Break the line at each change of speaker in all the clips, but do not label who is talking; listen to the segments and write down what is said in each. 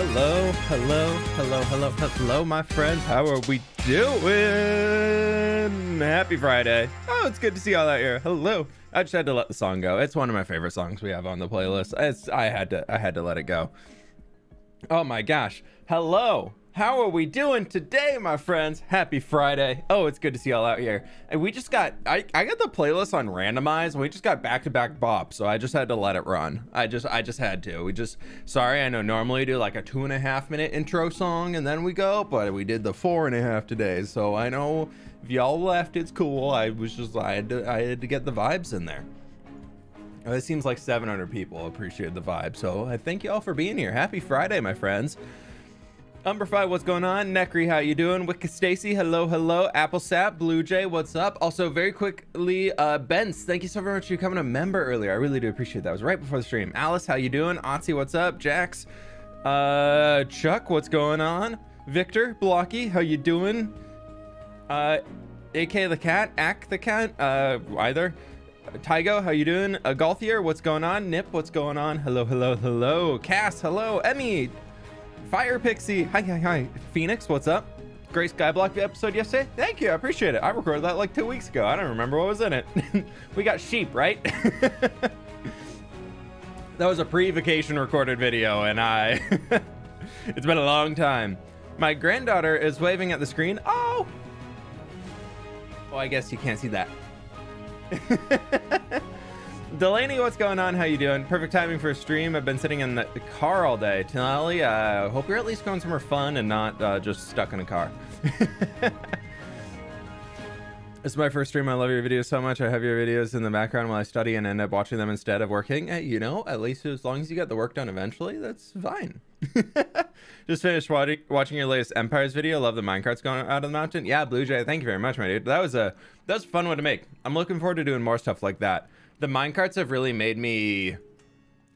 Hello, hello, hello, hello, hello, my friends. How are we doing? Happy Friday. Oh, it's good to see y'all out here. Hello. I just had to let the song go. It's one of my favorite songs we have on the playlist. I had to let it go. Oh my gosh. Hello. How are we doing today, my friends? Happy Friday. Oh, it's good to see y'all out here. And we just got, I got the playlist on randomized, and we just got back-to-back bops, so I just had to let it run. I just had to. Sorry, I know normally we do like a 2.5 minute intro song and then we go, but we did the 4.5 today. So I know if y'all left, it's cool. I had to get the vibes in there. It seems like 700 people appreciate the vibe, so I thank y'all for being here. Happy Friday, my friends. Umberfi, what's going on? Necri, how you doing? Wicked Stacy, hello, hello. Apple Sap, Blue Jay, what's up? Also, very quickly, Benz, thank you so very much for becoming a member earlier. I really do appreciate that. It was right before the stream. Alice, how you doing? Otzi, what's up? Jax, Chuck, what's going on? Victor, Blocky, how you doing? AK the cat, Ack the cat, either. Tygo, how you doing? Galthier, what's going on? Nip, what's going on? Hello, hello, hello. Cass, hello. Emmy, Fire Pixie, hi. Phoenix, what's up? Great Skyblock episode yesterday. Thank you, I appreciate it. I recorded that like 2 weeks ago. I don't remember what was in it. We got sheep, right? That was a pre-vacation recorded video, and it's been a long time. My granddaughter is waving at the screen. Oh, I guess you can't see that. Delaney, what's going on? How you doing? Perfect timing for a stream. I've been sitting in the car all day. Tonali, hope you're at least going somewhere fun and not just stuck in a car. This is my first stream. I love your videos so much. I have your videos in the background while I study and end up watching them instead of working. Hey, you know, at least as long as you get the work done eventually, that's fine. Just finished watching your latest Empires video. Love the minecarts going out of the mountain. Yeah, Blue Jay, thank you very much, my dude. That was a fun one to make. I'm looking forward to doing more stuff like that. The minecarts have really made me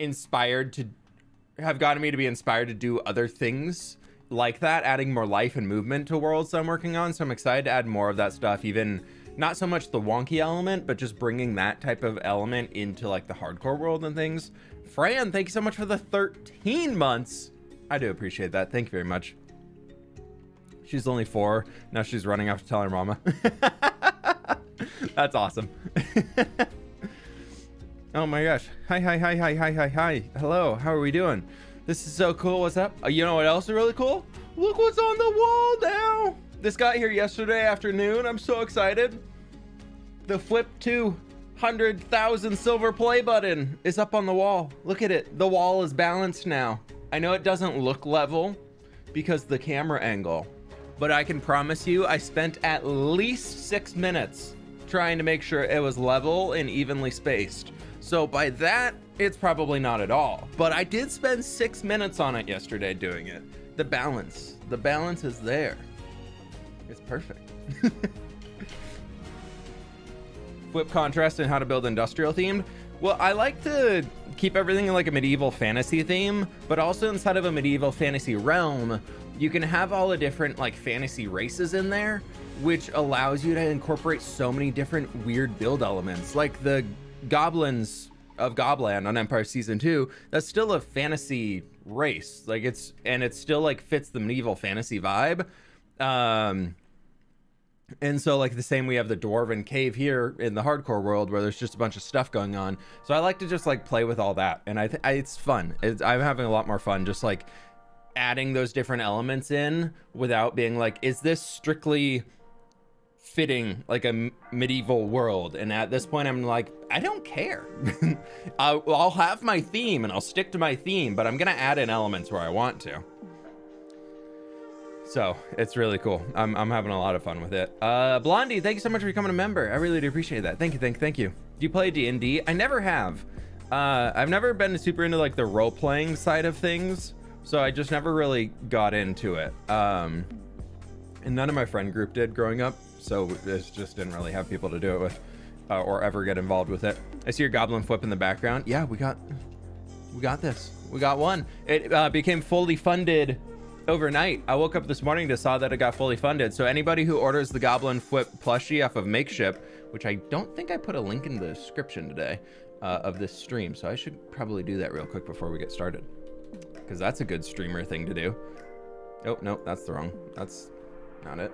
gotten me to be inspired to do other things like that, adding more life and movement to worlds that I'm working on. So I'm excited to add more of that stuff, even not so much the wonky element, but just bringing that type of element into like the hardcore world and things. Fran, thank you so much for the 13 months. I do appreciate that. Thank you very much. She's only 4. Now she's running off to tell her mama. That's awesome. Oh my gosh. Hi. Hello, how are we doing? This is so cool. What's up? You know what else is really cool? Look what's on the wall now. This got here yesterday afternoon. I'm so excited. The fWhip 200,000 silver play button is up on the wall. Look at it. The wall is balanced now. I know it doesn't look level because the camera angle, but I can promise you I spent at least 6 minutes trying to make sure it was level and evenly spaced. So by that, it's probably not at all, but I did spend 6 minutes on it yesterday doing it. The balance is there. It's perfect. fWhip contrast and how to build industrial themed. Well, I like to keep everything in like a medieval fantasy theme, but also inside of a medieval fantasy realm, you can have all the different like fantasy races in there, which allows you to incorporate so many different weird build elements, like the goblins of GOBLIN on Empire Season 2. That's still a fantasy race, like it still like fits the medieval fantasy vibe. And so like the same, we have the dwarven cave here in the hardcore world where there's just a bunch of stuff going on. So I like to just like play with all that, and it's fun. I'm having a lot more fun just like adding those different elements in without being like, is this strictly fitting like a medieval world? And at this point I'm like, I don't care. I'll have my theme and I'll stick to my theme, but I'm gonna add in elements where I want to. So it's really cool. I'm having a lot of fun with it. Blondie, thank you so much for becoming a member. I really do appreciate that. Thank you. Do you play D&D? I never have. I've never been super into like the role-playing side of things, so I just never really got into it. And none of my friend group did growing up, so this just didn't really have people to do it with, or ever get involved with it. I see your goblin fWhip in the background. Yeah, we got this. We got one. It became fully funded overnight. I woke up this morning to saw that it got fully funded. So anybody who orders the goblin fWhip plushie off of Makeship, which I don't think I put a link in the description today of this stream, so I should probably do that real quick before we get started. because that's a good streamer thing to do. Oh, no, that's the wrong. That's not it.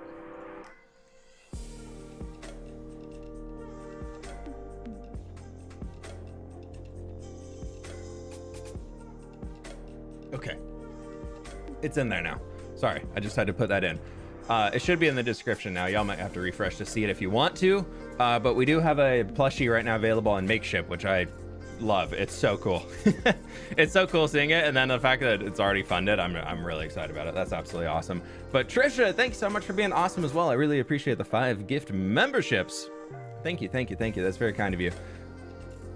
Okay. It's in there now. Sorry, I just had to put that in. It should be in the description now. Y'all might have to refresh to see it if you want to. But we do have a plushie right now available on Makeship, which I love. It's so cool. It's so cool seeing it, and then the fact that it's already funded, I'm really excited about it. That's absolutely awesome. But Trisha, thanks so much for being awesome as well. I really appreciate the 5 gift memberships. Thank you, thank you, thank you. That's very kind of you.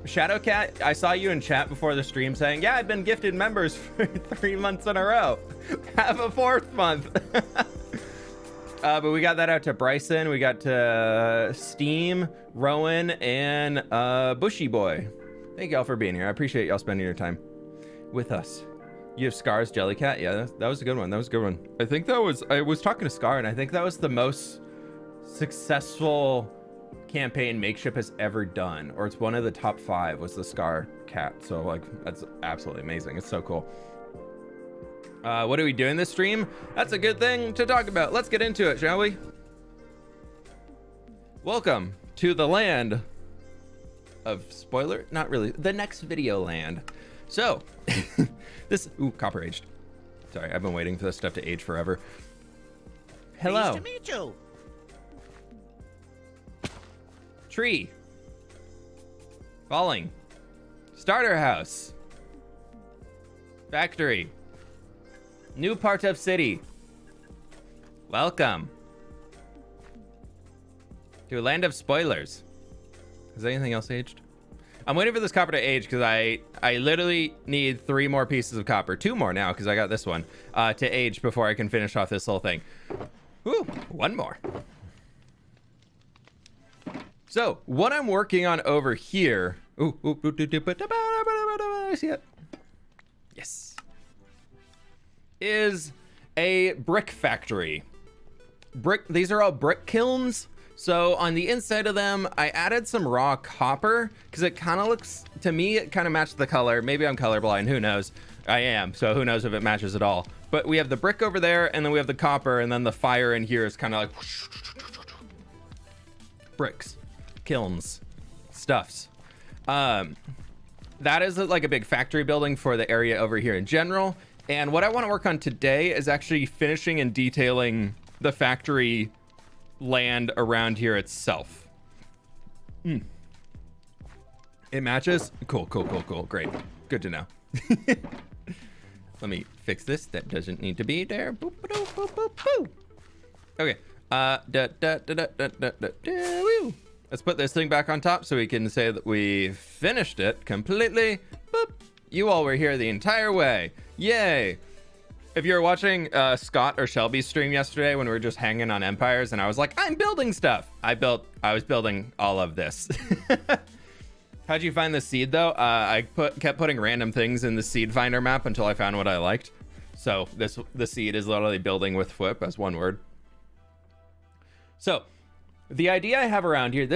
Shadowcat, I saw you in chat before the stream saying, yeah, I've been gifted members for 3 months in a row. Have a 4th month. But we got that out to Bryson. We got to Steam, Rowan, and Bushy Boy. Thank y'all for being here. I appreciate y'all spending your time with us. You have Scar's Jellycat? Yeah, that was a good one. That was a good one. I think that was, I was talking to Scar, and I think that was the most successful campaign Makeship has ever done, or it's one of the top 5 was the Scar cat. So like, that's absolutely amazing. It's so cool. What are we doing this stream? That's a good thing to talk about. Let's get into it, shall we? Welcome to the land of, spoiler, not really, the next video land. So this, ooh, copper aged. Sorry, I've been waiting for this stuff to age forever. Hello.
Nice to meet you.
Tree. Falling. Starter house. Factory. New part of city. Welcome to a land of spoilers. Is anything else aged? I'm waiting for this copper to age because I literally need 3 more pieces of copper. 2 more now because I got this one to age before I can finish off this whole thing. Ooh, 1 more. So what I'm working on over here. I see it. Yes. Is a brick factory. These are all brick kilns. So on the inside of them, I added some raw copper because it kind of looks, to me, it kind of matched the color. Maybe I'm colorblind, who knows? I am, so who knows if it matches at all. But we have the brick over there, and then we have the copper, and then the fire in here is kind of like bricks, kilns, stuffs. That is like a big factory building for the area over here in general. And what I want to work on today is actually finishing and detailing the factory land around here itself. It matches? Cool, cool, cool, cool. Great. Good to know. Let me fix this. That doesn't need to be there. Boop, boop, boop, boop, boop. Okay. Woo. Let's put this thing back on top so we can say that we finished it completely. Boop. You all were here the entire way. Yay. If you were watching Scott or Shelby's stream yesterday when we were just hanging on empires and I was like, I'm building stuff. I was building all of this. How'd you find the seed though? I kept putting random things in the seed finder map until I found what I liked. So the seed is literally building with fWhip as one word. So the idea I have around here,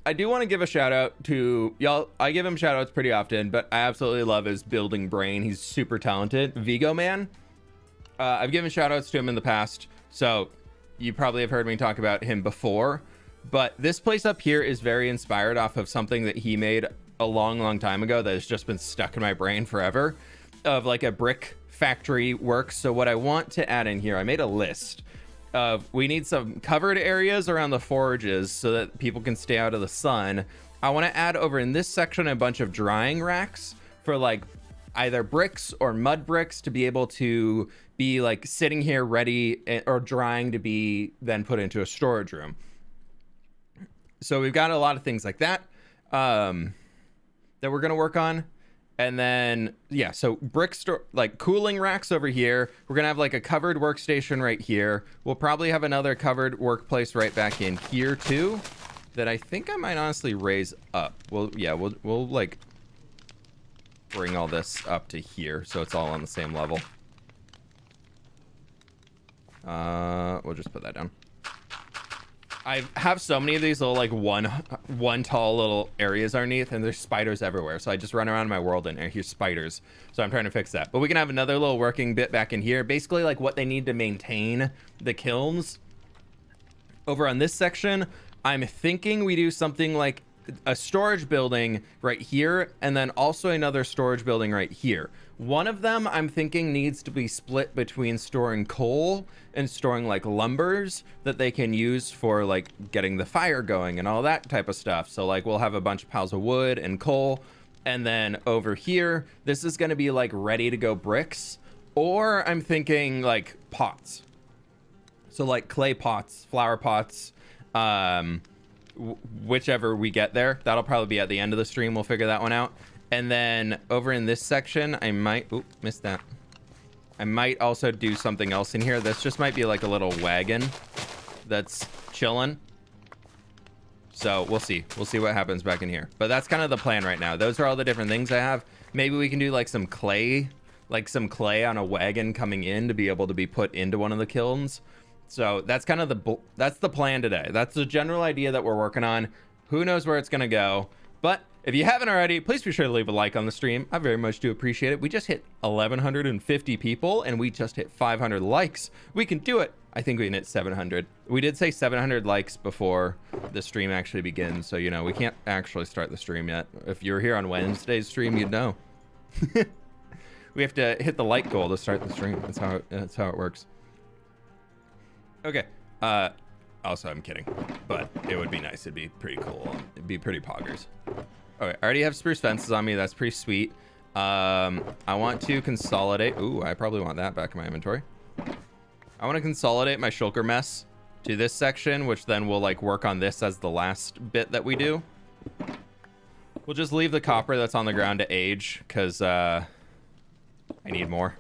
I do want to give a shout out to y'all. I give him shout outs pretty often, but I absolutely love his building brain. He's super talented. Vigo Man. I've given shout outs to him in the past, so you probably have heard me talk about him before, but this place up here is very inspired off of something that he made a long time ago that has just been stuck in my brain forever, of like a brick factory works. So what I want to add in here, I made a list of, we need some covered areas around the forges so that people can stay out of the sun. I want to add over in this section a bunch of drying racks for like either bricks or mud bricks to be able to be like sitting here ready or drying to be then put into a storage room. So we've got a lot of things like that that we're going to work on. And then, yeah, so like cooling racks over here. We're going to have like a covered workstation right here. We'll probably have another covered workplace right back in here too, that I think I might honestly raise up. Well, yeah, we'll like bring all this up to here so it's all on the same level. We'll just put that down. I have so many of these little like one tall little areas underneath, and there's spiders everywhere. So I just run around my world and I hear spiders. So I'm trying to fix that. But we can have another little working bit back in here. Basically like what they need to maintain the kilns. Over on this section, I'm thinking we do something like a storage building right here, and then also another storage building right here. One of them I'm thinking needs to be split between storing coal and storing like lumbers that they can use for like getting the fire going and all that type of stuff. So like we'll have a bunch of piles of wood and coal, and then over here this is going to be like ready to go bricks, or I'm thinking like pots. So like clay pots, flower pots, whichever we get there. That'll probably be at the end of the stream. We'll figure that one out. And then over in this section, I might, oop, missed that. I might also do something else in here. This just might be like a little wagon that's chilling. So we'll see. We'll see what happens back in here. But that's kind of the plan right now. Those are all the different things I have. Maybe we can do like some clay on a wagon coming in to be able to be put into one of the kilns. So that's kind of that's the plan today. That's the general idea that we're working on. Who knows where it's going to go? But if you haven't already, please be sure to leave a like on the stream. I very much do appreciate it. We just hit 1,150 people and we just hit 500 likes. We can do it. I think we can hit 700. We did say 700 likes before the stream actually begins. So, you know, we can't actually start the stream yet. If you're here on Wednesday's stream, you'd know. We have to hit the like goal to start the stream. That's how it works. Okay. Also, I'm kidding, but it would be nice. It'd be pretty cool. It'd be pretty poggers. Okay, I already have spruce fences on me. That's pretty sweet. I want to consolidate. Ooh, I probably want that back in my inventory. I want to consolidate my shulker mess to this section, which then we'll like work on this as the last bit that we do. We'll just leave the copper that's on the ground to age because I need more.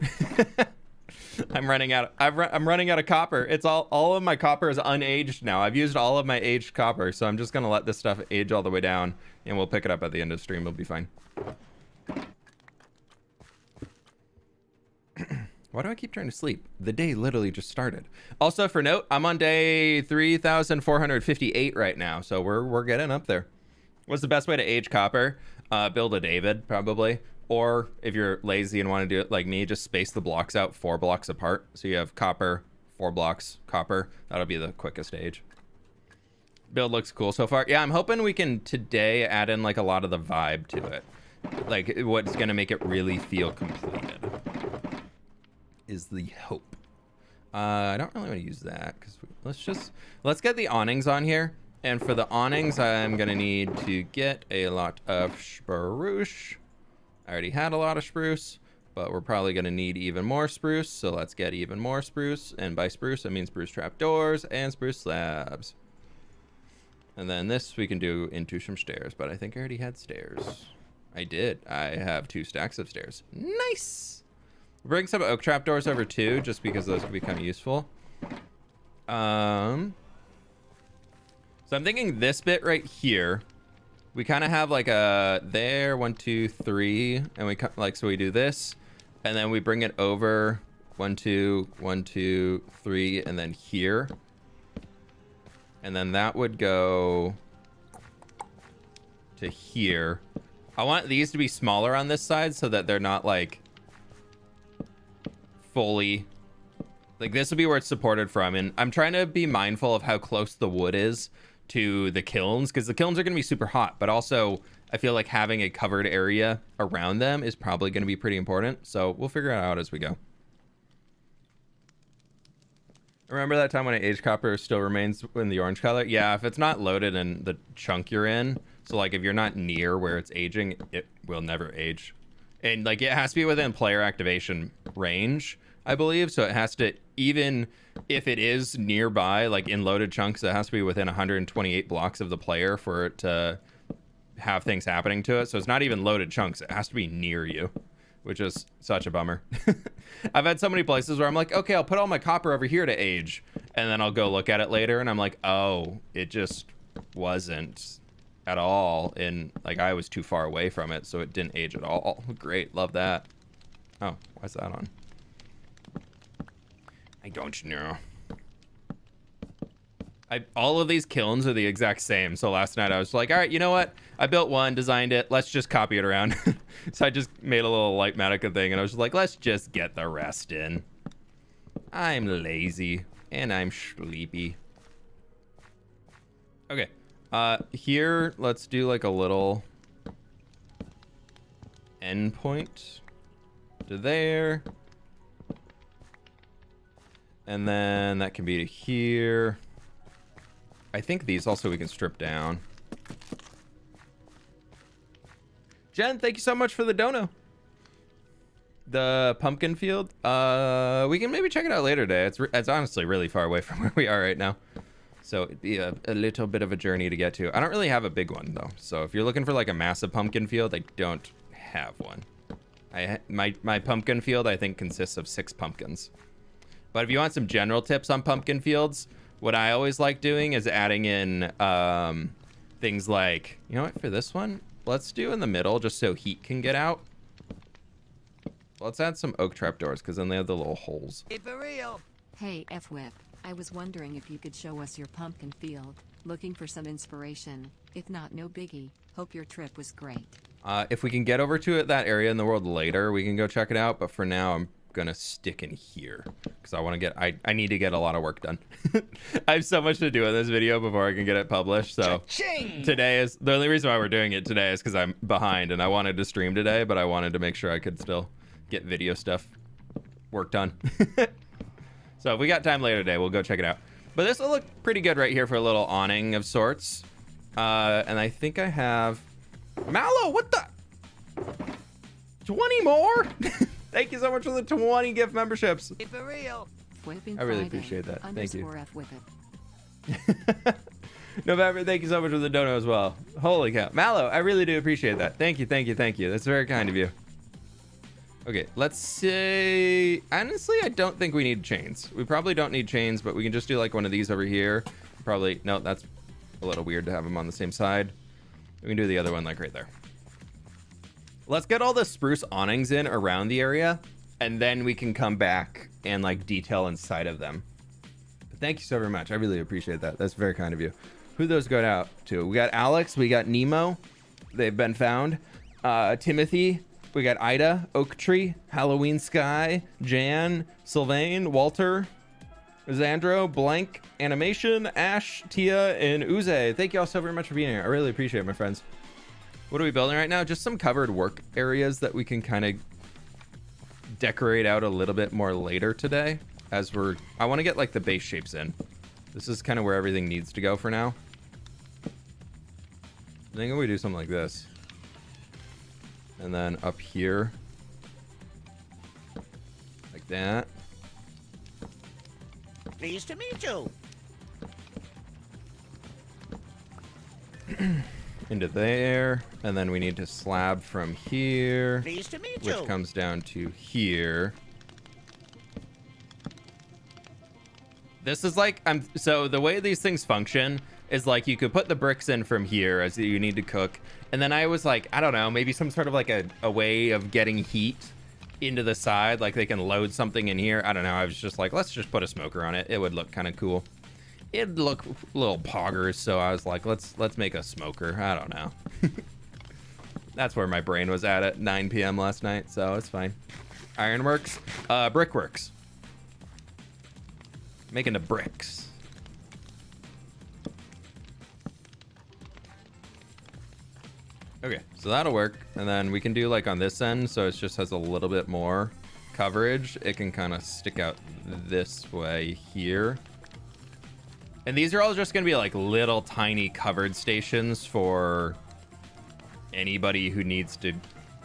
I'm running out of copper. It's all of my copper is unaged now. I've used all of my aged copper, so I'm just gonna let this stuff age all the way down, and we'll pick it up at the end of the stream. It'll be fine. Why do I keep trying to sleep? The day literally just started. Also, for note, I'm on day 3,458 right now, so we're getting up there. What's the best way to age copper? Build a David, probably. Or if you're lazy and want to do it like me, just space the blocks out 4 blocks apart. So you have copper, 4 blocks, copper. That'll be the quickest age. Build looks cool so far. Yeah, I'm hoping we can today add in like a lot of the vibe to it. Like what's going to make it really feel completed is the hope. I don't really want to use that because let's get the awnings on here. And for the awnings, I'm going to need to get a lot of spruce. I already had a lot of spruce, but we're probably going to need even more spruce. So let's get even more spruce. And by spruce, I mean spruce trapdoors and spruce slabs. And then this we can do into some stairs, but I think I already had stairs. I did. I have 2 stacks of stairs. Nice. Bring some oak trapdoors over too, just because those could be kind of useful. So I'm thinking this bit right here. We kind of have like a there 1 2 3, and we like so we do this, and then we bring it over 1 2 1 2 3, and then here, and then that would go to here. I want these to be smaller on this side so that they're not like fully like this would be where it's supported from, and I'm trying to be mindful of how close the wood is to the kilns because the kilns are going to be super hot, but also I feel like having a covered area around them is probably going to be pretty important, so we'll figure it out as we go. Remember that time when an aged copper still remains in the orange color? Yeah, if it's not loaded in the chunk you're in, so like if you're not near where it's aging, it will never age. And like it has to be within player activation range, I believe, so it has to, even if it is nearby, like in loaded chunks, it has to be within 128 blocks of the player for it to have things happening to it. So it's not even loaded chunks, it has to be near you, which is such a bummer. I've had so many places where I'm like, okay, I'll put all my copper over here to age, and then I'll go look at it later and I'm like, oh, it just wasn't at all, and like I was too far away from it, so it didn't age at all. Great, love that. Oh, why's that on? I don't know. All of these kilns are the exact same. So last night I was like, all right, you know what? I built one, designed it. Let's just copy it around. So I just made a little Lightmatica thing, and I was just like, let's just get the rest in. I'm lazy and I'm sleepy. Okay. Here, let's do like a little endpoint to there. And then that can be to here. I think these also we can strip down. Jen, thank you so much for the dono. The pumpkin field. We can maybe check it out later today. It's honestly really far away from where we are right now. So it'd be a little bit of a journey to get to. I don't really have a big one though. So if you're looking for like a massive pumpkin field, I don't have one. My pumpkin field, I think, consists of 6 pumpkins. But if you want some general tips on pumpkin fields, what I always like doing is adding in things like, you know what, for this one, let's do in the middle just so heat can get out. Let's add some oak trapdoors because then they have the little holes.
Hey, for real.
Hey, fWhip, I was wondering if you could show us your pumpkin field. Looking for some inspiration. If not, no biggie. Hope your trip was great.
If we can get over to that area in the world later, we can go check it out. But for now, I'm gonna stick in here because I want to get I need to get a lot of work done. I have so much to do in this video before I can get it published. So today is the only reason why we're doing it today is because I'm behind and I wanted to stream today, but I wanted to make sure I could still get video stuff work done. So if we got time later today, we'll go check it out. But this will look pretty good right here for a little awning of sorts. And I think I have Mallow. What the 20 more? Thank you so much for the 20 gift memberships.
Hey, for real.
I really appreciate that. Thank you.
_fWhip.
November, thank you so much for the dono as well. Holy cow. Mallow, I really do appreciate that. Thank you, thank you, thank you. That's very kind of you. Okay, let's say... Honestly, I don't think we need chains. We probably don't need chains, but we can just do like one of these over here. Probably... No, that's a little weird to have them on the same side. We can do the other one like right there. Let's get all the spruce awnings in around the area, and then we can come back and like detail inside of them. But thank you so very much. I really appreciate that. That's very kind of you. Who those go out to? We got Alex. We got Nemo. They've been found. Timothy. We got Ida, Oak Tree, Halloween Sky, Jan, Sylvain, Walter, Xandro, Blank, Animation, Ash, Tia, and Uze. Thank you all so very much for being here. I really appreciate it, my friends. What are we building right now? Just some covered work areas that we can kind of decorate out a little bit more later today. As I want to get like the base shapes in. This is kind of where everything needs to go for now. I think we do something like this. And then up here, like that.
Pleased to meet you.
Into there, and then we need to slab from here,
Pleased to meet you.
which comes down to here. This is like, so the way these things function is like you could put the bricks in from here as you need to cook. And then I was like, I don't know, maybe some sort of like a way of getting heat into the side. Like they can load something in here. I don't know. I was just like, let's just put a smoker on it. It would look kind of cool. It'd look a little poggers. So I was like, let's make a smoker. I don't know. That's where my brain was at 9 p.m. last night. So it's fine. Ironworks, brickworks. Making the bricks. Okay, so that'll work. And then we can do like on this end, so it just has a little bit more coverage. It can kind of stick out this way here. And these are all just gonna be like little tiny covered stations for anybody who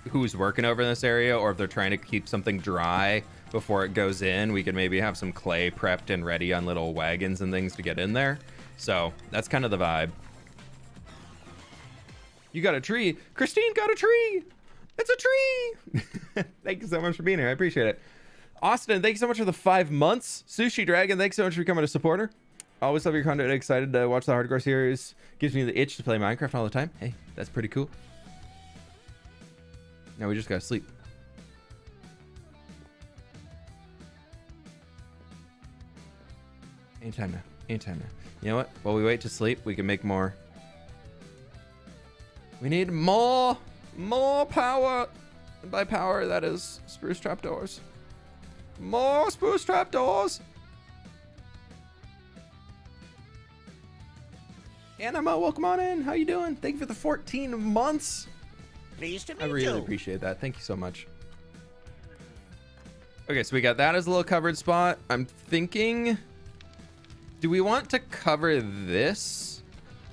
who's working over in this area, or if they're trying to keep something dry before it goes in. We could maybe have some clay prepped and ready on little wagons and things to get in there. So that's kind of the vibe. You got a tree. Christine got a tree. It's a tree. Thank you so much for being here. I appreciate it. Austin, thank you so much for the 5 months. Sushi Dragon, thanks so much for becoming a supporter. I always love your content. Excited to watch the hardcore series. Gives me the itch to play Minecraft all the time. Hey, that's pretty cool. Now we just gotta sleep. Anytime now. Anytime now. You know what? While we wait to sleep, we can make more. We need more power. And by power, that is spruce trapdoors. More spruce trapdoors. Anima, welcome on in. How you doing? Thank you for the 14 months.
Pleased to meet
I really
you.
appreciate that. Thank you so much. Okay, so we got that as a little covered spot. I'm thinking, do we want to cover this?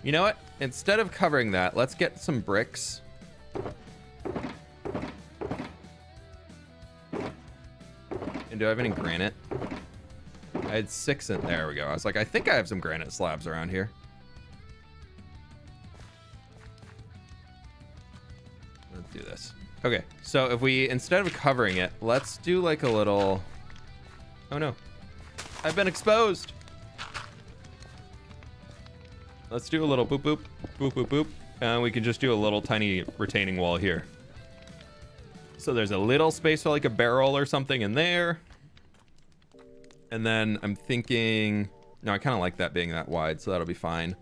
You know what? Instead of covering that, let's get some bricks. And do I have any granite? I had 6 in there. We go. I was like, I think I have some granite slabs around here. Let's do this. Okay, so if we, instead of covering it, let's do like a little... Oh no. I've been exposed. Let's do a little boop, boop, boop, boop, boop. And we can just do a little tiny retaining wall here. So there's a little space for like a barrel or something in there. And then I'm thinking... No, I kind of like that being that wide, so that'll be fine.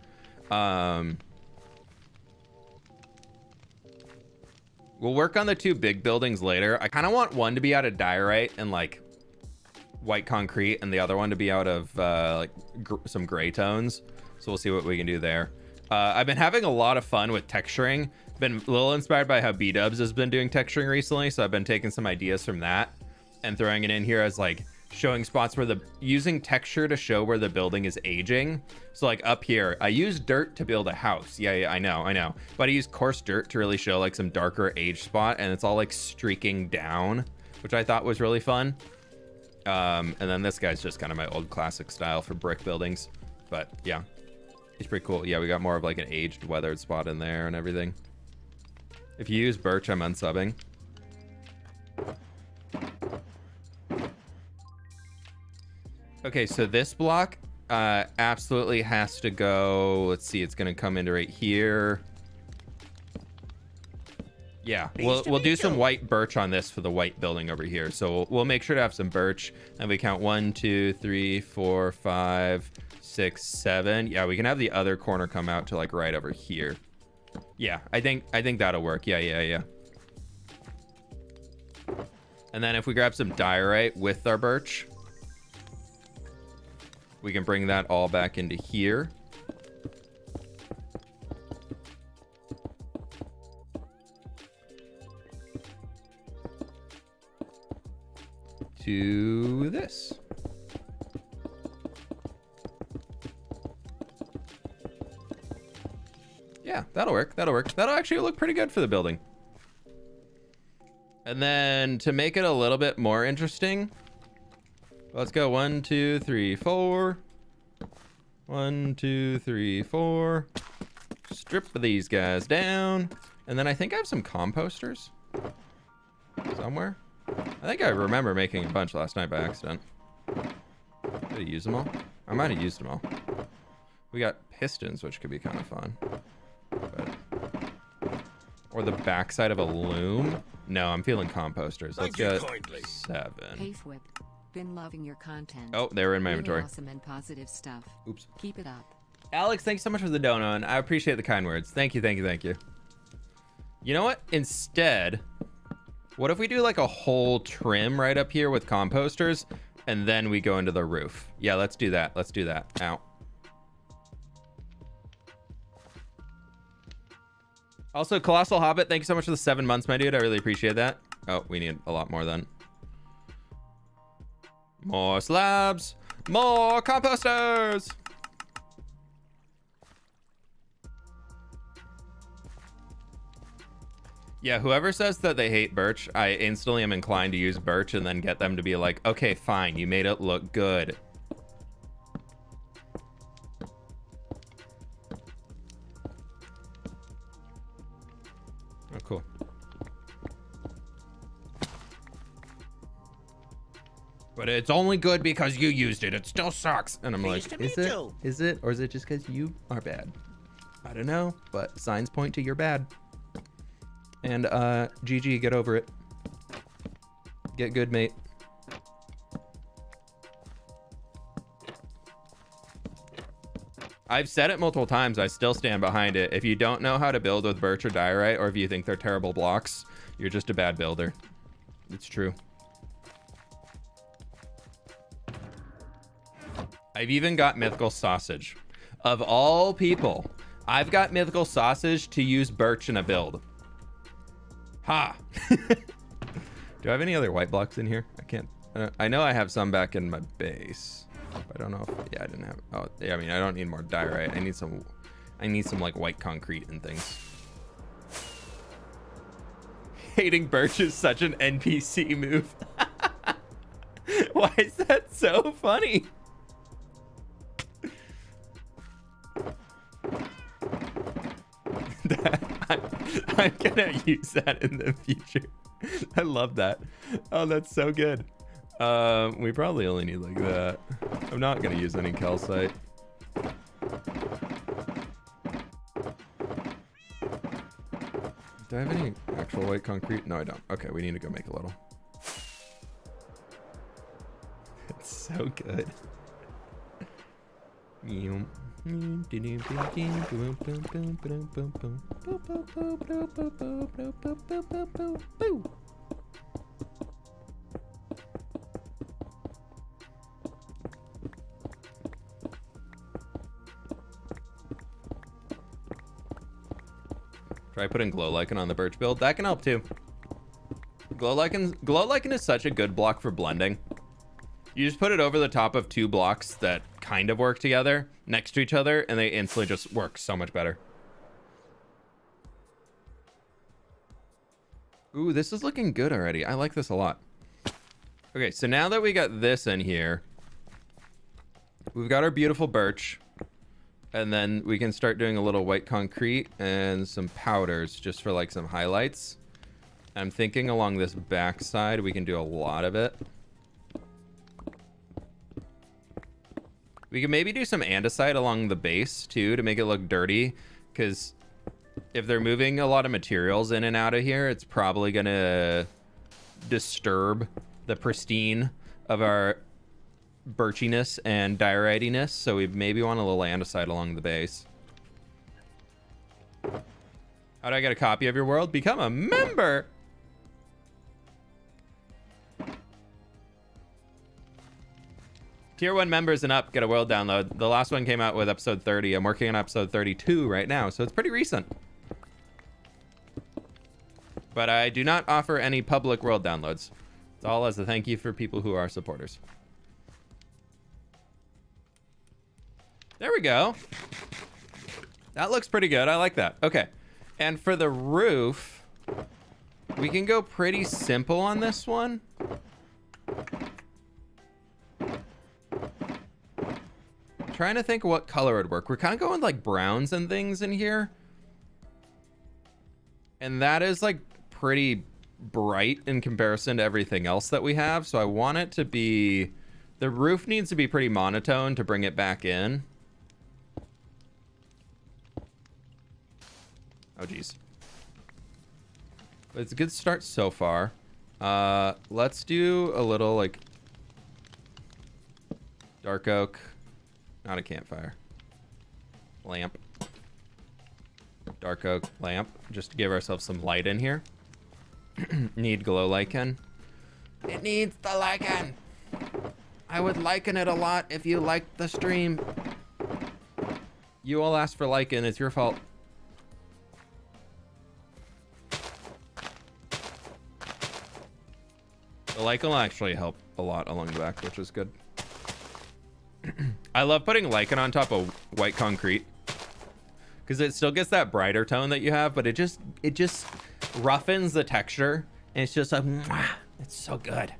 We'll work on the 2 big buildings later. I kind of want one to be out of diorite and like white concrete, and the other one to be out of like some gray tones. So we'll see what we can do there. I've been having a lot of fun with texturing. Been a little inspired by how B-Dubs has been doing texturing recently, so I've been taking some ideas from that and throwing it in here as like showing spots where using texture to show where the building is aging. So like up here, I used dirt to build a house. Yeah, I know. But I used coarse dirt to really show like some darker age spot, and it's all like streaking down, which I thought was really fun. And then this guy's just kind of my old classic style for brick buildings. But yeah, it's pretty cool. Yeah, we got more of like an aged weathered spot in there and everything. If you use birch, I'm unsubbing. Okay, so this block absolutely has to go. Let's see, it's gonna come into right here. Yeah, we'll do some white birch on this for the white building over here. So we'll make sure to have some birch. And we count 1, 2, 3, 4, 5, 6, 7. Yeah, we can have the other corner come out to like right over here. Yeah, I think that'll work. Yeah. And then if we grab some diorite with our birch, we can bring that all back into here. To this. Yeah, that'll work. That'll actually look pretty good for the building. And then to make it a little bit more interesting, let's go 1, 2, 3, 4. 1, 2, 3, 4. Strip these guys down. And then I think I have some composters somewhere. I think I remember making a bunch last night by accident. Did I use them all? I might have used them all. We got pistons, which could be kind of fun. Or the backside of a loom. No, I'm feeling composters. Let's get 7.
Hey fWhip, been loving your content.
Oh, they were in my
Really
inventory.
Awesome and positive stuff.
Oops.
Keep it up.
Alex, thanks so much for the dono, and I appreciate the kind words. Thank you. You know what? Instead, what if we do like a whole trim right up here with composters, and then we go into the roof? Yeah, let's do that. Ow. Also, Colossal Hobbit, thank you so much for the 7 months, my dude. I really appreciate that. Oh, we need a lot more then. More slabs. More composters. Yeah, whoever says that they hate birch, I instantly am inclined to use birch and then get them to be like, okay, fine, you made it look good. Oh, cool. But it's only good because you used it. It still sucks. And I'm like, is it? Or is it just because you are bad? I don't know, but signs point to you're bad. And GG, get over it. Get good, mate. I've said it multiple times. I still stand behind it. If you don't know how to build with birch or diorite, or if you think they're terrible blocks, you're just a bad builder. It's true. I've even got mythical sausage. Of all people, I've got mythical sausage to use birch in a build. Ha! Do I have any other white blocks in here? I can't. I know I have some back in my base. I don't know if, yeah, I didn't have, oh, yeah, I mean, I don't need more diorite. I need some like white concrete and things. Hating birch is such an NPC move. Why is that so funny? I'm gonna use that in the future. I love that. Oh, that's so good. We probably only need like that. I'm not gonna use any calcite. Do I have any actual white concrete? No, I don't. Okay, we need to go make a little. It's so good. Try putting glow lichen on the birch build. That can help too. Glow lichen is such a good block for blending. You just put it over the top of two blocks that kind of work together next to each other, and they instantly just work so much better. Ooh, this is looking good already. I like this a lot. Okay, so now that we got this in here, we've got our beautiful birch. And then we can start doing a little white concrete and some powders just for like some highlights. I'm thinking along this back side, we can do a lot of it. We can maybe do some andesite along the base too to make it look dirty. Because if they're moving a lot of materials in and out of here, it's probably going to disturb the pristine of our birchiness and dioritiness, so we maybe want a little andesite along the base. How do I get a copy of your world? Become a member! Tier 1 members and up get a world download. The last one came out with episode 30. I'm working on episode 32 right now, so it's pretty recent. But I do not offer any public world downloads. It's all as a thank you for people who are supporters. There we go. That looks pretty good. I like that. Okay. And for the roof, we can go pretty simple on this one. Trying to think of what color would work. We're kind of going like browns and things in here. And that is like pretty bright in comparison to everything else that we have. So I want it to be, the roof needs to be pretty monotone to bring it back in. Oh, geez. It's a good start so far. Let's do a little, like, dark oak. Not a campfire. Lamp. Dark oak lamp. Just to give ourselves some light in here. Need glow lichen. It needs the lichen. I would lichen it a lot if you liked the stream. You all asked for lichen. It's your fault. The lichen will actually help a lot along the back, which is good. I love putting lichen on top of white concrete because it still gets that brighter tone that you have, but it just roughens the texture, and it's just like, mwah, it's so good.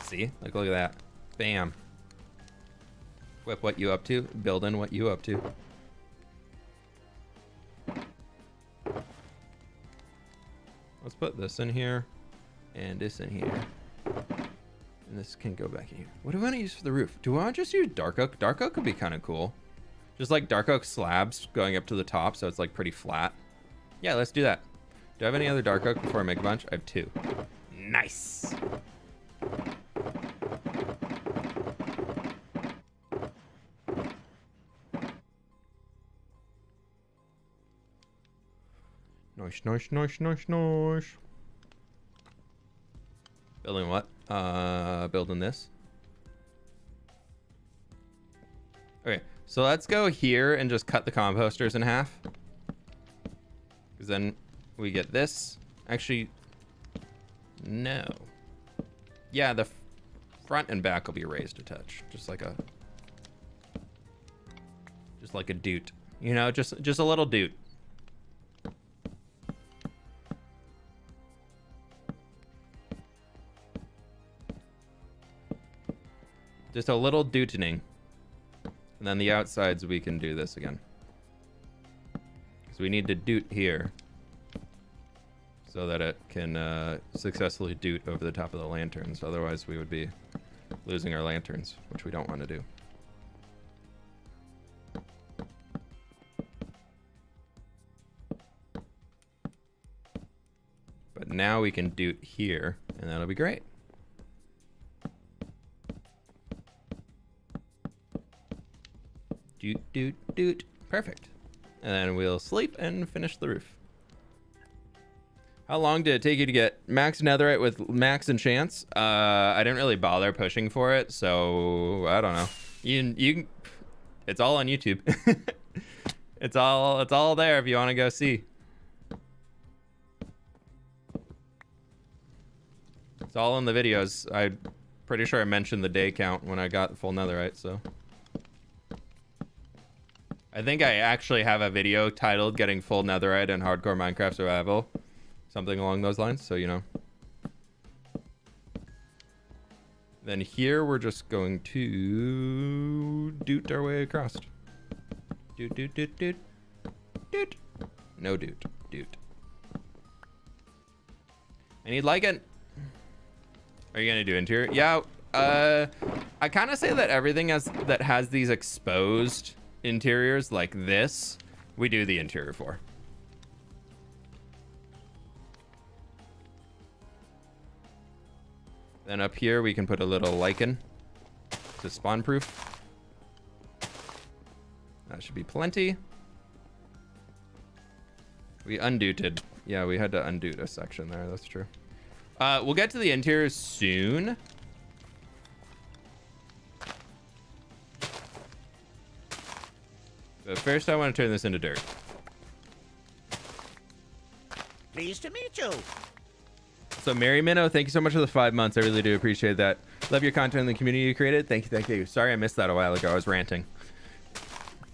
See, like, look at that. Bam. Whip, what you up to? Building, what you up to? Let's put this in here and this in here. And this can go back in here. What do I want to use for the roof? Do I want to just use dark oak? Dark oak would be kind of cool. Just like dark oak slabs going up to the top, so it's like pretty flat. Yeah, let's do that. Do I have any other dark oak before I make a bunch? I have 2. Nice. Nice, nice, nice, nice, nice. Building what? Building this. Okay, so let's go here and just cut the composters in half. Because then we get this. Actually, no. Yeah, the front and back will be raised a touch. Just like a doot. You know, just a little doot. Just a little dootening. And then the outsides, we can do this again. Because we need to doot here. So that it can successfully doot over the top of the lanterns. Otherwise, we would be losing our lanterns, which we don't want to do. But now we can doot here, and that'll be great. Doot, doot, doot. Perfect. And then we'll sleep and finish the roof. How long did it take you to get max netherite with max enchants? I didn't really bother pushing for it, so I don't know. You it's all on YouTube. it's all there if you want to go see. It's all in the videos. I'm pretty sure I mentioned the day count when I got full netherite, so. I think I actually have a video titled Getting Full Netherite in Hardcore Minecraft Survival. Something along those lines, so you know. Then here we're just going to doot our way across. Doot, doot, doot, doot. Doot. No doot. Doot. I need lichen. Are you gonna do interior? Yeah, I kind of say that everything that has these exposed interiors like this, we do the interior for. Then up here we can put a little lichen to spawn proof. That should be plenty. We undooted. Yeah, we had to undoot a section there. That's true. We'll get to the interior soon. But first I want to turn this into dirt.
Pleased to meet you.
So Mary Minnow, thank you so much for the 5 months. I really do appreciate that. Love your content and the community you created. Thank you, thank you. Sorry I missed that a while ago. I was ranting.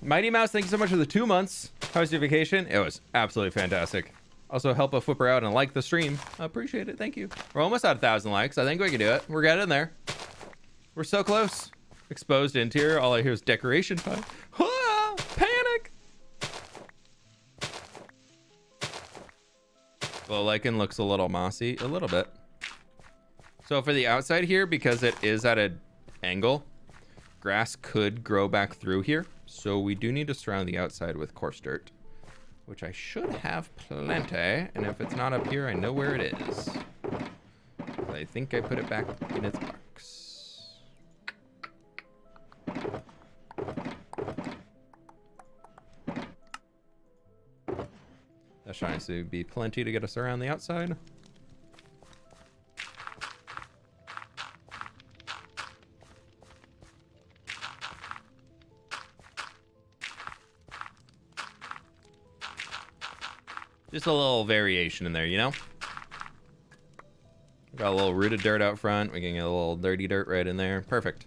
Mighty Mouse, thank you so much for the 2 months. How was your vacation? It was absolutely fantastic. Also, help a flipper out and like the stream. I appreciate it. Thank you. We're almost at 1,000 likes. I think we can do it. We're getting there. We're so close. Exposed interior. All I hear is decoration time. Ah, panic. Well, lichen looks a little mossy. A little bit. So for the outside here, because it is at an angle, grass could grow back through here. So we do need to surround the outside with coarse dirt, which I should have plenty. And if it's not up here, I know where it is. I think I put it back in its box. That should honestly be plenty to get us around the outside. Just a little variation in there, you know? Got a little rooted dirt out front. We can get a little dirty dirt right in there. Perfect.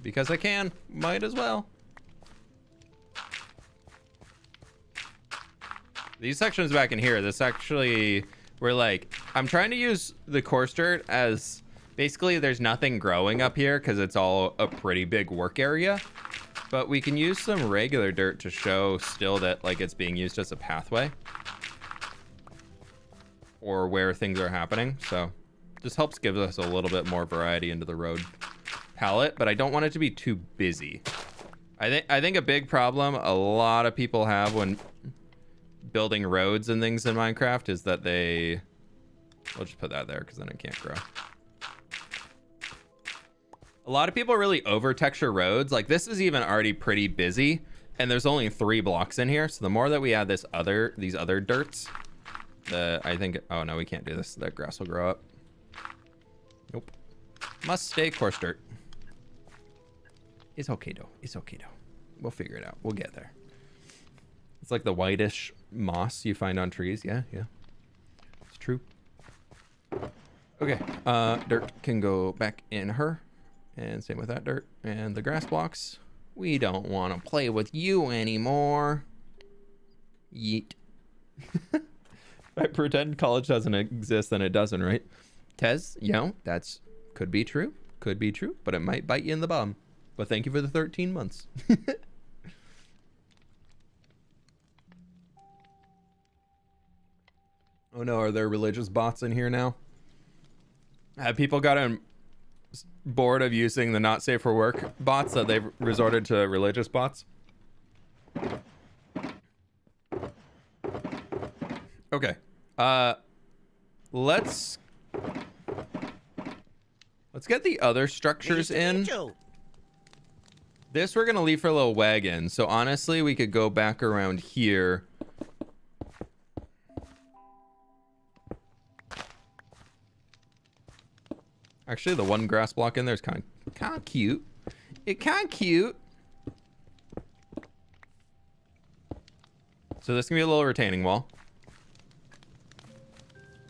Because I can. Might as well. These sections back in here, this actually... We're like, I'm trying to use the coarse dirt as basically there's nothing growing up here because it's all a pretty big work area. But we can use some regular dirt to show still that like it's being used as a pathway or where things are happening. So this helps give us a little bit more variety into the road palette, but I don't want it to be too busy. I think a big problem a lot of people have when building roads and things in Minecraft is that they... We'll just put that there because then it can't grow. A lot of people really over texture roads. Like this is even already pretty busy, and there's only 3 blocks in here. So the more that we add these other dirts, I think, oh no, we can't do this. That grass will grow up. Nope. Must stay coarse dirt. It's okay though. It's okay though. We'll figure it out. We'll get there. It's like the whitish moss you find on trees. Yeah, yeah. It's true. Okay. Dirt can go back in her. And same with that dirt. And the grass blocks. We don't want to play with you anymore. Yeet. If I pretend college doesn't exist, then it doesn't, right? Tez, you know, that's could be true. Could be true. But it might bite you in the bum. But thank you for the 13 months. Oh no, are there religious bots in here now? Have people gotten bored of using the not safe for work bots that they've resorted to religious bots? Okay. Let's get the other structures in. This we're gonna leave for a little wagon. So honestly, we could go back around here. Actually, the one grass block in there is kind of cute. It's kind of cute. So this can be a little retaining wall.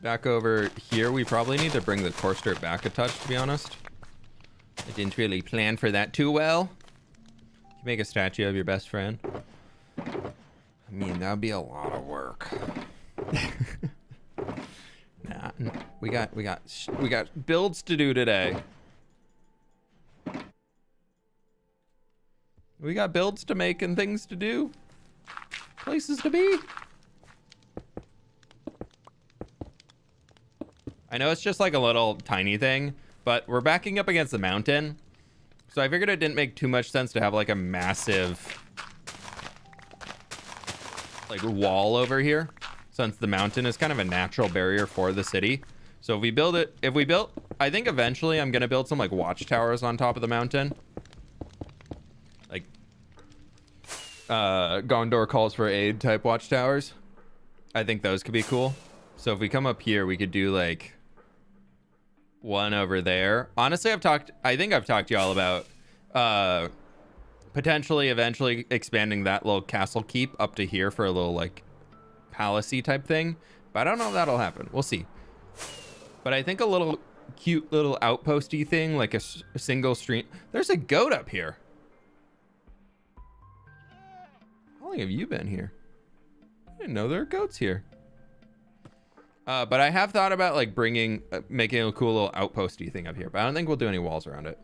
Back over here, we probably need to bring the coarse dirt back a touch, to be honest. I didn't really plan for that too well. You make a statue of your best friend. I mean, that'd be a lot of work. Nah, we got builds to do today. We got builds to make and things to do. Places to be. I know it's just like a little tiny thing, but we're backing up against the mountain. So I figured it didn't make too much sense to have like a massive like wall over here, since the mountain is kind of a natural barrier for the city. So if we build, I think eventually I'm gonna build some like watchtowers on top of the mountain. Like Gondor calls for aid type watchtowers. I think those could be cool. So if we come up here, we could do like one over there. Honestly, I think I've talked to y'all about potentially eventually expanding that little castle keep up to here for a little like palace-y type thing, but I don't know if that'll happen. We'll see. But I think a little cute little outposty thing, like a single street. There's a goat up here. How long have you been here? I didn't know there are goats here. But I have thought about like making a cool little outposty thing up here, but I don't think we'll do any walls around it.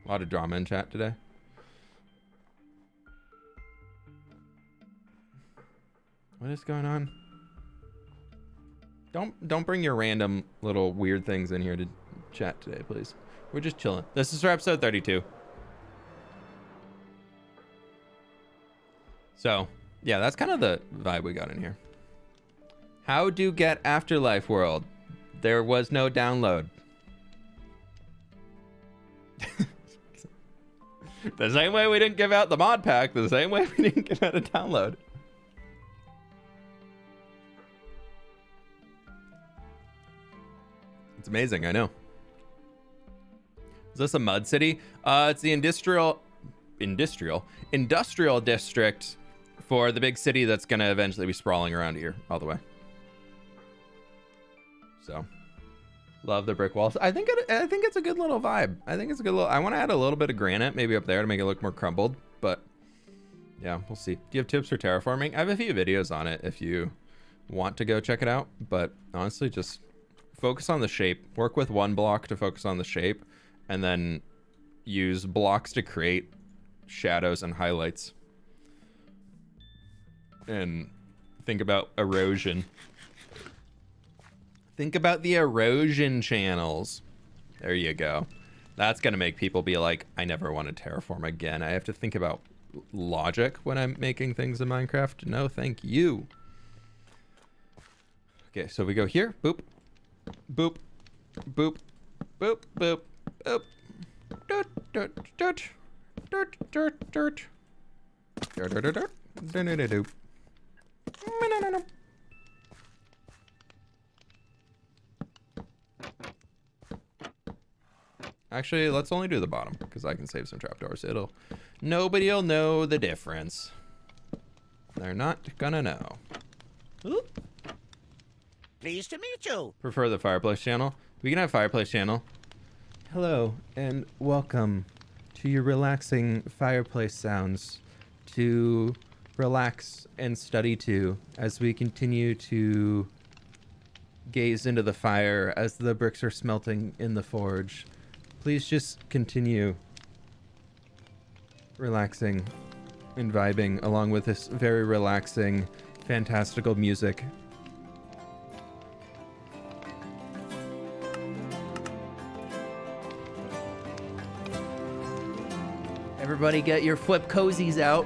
A lot of drama in chat today. What is going on? Don't bring your random little weird things in here to chat today, please. We're just chilling. This is for episode 32. So, yeah, that's kind of the vibe we got in here. How do get Afterlife World? There was no download. The same way we didn't give out the mod pack, the same way we didn't give out a download. It's amazing, I know. Is this a mud city? It's the industrial district for the big city that's gonna eventually be sprawling around here all the way. So, love the brick walls. I think it's a good little vibe. I think it's a good little. I want to add a little bit of granite maybe up there to make it look more crumbled, but yeah, we'll see. Do you have tips for terraforming? I have a few videos on it if you want to go check it out, but honestly, just focus on the shape. Work with one block to focus on the shape, and then use blocks to create shadows and highlights. And think about erosion. Think about the erosion channels. There you go. That's going to make people be like, I never want to terraform again. I have to think about logic when I'm making things in Minecraft. No, thank you. Okay, so we go here. Boop. Boop. Boop. Boop. Boop. Boop. Actually, let's only do the bottom because I can save some trapdoors. Nobody'll know the difference. They're not gonna know. Oop.
Pleased to meet you.
Prefer the fireplace channel. We can have fireplace channel. Hello and welcome to your relaxing fireplace sounds to relax and study to as we continue to gaze into the fire as the bricks are smelting in the forge. Please just continue relaxing and vibing along with this very relaxing, fantastical music. Everybody get your fWhip cozies out.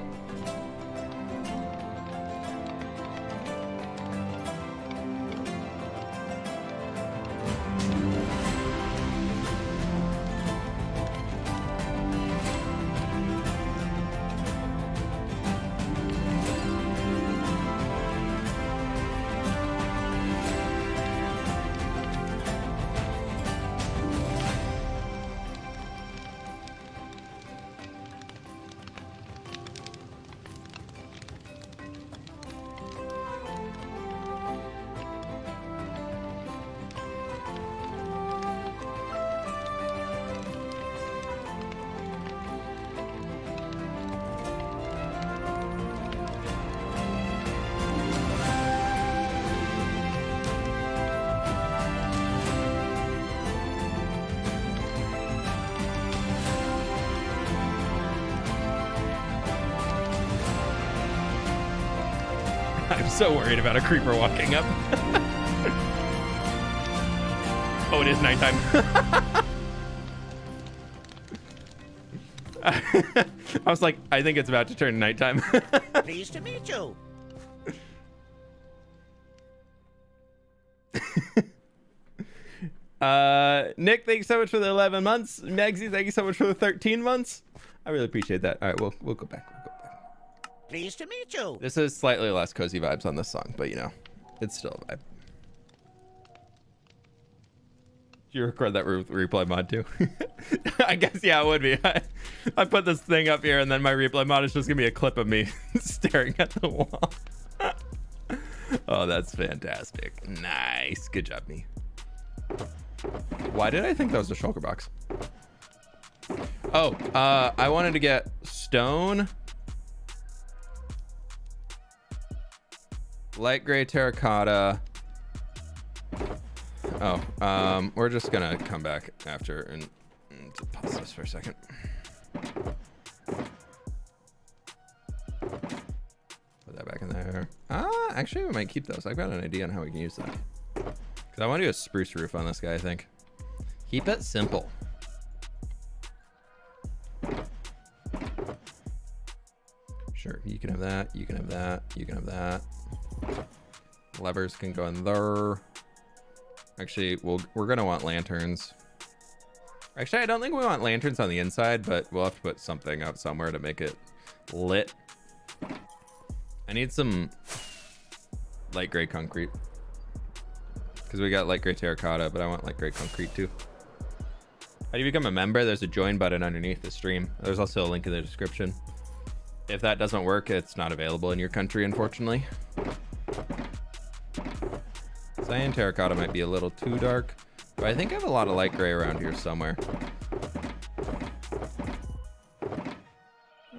I'm so worried about a creeper walking up. Oh, it is nighttime. I was like, I think it's about to turn nighttime.
Pleased to meet you.
Nick, thanks so much for the 11 months. Megsy, thank you so much for the 13 months. I really appreciate that. All right, we'll go back.
Pleased to meet you.
This is slightly less cozy vibes on this song, but you know, it's still a vibe. Did you record that replay mod too? I guess, yeah, it would be. I put this thing up here and then my replay mod is just gonna be a clip of me staring at the wall. Oh, that's fantastic. Nice. Good job, me. Why did I think that was a shulker box? Oh, I wanted to get stone, light gray terracotta. Oh, we're just gonna come back after and pause this for a second. Put that back in there. Actually, we might keep those. I've got an idea on how we can use that. Because I want to do a spruce roof on this guy, I think. Keep it simple. Sure, you can have that, you can have that, you can have that. Levers can go in there. Actually, we're gonna want lanterns. Actually, I don't think we want lanterns on the inside, but we'll have to put something out somewhere to make it lit. I need some light gray concrete. Because we got light gray terracotta, but I want light gray concrete too. How do you become a member? There's a join button underneath the stream. There's also a link in the description. If that doesn't work, it's not available in your country, unfortunately. Cyan terracotta might be a little too dark, but I think I have a lot of light gray around here somewhere.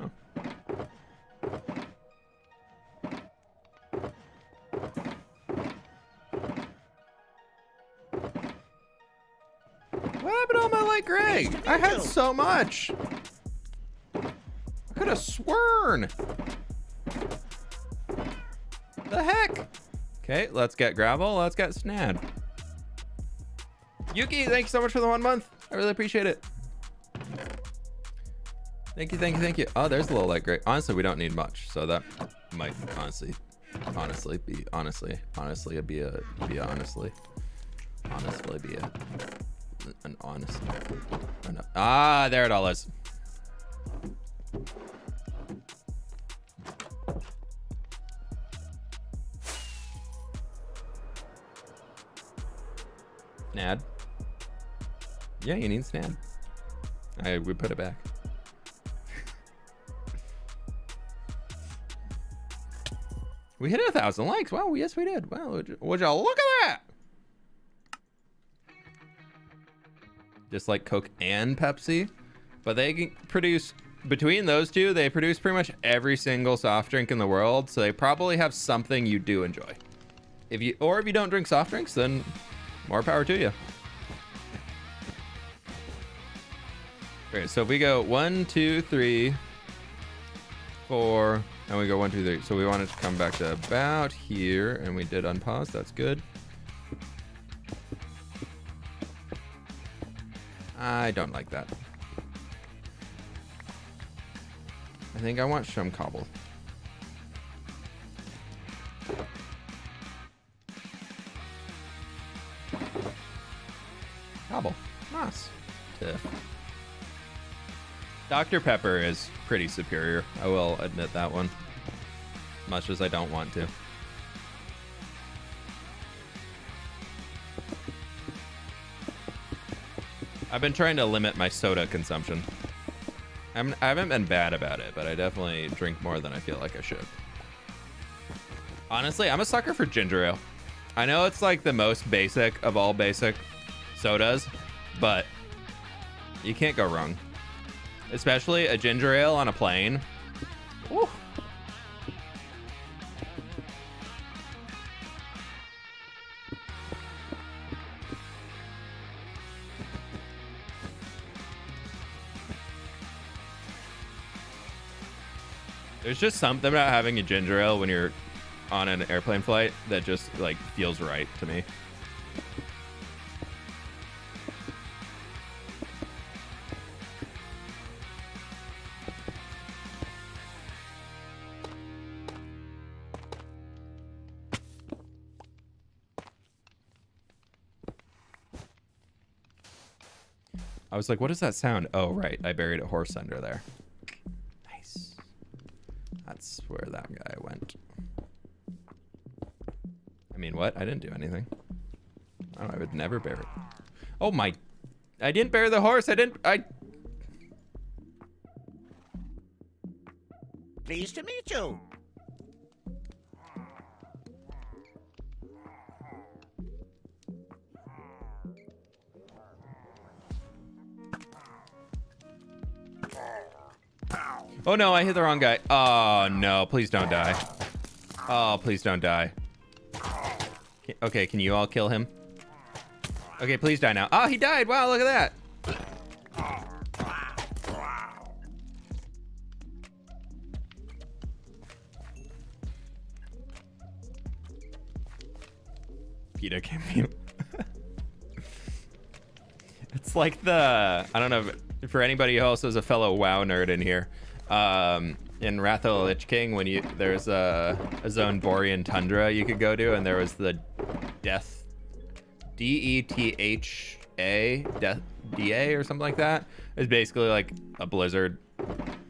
Oh. What happened to all my light gray? I had so much. I could have sworn. The heck? Okay, let's get gravel. Let's get snad. Yuki, thank you so much for the 1 month. I really appreciate it. Thank you, thank you, thank you. Oh, there's a little light gray. Honestly, we don't need much, so that might honestly be an honest. Oh, no. Ah, there it all is. Snad. Yeah, you need Snad. We put it back. We hit 1,000 likes. Wow, yes we did. Wow, would y'all look at that? Just like Coke and Pepsi, but they can produce, between those two, they produce pretty much every single soft drink in the world. So they probably have something you do enjoy. If you don't drink soft drinks, then more power to you. Okay, so if we go 1, 2, 3, 4, and we go 1, 2, 3. So we wanted to come back to about here, and we did unpause. That's good. I don't like that. I think I want some cobble. Cobble. Nice. Tiff. Dr. Pepper is pretty superior. I will admit that one. Much as I don't want to. I've been trying to limit my soda consumption. I haven't been bad about it, but I definitely drink more than I feel like I should. Honestly, I'm a sucker for ginger ale. I know it's like the most basic of all basic sodas, but you can't go wrong. Especially a ginger ale on a plane. Woo. There's just something about having a ginger ale when you're on an airplane flight that just like feels right to me. I was like, what does that sound? Oh, right. I buried a horse under there. Nice. That's where that guy went. I mean, what? I didn't do anything. Oh, I would never bury it. Oh, my. I didn't bury the horse.
Pleased to meet you.
Oh no, I hit the wrong guy. Oh no, please don't die. Oh, please don't die. Okay, can you all kill him? Okay, please die now. Oh, he died. Wow, look at that. PETA came mute. It's like the, I don't know, for anybody who also is a fellow WoW nerd in here. In Wrath of the Lich King, when there's a zone Borean Tundra you could go to, and there was the Death, D-E-T-H-A, Death, D-A or something like that. It's basically like a Blizzard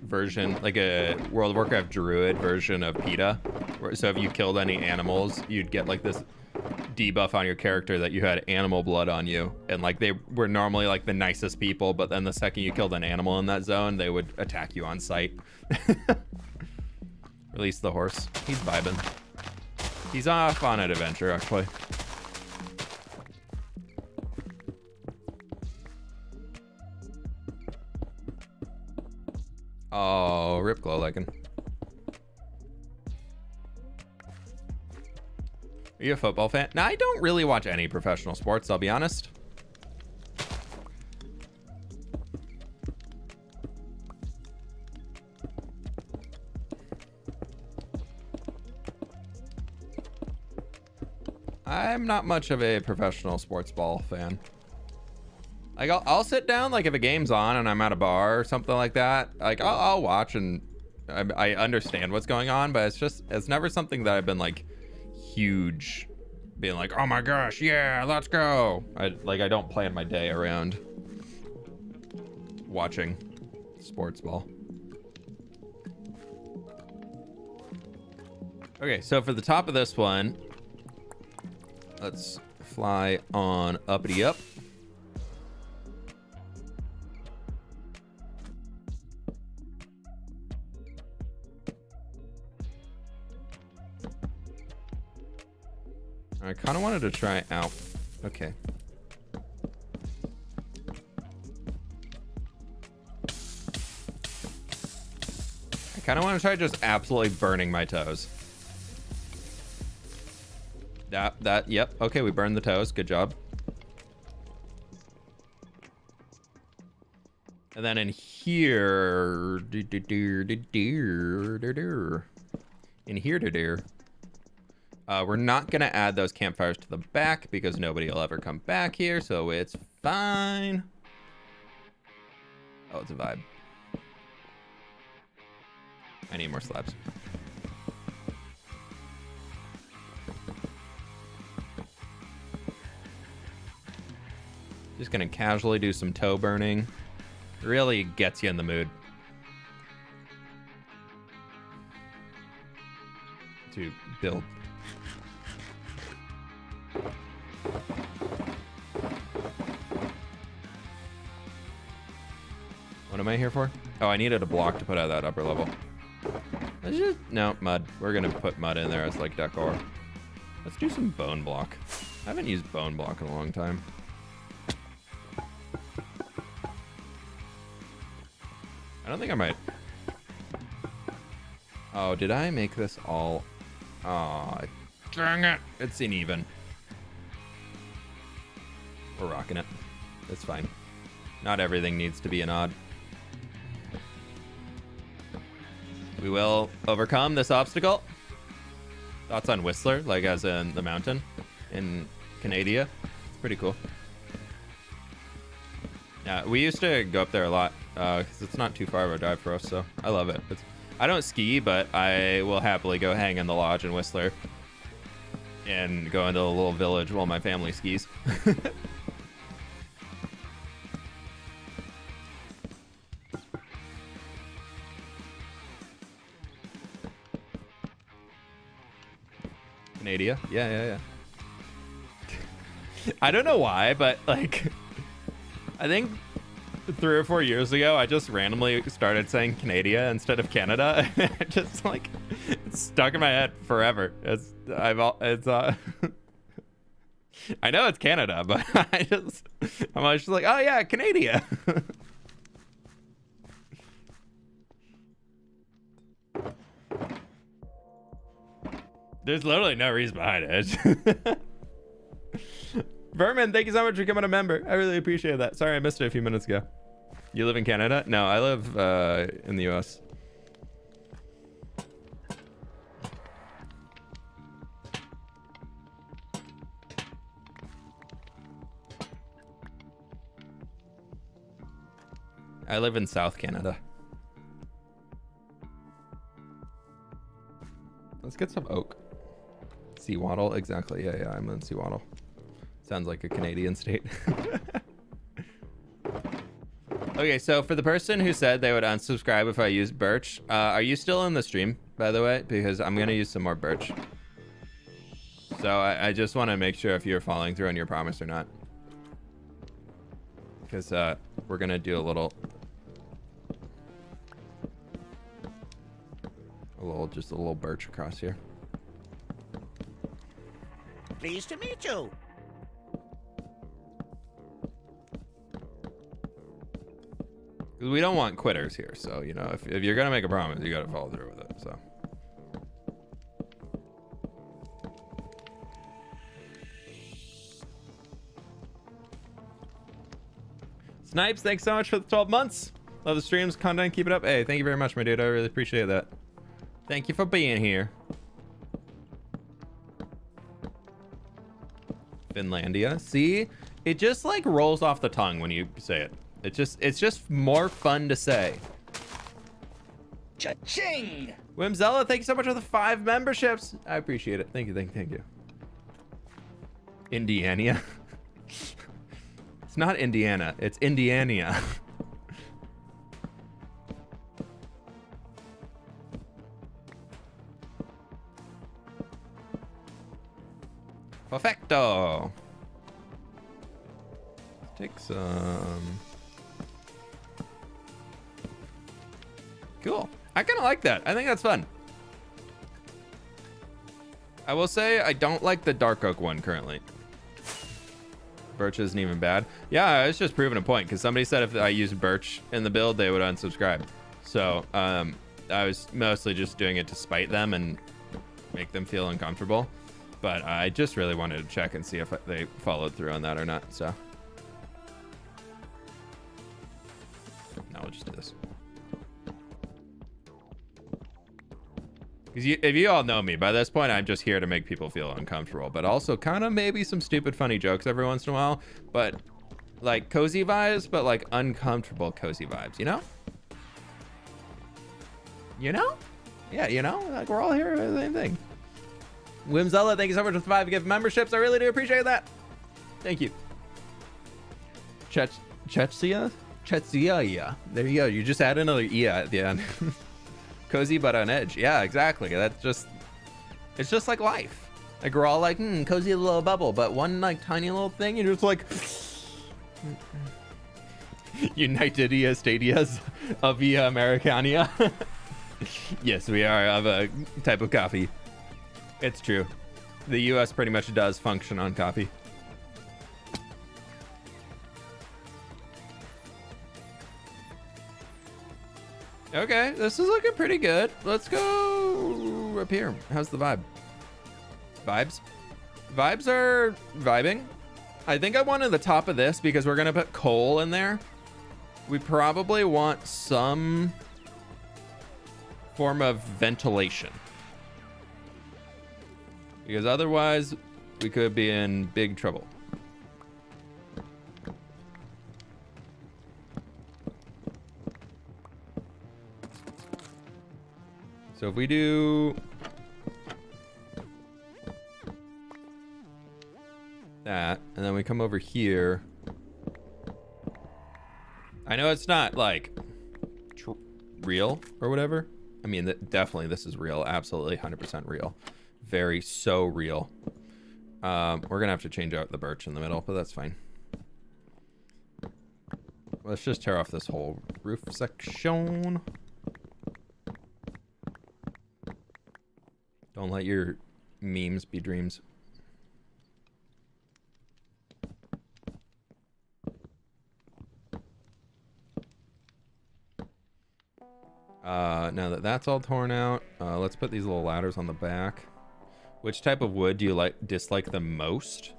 version, like a World of Warcraft Druid version of PETA. So if you killed any animals, you'd get like this debuff on your character that you had animal blood on you, and like they were normally like the nicest people, but then the second you killed an animal in that zone, they would attack you on sight. Release the horse. He's vibing. He's off on an adventure, actually. Oh, rip glow licking. Are you a football fan? No, I don't really watch any professional sports, I'll be honest. I'm not much of a professional sports ball fan. Like I'll sit down, like if a game's on and I'm at a bar or something like that, like I'll watch, and I understand what's going on, but it's never something that I've been like huge being like, oh my gosh, yeah, let's go. I don't plan my day around watching sports ball. Okay, so for the top of this one, let's fly on uppity up. I kind of wanted to try out. Okay. I kind of want to try just absolutely burning my toes. Yep. Okay, we burned the toes. Good job. And then in here, we're not gonna add those campfires to the back because nobody will ever come back here, so it's fine. Oh, it's a vibe. I need more slabs. Just gonna casually do some toe burning. Really gets you in the mood to build. What am I here for? Oh, I needed a block to put out that upper level. No, mud. We're gonna put mud in there as like decor. Let's do some bone block. I haven't used bone block in a long time. I don't think I might. Oh, did I make this all? Aw, dang it. It's uneven. We're rocking it. It's fine. Not everything needs to be an odd. We will overcome this obstacle. Thoughts on Whistler, like as in the mountain in Canada? It's pretty cool. Yeah, we used to go up there a lot because it's not too far of a drive for us, so I love it. I don't ski, but I will happily go hang in the lodge in Whistler and go into a little village while my family skis. Canada? Yeah. I don't know why, but like, I think 3 or 4 years ago, I just randomly started saying Canada instead of Canada. Just like, it's stuck in my head forever. I know it's Canada, but I'm always just like, oh yeah, Canada. There's literally no reason behind it. Vermin, thank you so much for becoming a member. I really appreciate that. Sorry, I missed it a few minutes ago. You live in Canada? No, I live in the US. I live in South Canada. Let's get some oak. Seawaddle, exactly. Yeah, I'm in Seawaddle. Sounds like a Canadian state. Okay, so for the person who said they would unsubscribe if I use birch, are you still in the stream, by the way? Because I'm going to use some more birch. So I just want to make sure if you're following through on your promise or not. Because we're going to do a little, just a little birch across here.
Pleased to meet you.
We don't want quitters here, so you know, if you're gonna make a promise, you gotta follow through with it. So Snipes, thanks so much for the 12 months. Love the streams, content, keep it up. Hey, thank you very much, my dude. I really appreciate that. Thank you for being here. Finlandia. See, it just like rolls off the tongue when you say it. It's just more fun to say.
Cha-ching!
Wimzella, thank you so much for the 5 memberships. I appreciate it. Thank you. Indiana. It's not Indiana, it's Indiana. Perfecto. Take some. Cool. I kind of like that. I think that's fun. I will say I don't like the dark oak one currently. Birch isn't even bad. Yeah, I was just proving a point because somebody said if I used birch in the build, they would unsubscribe. So I was mostly just doing it to spite them and make them feel uncomfortable. But I just really wanted to check and see if they followed through on that or not. So now we'll just do this. Because if you all know me, by this point, I'm just here to make people feel uncomfortable, but also kind of maybe some stupid, funny jokes every once in a while, but like cozy vibes, but like uncomfortable cozy vibes, you know? You know? Yeah, you know? Like we're all here for the same thing. Wimzella, thank you so much for the 5 gift memberships. I really do appreciate that. Thank you. Chetsia? Chetsia. There you go. You just add another E at the end. Cozy but on edge. Yeah, exactly. That's just, it's just like life. Like we're all like, cozy little bubble, but one like tiny little thing, you're just like United Stadias of Via Americania. Yes, we are of a type of coffee. It's true. The US pretty much does function on coffee. Okay, this is looking pretty good. Let's go up here. How's the vibe? Vibes? Vibes are vibing. I think I wanted the top of this because we're gonna put coal in there. We probably want some form of ventilation. Because otherwise, we could be in big trouble. So if we do that, and then we come over here. I know it's not like real or whatever. I mean, definitely this is real. Absolutely 100% real. Very so real. We're gonna have to change out the birch in the middle, but that's fine. Let's just tear off this whole roof section. Don't let your memes be dreams. Now that that's all torn out, let's put these little ladders on the back. Which type of wood do you dislike the most?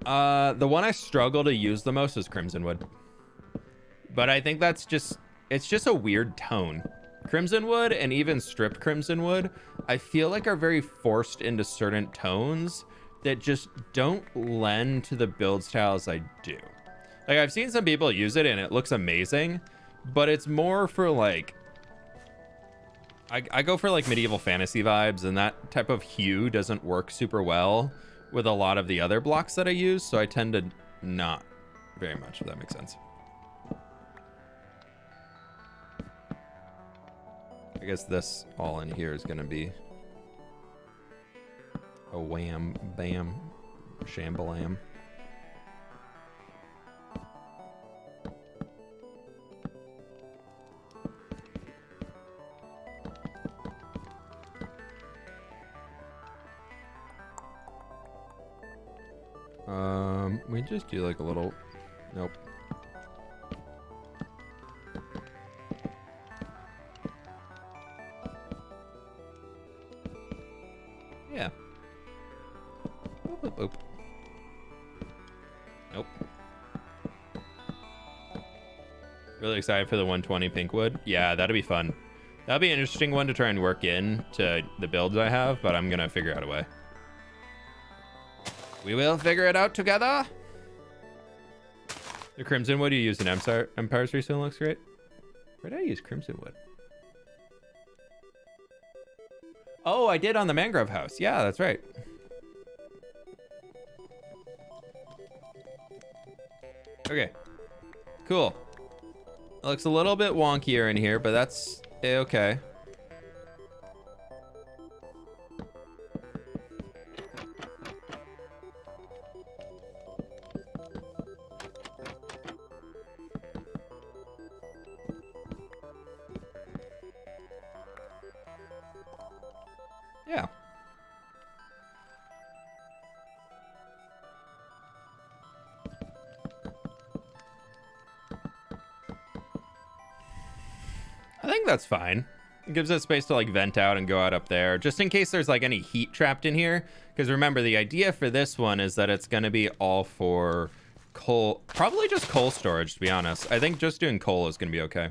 The one I struggle to use the most is crimson wood. But I think that's just, it's just a weird tone. Crimson wood and even stripped crimson wood, I feel like are very forced into certain tones that just don't lend to the build styles I do. Like I've seen some people use it and it looks amazing, but it's more for like, I go for like medieval fantasy vibes, and that type of hue doesn't work super well with a lot of the other blocks that I use, so I tend to not very much, if that makes sense. I guess this all in here is gonna be a wham bam shambalam. We just do like a little, nope. Yeah. Boop, boop, boop. Nope. Really excited for the 120 Pinkwood. Yeah, that'd be fun. That'd be an interesting one to try and work in to the builds I have, but I'm gonna figure out a way. We will figure it out together. The crimson wood you used in Empire's recently looks great. Where did I use crimson wood? Oh, I did on the mangrove house. Yeah, that's right. Okay, cool. It looks a little bit wonkier in here, but that's okay. Yeah. I think that's fine. It gives us space to like vent out and go out up there, just in case there's like any heat trapped in here. Because remember, the idea for this one is that it's going to be all for coal, probably just coal storage, to be honest. I think just doing coal is going to be okay.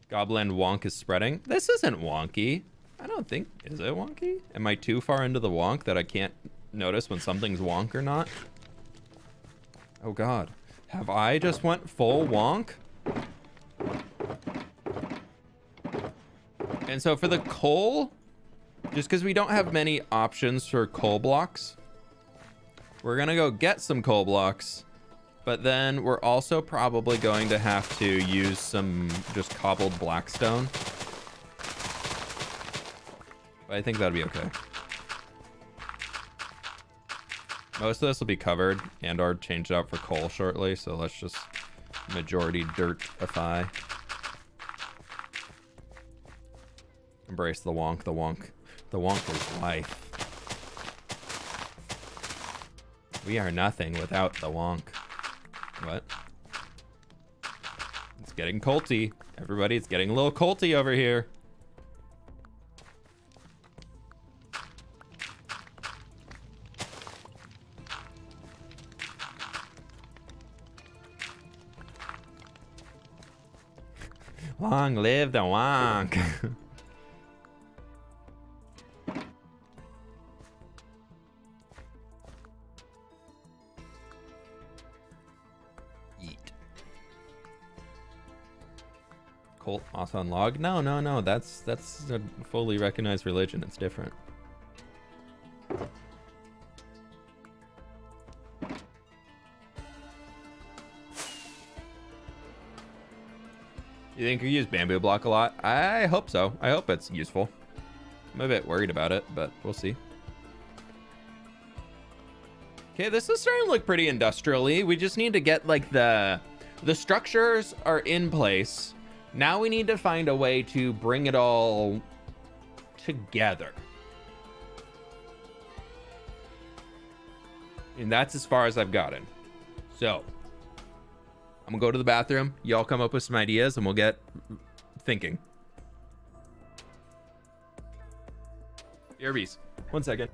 Goblin wonk is spreading. This isn't wonky. I don't think, is it wonky? Am I too far into the wonk that I can't notice when something's wonk or not? Oh God, have I just went full wonk? And so for the coal, just because we don't have many options for coal blocks, we're gonna go get some coal blocks, but then we're also probably going to have to use some just cobbled blackstone. But I think that'll be okay. Most of this will be covered and or changed out for coal shortly, so let's just majority dirtify. Embrace the wonk, the wonk. The wonk is life. We are nothing without the wonk. What? It's getting culty. Everybody, it's getting a little culty over here. Long live the wonk. Cult also on log? No. That's a fully recognized religion. It's different. You think you use bamboo block a lot? I hope so. I hope it's useful. I'm a bit worried about it, but we'll see. Okay, this is starting to look pretty industrial-y. We just need to get like the structures are in place. Now we need to find a way to bring it all together. And that's as far as I've gotten. So I'm gonna go to the bathroom. Y'all come up with some ideas and we'll get thinking. BRBs. 1 second.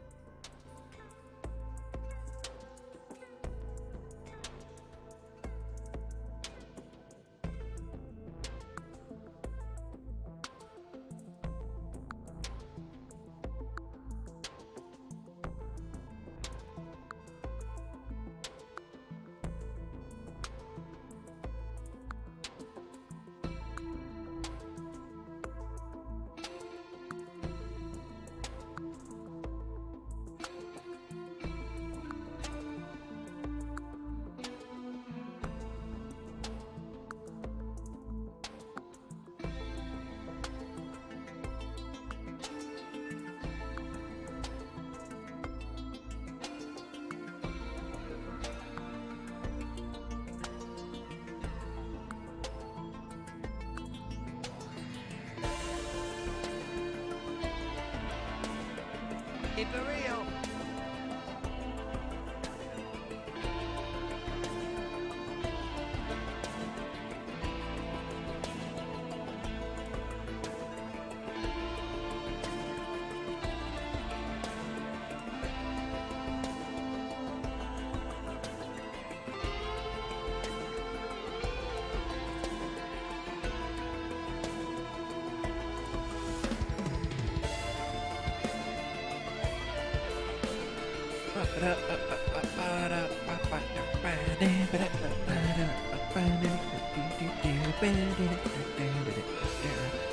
Keep it real.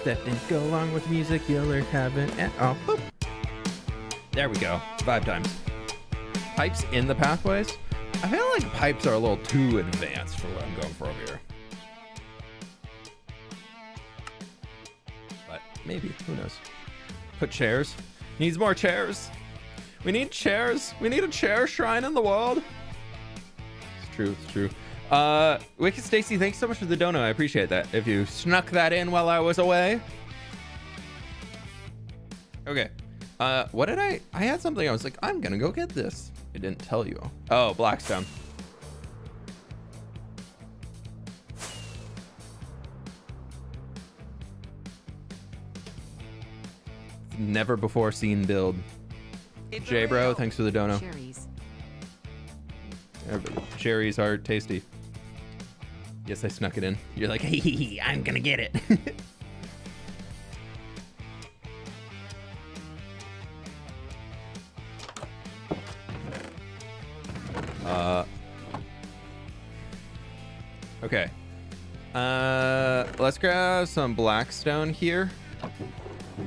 That didn't go along with music you'll have it at all. Boop. There we go. 5 times. Pipes in the pathways. I feel like pipes are a little too advanced for what I'm going for over here. But maybe, who knows? Put chairs. Needs more chairs. We need chairs. We need a chair shrine in the world. It's true, it's true. Wicked Stacy, thanks so much for the dono. I appreciate that. If you snuck that in while I was away. Okay. What did I had something. I was like, I'm gonna go get this. It didn't tell you. Oh, Blackstone. Never before seen build. J bro, thanks for the dono.
Cherries.
Cherries are tasty. Yes, I snuck it in. You're like, hey, I'm gonna get it. Okay. Let's grab some blackstone here.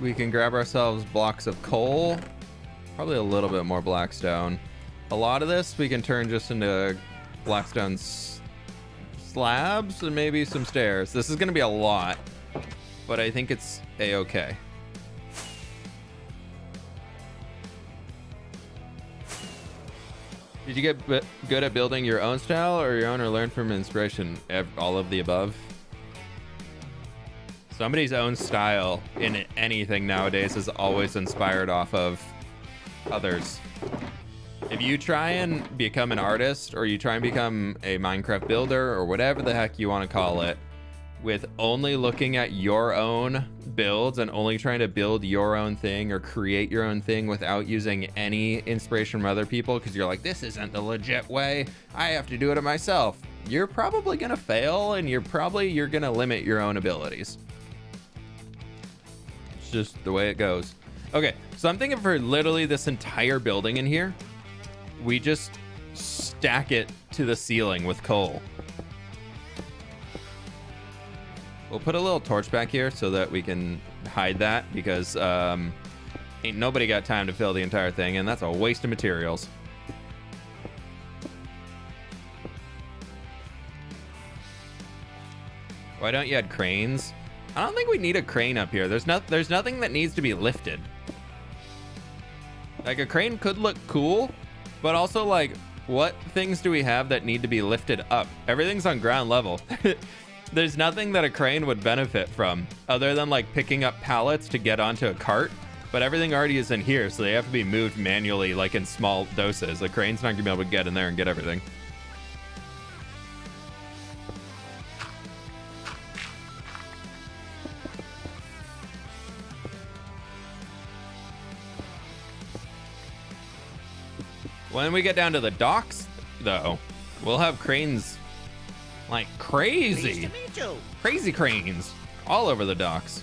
We can grab ourselves blocks of coal. Probably a little bit more blackstone. A lot of this we can turn just into blackstone slabs and maybe some stairs. This is going to be a lot, but I think it's a-okay. Did you get good at building your own style or your own, or learn from inspiration? All of the above. Somebody's own style in anything nowadays is always inspired off of others. If you try and become an artist, or you try and become a Minecraft builder, or whatever the heck you want to call it, with only looking at your own builds and only trying to build your own thing or create your own thing without using any inspiration from other people, because you're like, this isn't the legit way, I have to do it myself, you're probably gonna fail, and you're gonna limit your own abilities. It's just the way it goes. Okay, so I'm thinking for literally this entire building in here, we just stack it to the ceiling with coal. We'll put a little torch back here so that we can hide that, because ain't nobody got time to fill the entire thing, and that's a waste of materials. Why don't you add cranes? I don't think we need a crane up here. There's nothing that needs to be lifted. Like, a crane could look cool, but also, like, what things do we have that need to be lifted up? Everything's on ground level. There's nothing that a crane would benefit from other than like picking up pallets to get onto a cart, but everything already is in here, so they have to be moved manually, like in small doses. A crane's not gonna be able to get in there and get everything. When we get down to the docks, though, we'll have cranes like crazy.
Nice to meet you.
Crazy cranes all over the docks.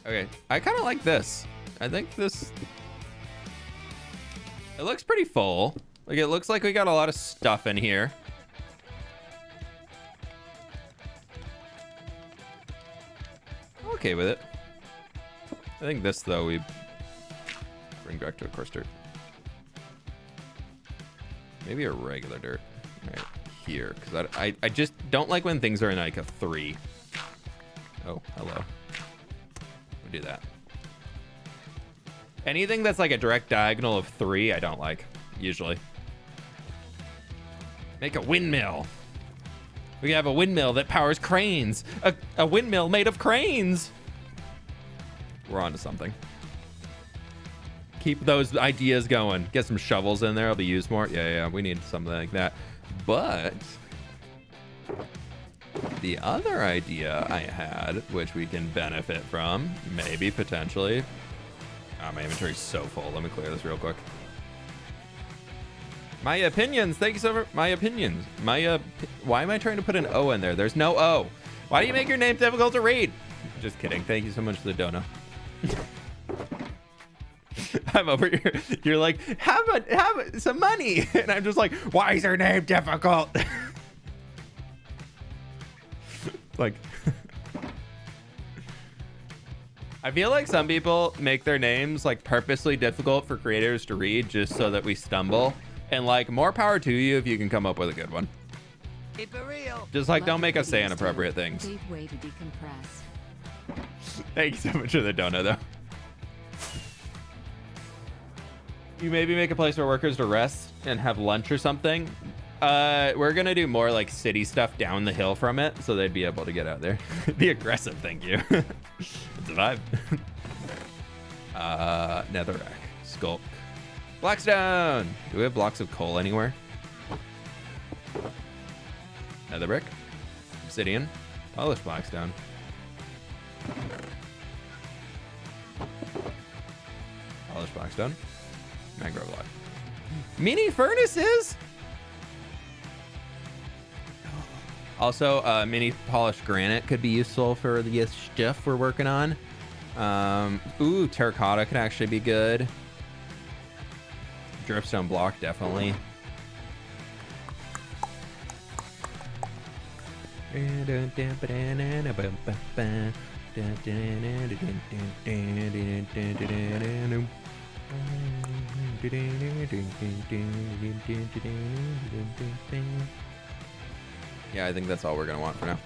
Okay, I kind of like this. I think this, it looks pretty full. Like, it looks like we got a lot of stuff in here. I'm okay with it. I think this, though, we bring back to a coarse dirt. Maybe a regular dirt right here, because I just don't like when things are in like a 3. Oh, hello. We do that. Anything that's like a direct diagonal of 3, I don't like, usually. Make a windmill. We have a windmill that powers cranes. A windmill made of cranes. We're on to something. Keep those ideas going. Get some shovels in there. I'll be used more. Yeah, we need something like that. But the other idea I had, which we can benefit from, maybe, potentially. My inventory's so full. Let me clear this real quick. My opinions. Thank you so much. My opinions. Why am I trying to put an O in there? There's no O. Why do you make your name difficult to read? Just kidding. Thank you so much for the dono. I'm over here. You're like, have some money, and I'm just like, why is her name difficult? Like, I feel like some people make their names like purposely difficult for creators to read just so that we stumble. And like, more power to you if you can come up with a good one.
Keep it real.
Just like,
Love
don't make
your
us say
videos,
inappropriate
too.
things.
Great way to decompress.
Thank you so much for the donut, though. You maybe make a place for workers to rest and have lunch or something. We're gonna do more like city stuff down the hill from it, so they'd be able to get out there. Be aggressive, thank you. It's a vibe. Netherrack, Skulk, Blackstone. Do we have blocks of coal anywhere? Netherbrick, Obsidian, Polished Blackstone. Polished Blackstone, Mangrove Log. Mini furnaces. Also, mini polished granite could be useful for the stuff we're working on. Ooh, terracotta could actually be good. Dripstone block, definitely. Yeah, I think that's all we're gonna want for now.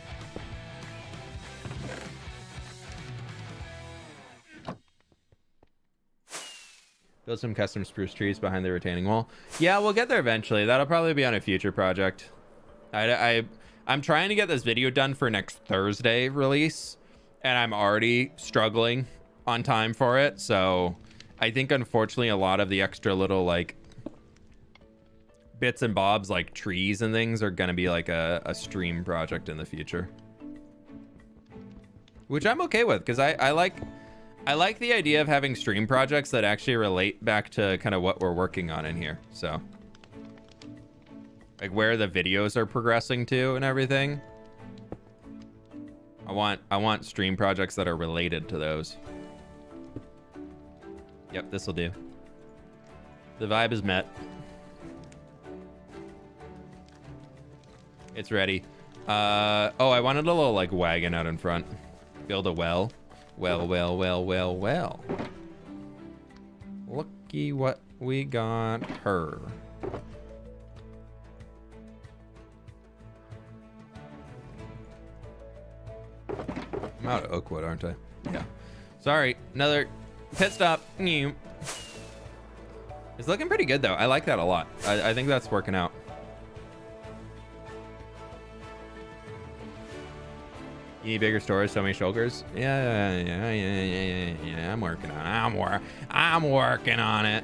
Build some custom spruce trees behind the retaining wall. Yeah, we'll get there eventually. That'll probably be on a future project. I'm trying to get this video done for next Thursday release, and I'm already struggling on time for it. So I think, unfortunately, a lot of the extra little like bits and bobs like trees and things are gonna be like a stream project in the future, which I'm okay with, because I like the idea of having stream projects that actually relate back to kind of what we're working on in here. So like where the videos are progressing to and everything. I want stream projects that are related to those. Yep, this will do. The vibe is met. It's ready. Oh, I wanted a little like wagon out in front. Build a well. Well. Looky what we got her. I'm out of oak wood, aren't I? Yeah. Sorry, another pit stop. It's looking pretty good though. I like that a lot. I think that's working out. You need bigger storage, so many shulkers. Yeah. I'm working on it. I'm working on it.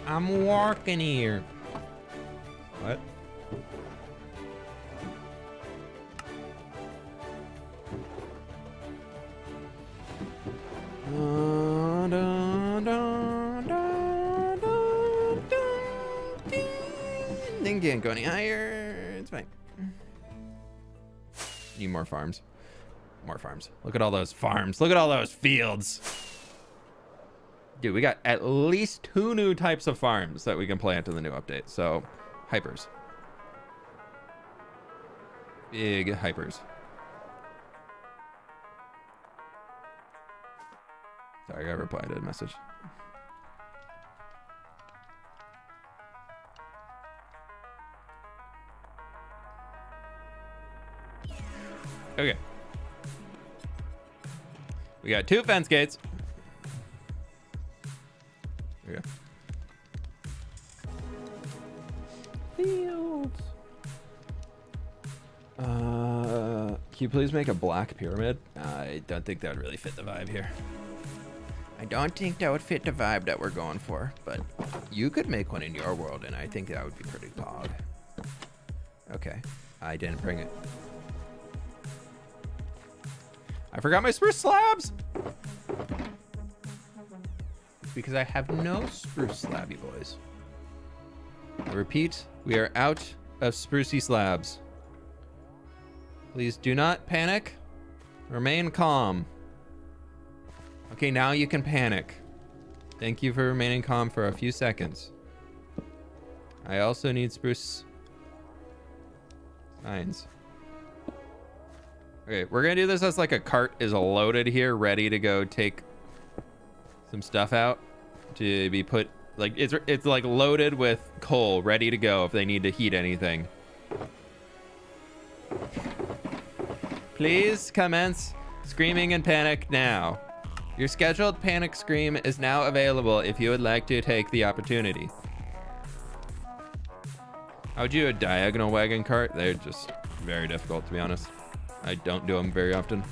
I'm working here. What? Thing can't go any higher. It's fine. Need more farms. More farms. Look at all those farms. Look at all those fields. Dude, we got at least 2 new types of farms that we can plant in the new update. So, hypers. Big hypers. Sorry, I got replied to a message. Okay. We got 2 fence gates. There we go. Fields. Can you please make a black pyramid? I don't think that would really fit the vibe here. I don't think that would fit the vibe that we're going for, but you could make one in your world, and I think that would be pretty pog. Okay. I didn't bring it. I forgot my spruce slabs! It's because I have no spruce slabby boys. I repeat, we are out of sprucey slabs. Please do not panic. Remain calm. Okay, now you can panic. Thank you for remaining calm for a few seconds. I also need spruce signs. Okay, we're gonna do this as like a cart is loaded here, ready to go take some stuff out to be put, like it's like loaded with coal, ready to go if they need to heat anything. Please commence screaming in panic now. Your scheduled panic scream is now available if you would like to take the opportunity. How would you do a diagonal wagon cart? They're just very difficult, to be honest. I don't do them very often.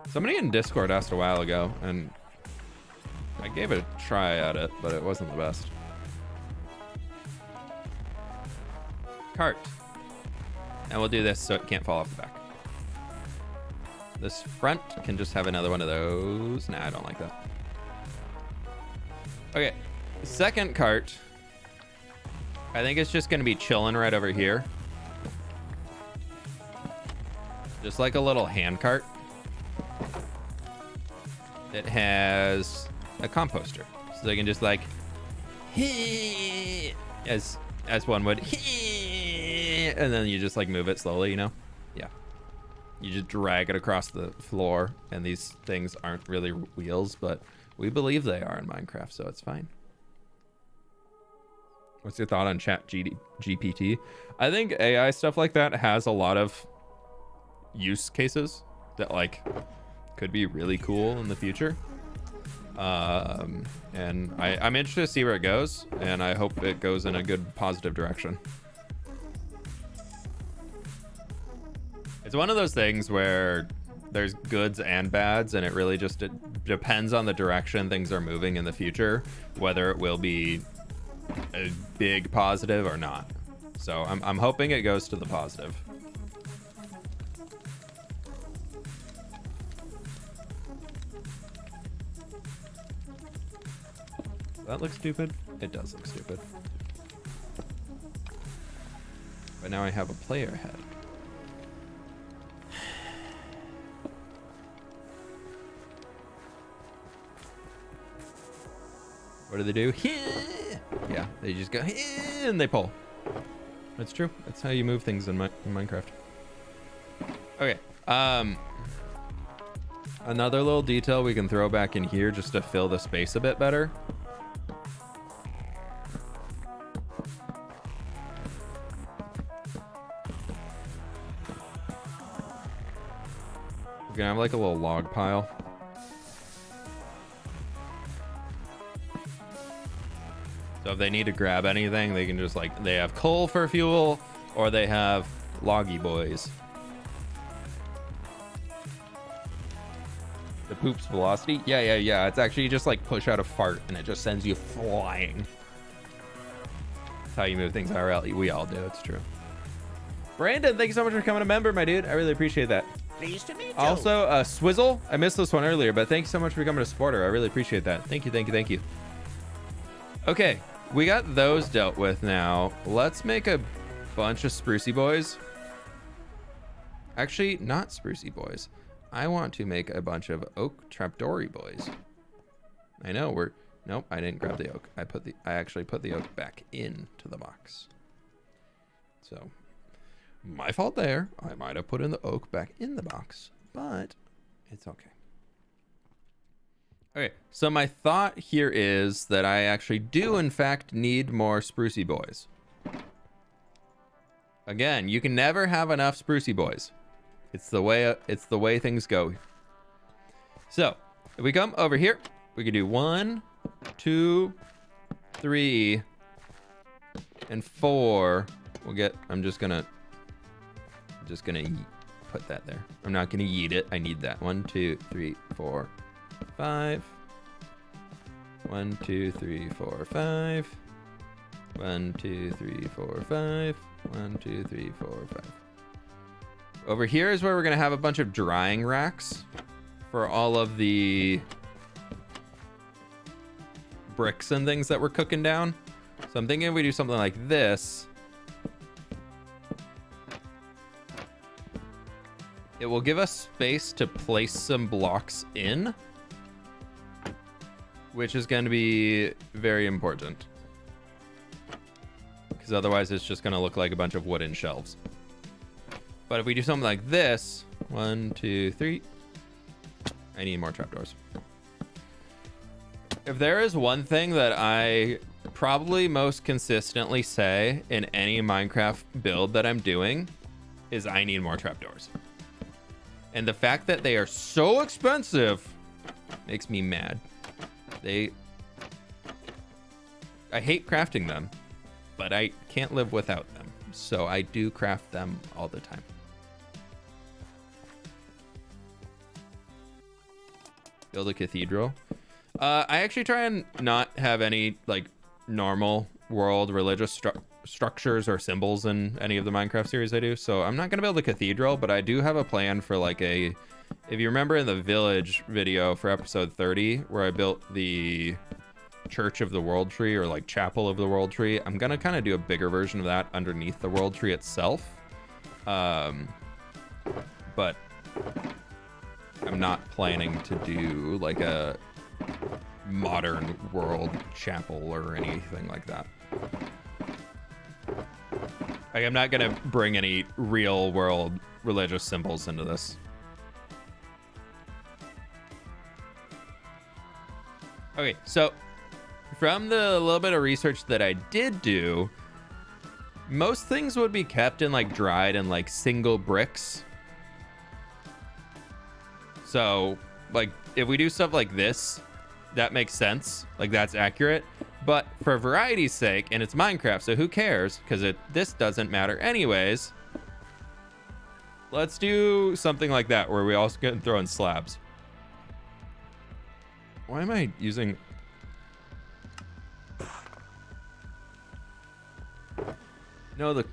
Somebody in Discord asked a while ago, and I gave it a try at it, but it wasn't the best. Cart. And we'll do this so it can't fall off the back. This front can just have another one of those. Nah, I don't like that. Okay, the second cart, I think it's just gonna be chilling right over here. Just like a little hand cart. It has a composter, so they can just like, as one would, and then you just like move it slowly, you know? Yeah. You just drag it across the floor, and these things aren't really wheels, but we believe they are in Minecraft, so it's fine. What's your thought on GPT? I think AI stuff like that has a lot of use cases that like could be really cool in the future. And I'm interested to see where it goes, and I hope it goes in a good positive direction. It's one of those things where there's goods and bads, and it really just depends on the direction things are moving in the future, whether it will be a big positive or not. So I'm hoping it goes to the positive. That looks stupid. It does look stupid. But now I have a player head. What do they do? Yeah, they just go and they pull. That's true. That's how you move things in Minecraft. Okay. Another little detail we can throw back in here just to fill the space a bit better. We're gonna have like a little log pile. So if they need to grab anything, they can just like, they have coal for fuel, or they have loggy boys. The poop's velocity? Yeah. It's actually just like push out a fart and it just sends you flying. That's how you move things IRL. We all do, it's true. Brandon, thank you so much for becoming a member, my dude. I really appreciate that.
Pleased to meet you.
Also, Swizzle, I missed this one earlier, but thanks so much for becoming a supporter. I really appreciate that. Thank you. Okay, we got those dealt with now. Let's make a bunch of sprucey boys. Actually, not sprucey boys. I want to make a bunch of oak trapdoory boys. I know nope, I didn't grab the oak. I actually put the oak back into the box. So, my fault there. I might have put in the oak back in the box, but it's okay. Okay, so my thought here is that I actually do in fact need more sprucey boys. Again, you can never have enough sprucey boys. It's the way things go. So, if we come over here, we can do 1, 2, 3, and 4. We'll get, I'm just gonna put that there. I'm not gonna yeet it. I need that. 1, 2, 3, 4, 5. 1, 2, 3, 4, 5. 1, 2, 3, 4, 5. 1, 2, 3, 4, 5. Over here is where we're gonna have a bunch of drying racks for all of the bricks and things that we're cooking down. So I'm thinking if we do something like this, it will give us space to place some blocks in, which is going to be very important, because otherwise it's just going to look like a bunch of wooden shelves. But if we do something like this, 1, 2, 3. I need more trapdoors. If there is one thing that I probably most consistently say in any Minecraft build that I'm doing is I need more trapdoors. And the fact that they are so expensive makes me mad. I hate crafting them, but I can't live without them. So I do craft them all the time. Build a cathedral. I actually try and not have any like normal world religious structures or symbols in any of the Minecraft series I do. So I'm not gonna build a cathedral, but I do have a plan for like if you remember in the village video for episode 30, where I built the Church of the World Tree, or like Chapel of the World Tree, I'm gonna kind of do a bigger version of that underneath the World Tree itself. But I'm not planning to do like a modern world chapel or anything like that. Like, I'm not gonna bring any real world religious symbols into this. Okay, so from the little bit of research that I did do, most things would be kept in like dried and like single bricks. So like if we do stuff like this, that makes sense. Like that's accurate. But for variety's sake, and it's Minecraft, so who cares? Because this doesn't matter anyways. Let's do something like that where we also can throw in slabs. Why am I using... No, the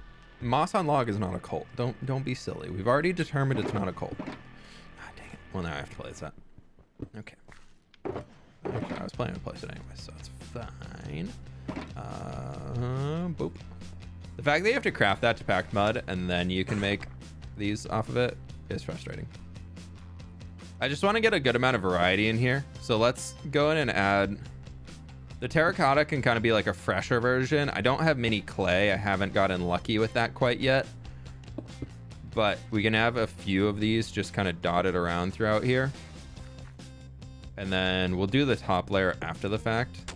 moss on log is not a cult. Don't be silly. We've already determined it's not a cult. God dang it. Well, now I have to place that. Okay. Actually, I was planning to place it anyway, so it's fine. Boop. The fact that you have to craft that to packed mud and then you can make these off of it is frustrating. I just want to get a good amount of variety in here. So let's go in and add... The terracotta can kind of be like a fresher version. I don't have mini clay. I haven't gotten lucky with that quite yet. But we can have a few of these just kind of dotted around throughout here. And then we'll do the top layer after the fact.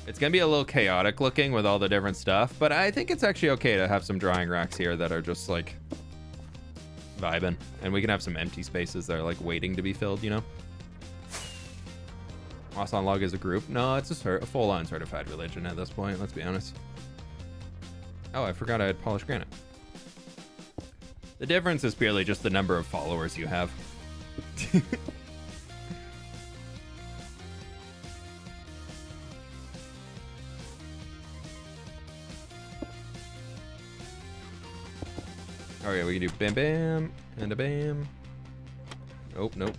It's going to be a little chaotic looking with all the different stuff, but I think it's actually okay to have some drying racks here that are just like vibing. And we can have some empty spaces that are like waiting to be filled, you know? Moss on log is a group. No, it's a full-on certified religion at this point, let's be honest. Oh, I forgot I had polished granite. The difference is purely just the number of followers you have. Okay, we can do bam bam and a bam. Nope, nope.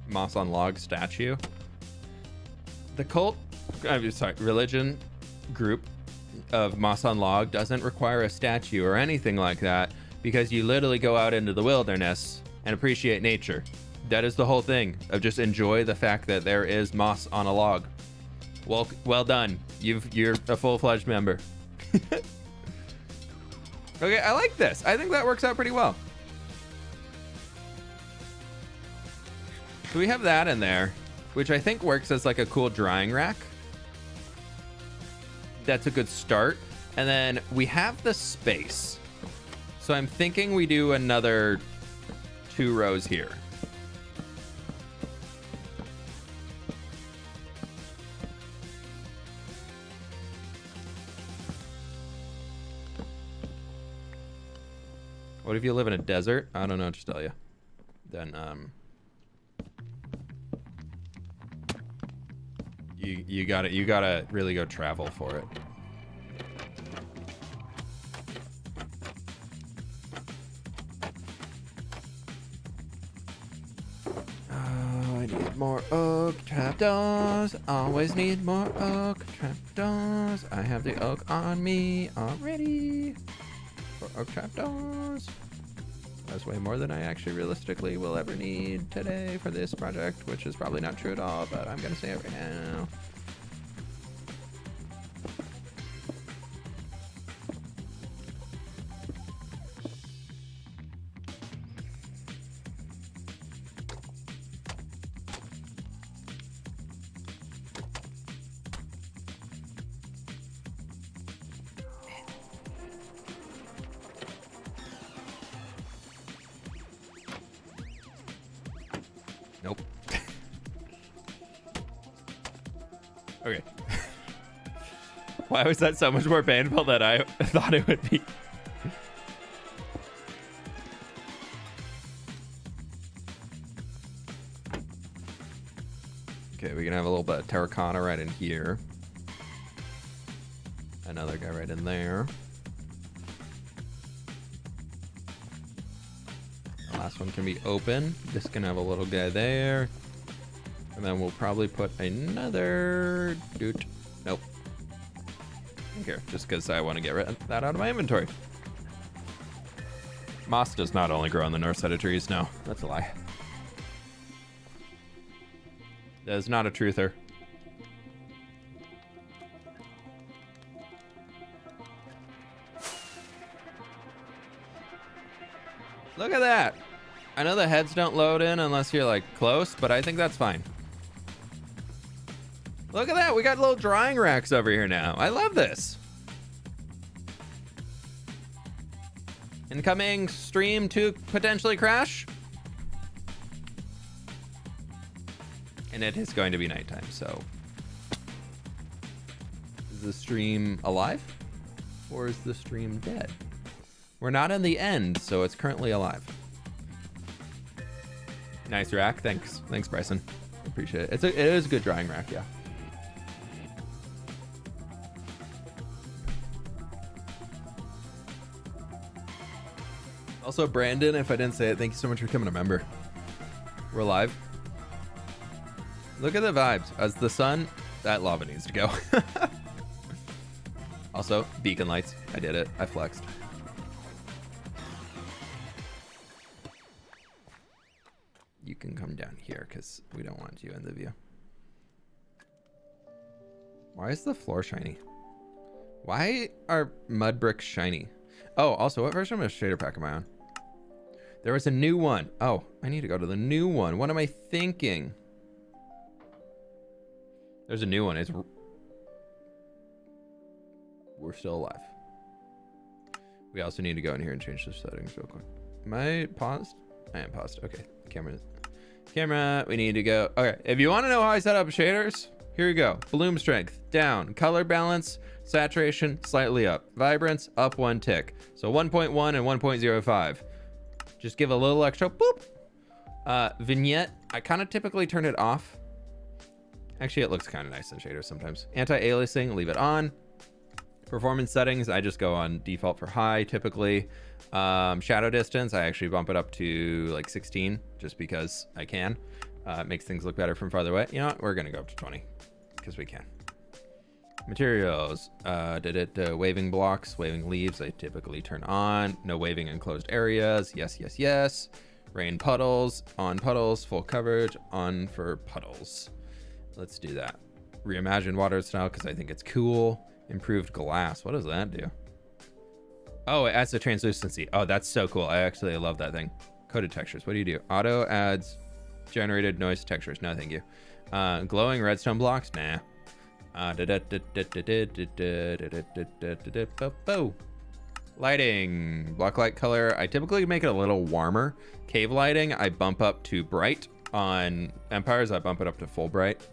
Moss on log statue. The cult, I'm sorry, religion group of moss on log doesn't require a statue or anything like that, because you literally go out into the wilderness and appreciate nature. That is the whole thing of just enjoy the fact that there is moss on a log. Well done. You're a full-fledged member. Okay, I like this. I think that works out pretty well. So we have that in there, which I think works as like a cool drying rack. That's a good start. And then we have the space. So I'm thinking we do another 2 rows here. What if you live in a desert? I don't know what to tell you. Then, you gotta really go travel for it. Oh, I need more oak trapdoors. Always need more oak trapdoors. I have the oak on me already for oak trapdoors. That's way more than I actually realistically will ever need today for this project, which is probably not true at all, but I'm gonna say it right now. Nope. Okay. Why was that so much more painful than I thought it would be? Okay, we can have a little bit of terracotta right in here. Another guy right in there. The last one can be open. This can have a little guy there. And then we'll probably put another dude. Nope. Here, just because I want to get rid of that out of my inventory. Moss does not only grow on the north side of trees. No, that's a lie. That is not a truther. Look at that. I know the heads don't load in unless you're like close, but I think that's fine. Look at that. We got little drying racks over here now. I love this. Incoming stream to potentially crash. And it is going to be nighttime, so. Is the stream alive? Or is the stream dead? We're not in the end, so it's currently alive. Nice rack. Thanks. Thanks, Bryson. Appreciate it. It is a good drying rack, yeah. Also, Brandon, if I didn't say it, thank you so much for becoming a member. We're live. Look at the vibes. As the sun, that lava needs to go. Also, beacon lights. I did it. I flexed. You can come down here because we don't want you in the view. Why is the floor shiny? Why are mud bricks shiny? Oh, also, what version of a shader pack am I on? There was a new one. Oh, I need to go to the new one. What am I thinking? There's a new one. We're still alive. We also need to go in here and change the settings real quick. Am I paused? I am paused. Okay. Camera. We need to go. Okay. If you want to know how I set up shaders, here you go. Bloom strength down. Color balance, saturation slightly up. Vibrance up 1 tick. So 1.1 and 1.05. Just give a little extra boop. Vignette. I kind of typically turn it off. Actually, it looks kind of nice in shaders sometimes. Anti-aliasing, leave it on. Performance settings, I just go on default for high typically. Shadow distance, I actually bump it up to like 16 just because I can. It makes things look better from farther away. You know what? We're gonna go up to 20 because we can. Materials, waving blocks, waving leaves, I typically turn on. No waving in closed areas. Yes, yes, yes. Rain puddles, on puddles, full coverage, on for puddles. Let's do that. Reimagine water style because I think it's cool. Improved glass. What does that do? Oh, it adds the translucency. Oh, that's so cool. I love that thing. Coded textures. What do you do? Auto adds generated noise textures. No, thank you. Glowing redstone blocks. Nah. Lighting. Block light color. I typically make it a little warmer. Cave lighting, I bump up to bright. On Empires, I bump it up to full bright.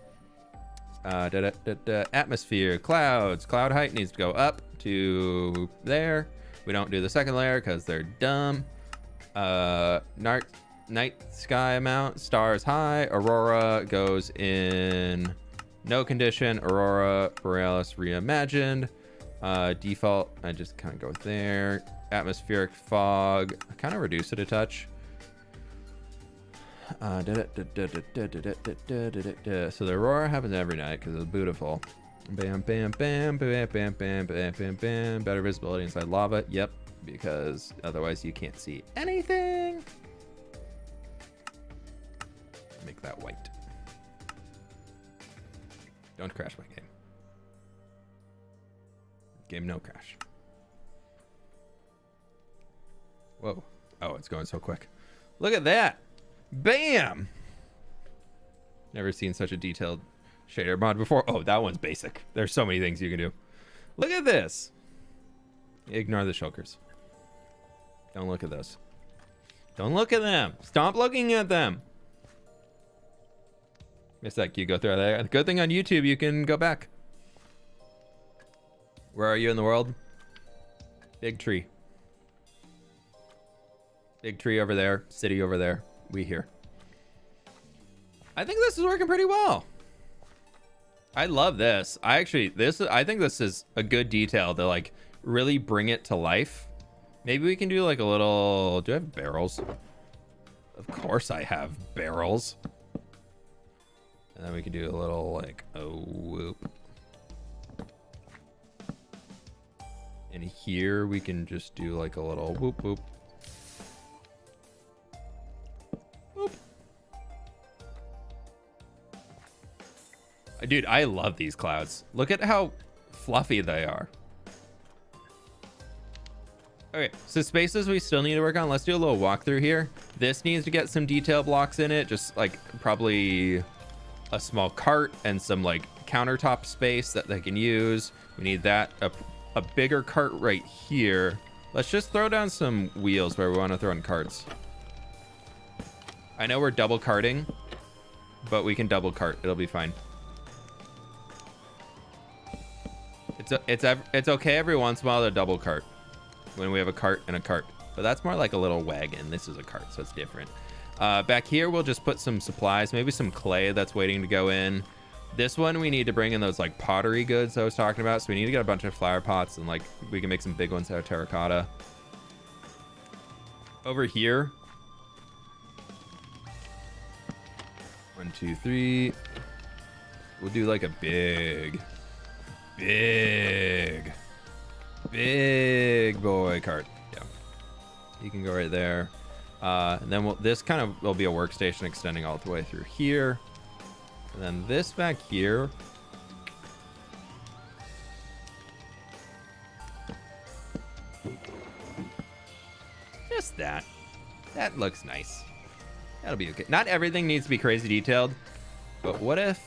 Atmosphere, clouds. Cloud height needs to go up to there. We don't do the second layer because they're dumb. Night sky amount, stars high. Aurora goes in no condition. Aurora Borealis reimagined. Default, I just kind of go there. Atmospheric fog, I kind of reduce it a touch. So the aurora happens every night because it's beautiful. Bam, bam, bam, bam, bam, bam, bam, bam, bam. Better visibility inside lava. Yep, because otherwise you can't see anything. Make that white. Don't crash my game. Game no crash. Whoa. Oh, it's going so quick. Look at that. Bam! Never seen such a detailed shader mod before. Oh, that one's basic. There's so many things you can do. Look at this. Ignore the shulkers. Don't look at those. Don't look at them. Stop looking at them. Missed that cue. Go through there. Good thing on YouTube you can go back. Where are you in the world? Big tree. Big tree over there. City over there. We here. I think this is working pretty well. I love this. I think this is a good detail to like really bring it to life. Maybe we can do like a little, do I have barrels? Of course I have barrels. And then we can do a little like, oh, whoop. And here we can just do like a little whoop, whoop. Whoop. Dude, I love these clouds. Look at how fluffy they are. Okay, so spaces we still need to work on. Let's do a little walkthrough here. This needs to get some detail blocks in it, just like probably a small cart and some like countertop space that they can use. We need that, a bigger cart right here. Let's just throw down some wheels where we want to throw in carts. I know we're double carting, but we can double cart. It'll be fine. It's okay every once in a while to double cart when we have a cart and a cart, but that's more like a little wagon. This is a cart, so it's different. Back here, we'll just put some supplies, maybe some clay that's waiting to go in. This one, we need to bring in those like pottery goods I was talking about. So we need to get a bunch of flower pots and like we can make some big ones out of terracotta. Over here. 1, 2, 3. We'll do like a big boy cart. Yeah. You can go right there. And then this kind of will be a workstation extending all the way through here. And then this back here. Just that. That looks nice. That'll be okay. Not everything needs to be crazy detailed. But what if...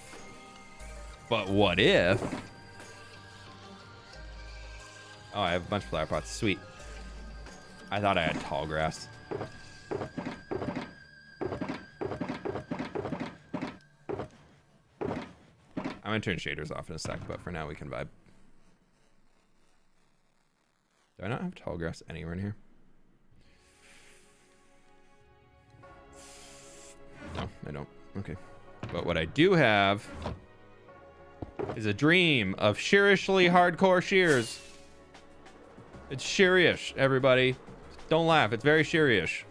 Oh, I have a bunch of flower pots. Sweet. I thought I had tall grass. I'm gonna turn shaders off in a sec, but for now we can vibe. Do I not have tall grass anywhere in here? No, I don't. Okay. But what I do have is a dream of shearishly hardcore shears. It's shearish, everybody. Don't laugh. It's very shearish.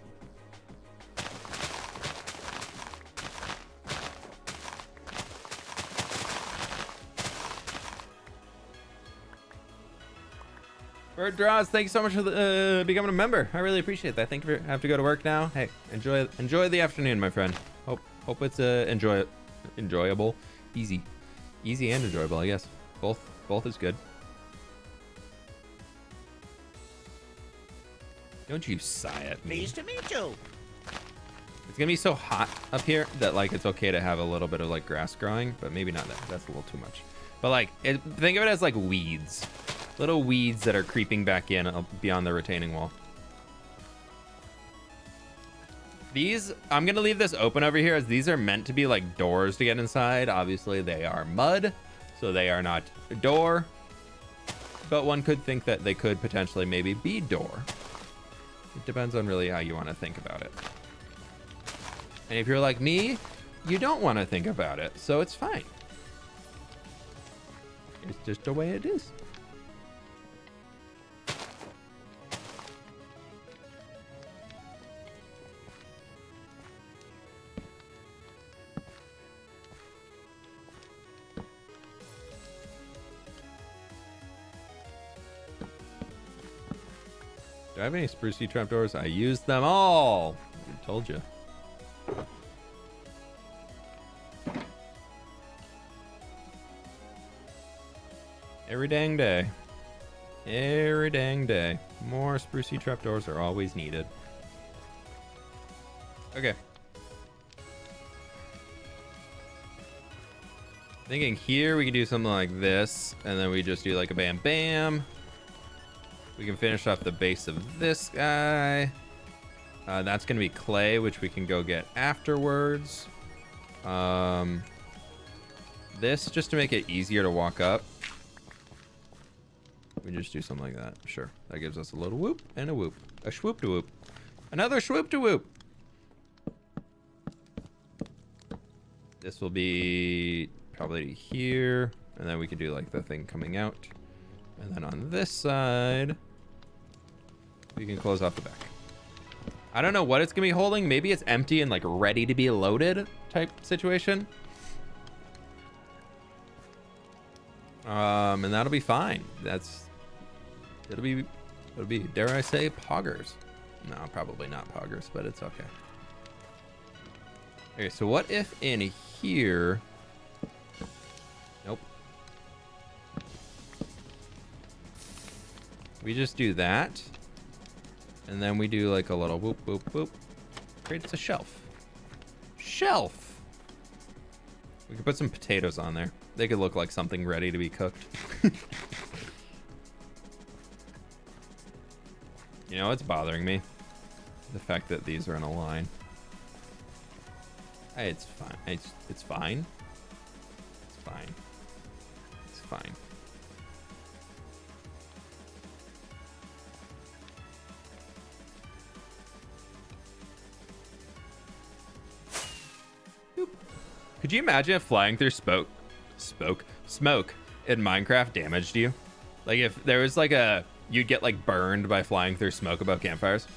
Bird Draws, thank you so much for becoming a member. I really appreciate that. Thank you for, I have to go to work now. Hey, enjoy the afternoon, my friend. Hope it's enjoyable, easy and enjoyable. I guess both is good. Don't you sigh at me.
Pleased to meet you.
It's gonna be so hot up here that like it's okay to have a little bit of like grass growing, but maybe not that. That's a little too much. But like, think of it as like weeds. Little weeds that are creeping back in beyond the retaining wall. These, I'm gonna leave this open over here as these are meant to be like doors to get inside. Obviously they are mud, so they are not a door. But one could think that they could potentially maybe be door. It depends on really how you want to think about it. And if you're like me, you don't want to think about it, so it's fine. It's just the way it is. Do I have any sprucey trapdoors? I used them all. I told you. Every dang day. Every dang day. More sprucey trapdoors are always needed. Okay. Thinking here we can do something like this, and then we just do like a bam bam. We can finish off the base of this guy. That's gonna be clay, which we can go get afterwards. This, just to make it easier to walk up, we just do something like that. Sure. That gives us a little whoop and a whoop. A swoop to whoop. Another swoop to whoop. This will be probably here. And then we can do like the thing coming out. And then on this side, we can close off the back. I don't know what it's gonna be holding. Maybe it's empty and like ready to be loaded type situation. And that'll be fine. It'll be, dare I say, poggers. No, probably not poggers, but it's okay. Okay, so what if in here, nope. We just do that. And then we do like a little whoop, whoop, whoop. Creates a shelf. Shelf! We could put some potatoes on there. They could look like something ready to be cooked. You know what's bothering me? The fact that these are in a line. Hey, it's fine. It's fine. It's fine. It's fine. Could you imagine if flying through smoke in Minecraft damaged you? Like if there was like you'd get like burned by flying through smoke above campfires.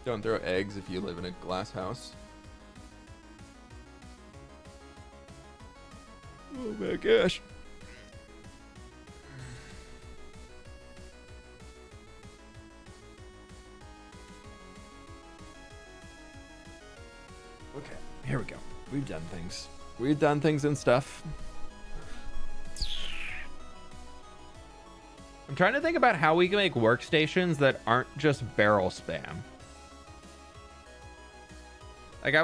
Don't throw eggs if you live in a glass house. Oh my gosh. Okay, here we go. We've done things. We've done things and stuff. I'm trying to think about how we can make workstations that aren't just barrel spam. Like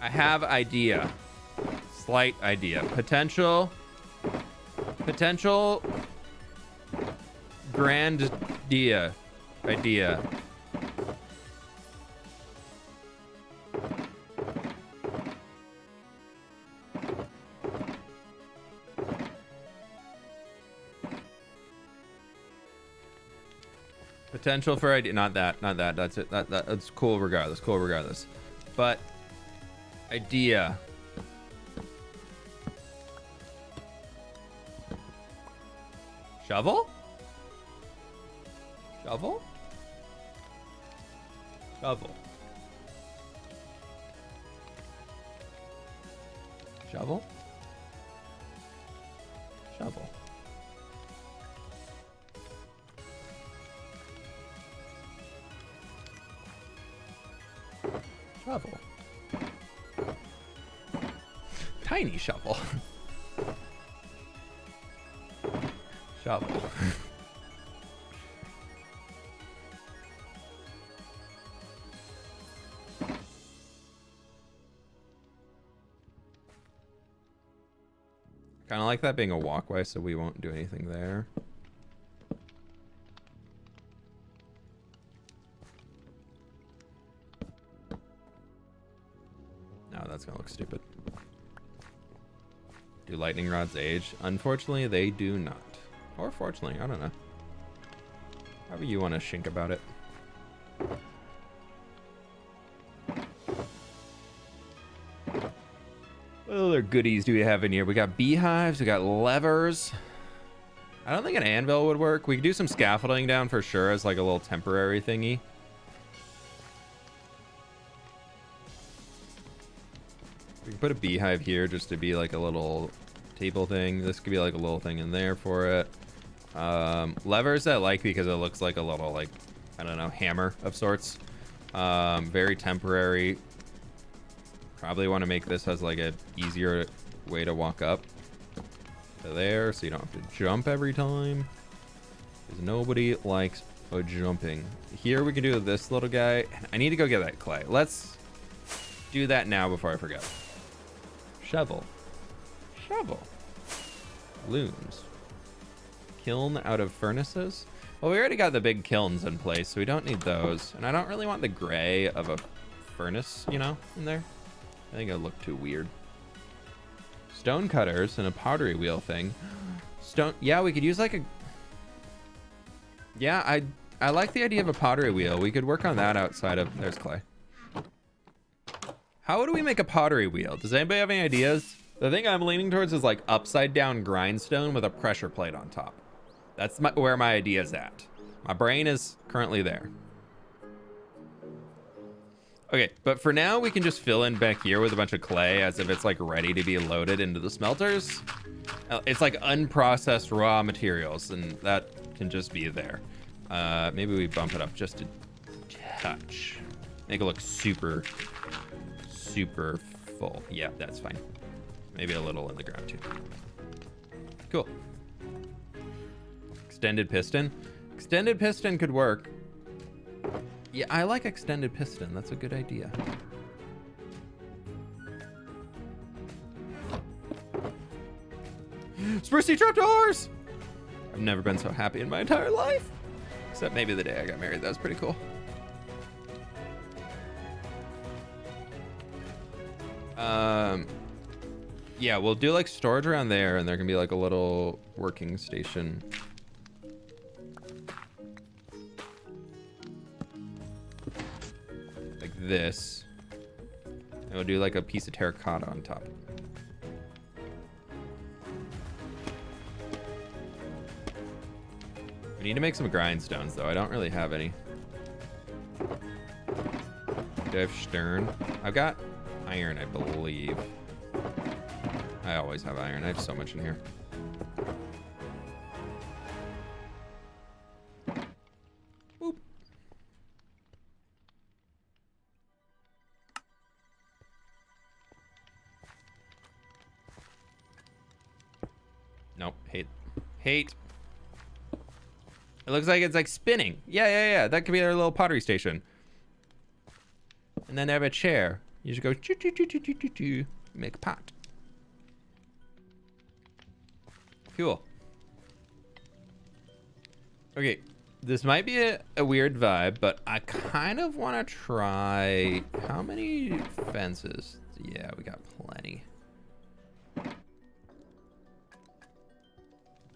I have idea. Slight idea. Potential grand idea. Potential for idea. Not that. That's it. That's cool regardless. But idea. Shovel? Shovel? Shovel. Shovel? Shovel. Shovel. Tiny shovel. Shovel. Kind of like that being a walkway, so we won't do anything there. No, that's gonna look stupid. Do lightning rods age? Unfortunately, they do not. Or fortunately, I don't know. However you want to shink about it. What other goodies do we have in here? We got beehives, we got levers. I don't think an anvil would work. We could do some scaffolding down for sure as like a little temporary thingy. We can put a beehive here just to be like a little table thing. This could be like a little thing in there for it. Levers I like because it looks like a little, like, I don't know, hammer of sorts. Very temporary. Probably want to make this as like a easier way to walk up to there, so you don't have to jump every time. Because nobody likes jumping. Here we can do this little guy. I need to go get that clay. Let's do that now before I forget. Shovel. Shovel. Looms. Kiln out of furnaces. Well, we already got the big kilns in place, so we don't need those. And I don't really want the gray of a furnace, you know, in there. I think it'll look too weird. Stone cutters and a pottery wheel thing. Stone, yeah, we could use like a... Yeah, I like the idea of a pottery wheel. We could work on that outside of... There's clay. How do we make a pottery wheel? Does anybody have any ideas? The thing I'm leaning towards is like upside down grindstone with a pressure plate on top. That's where my idea is at. My brain is currently there. Okay, but for now we can just fill in back here with a bunch of clay as if it's like ready to be loaded into the smelters. It's like unprocessed raw materials, and that can just be there. Maybe we bump it up just a touch. Make it look super full. Yeah, that's fine. Maybe a little in the ground too. Cool. Extended piston. Extended piston could work. Yeah, I like extended piston. That's a good idea. Sprucey trapdoors! I've never been so happy in my entire life. Except maybe the day I got married. That was pretty cool. Yeah, we'll do like storage around there, and there can be like a little working station. Like this. And we'll do like a piece of terracotta on top. We need to make some grindstones though. I don't really have any. Do I have stern? I've got iron, I believe. I always have iron. I have so much in here. Boop. Nope. Hate. It looks like it's like spinning. Yeah. That could be our little pottery station. And then they have a chair. You just go choo choo choo choo choo choo choo. Make a pot. Cool. Okay, this might be a weird vibe, but I kind of want to try... How many fences? Yeah, we got plenty.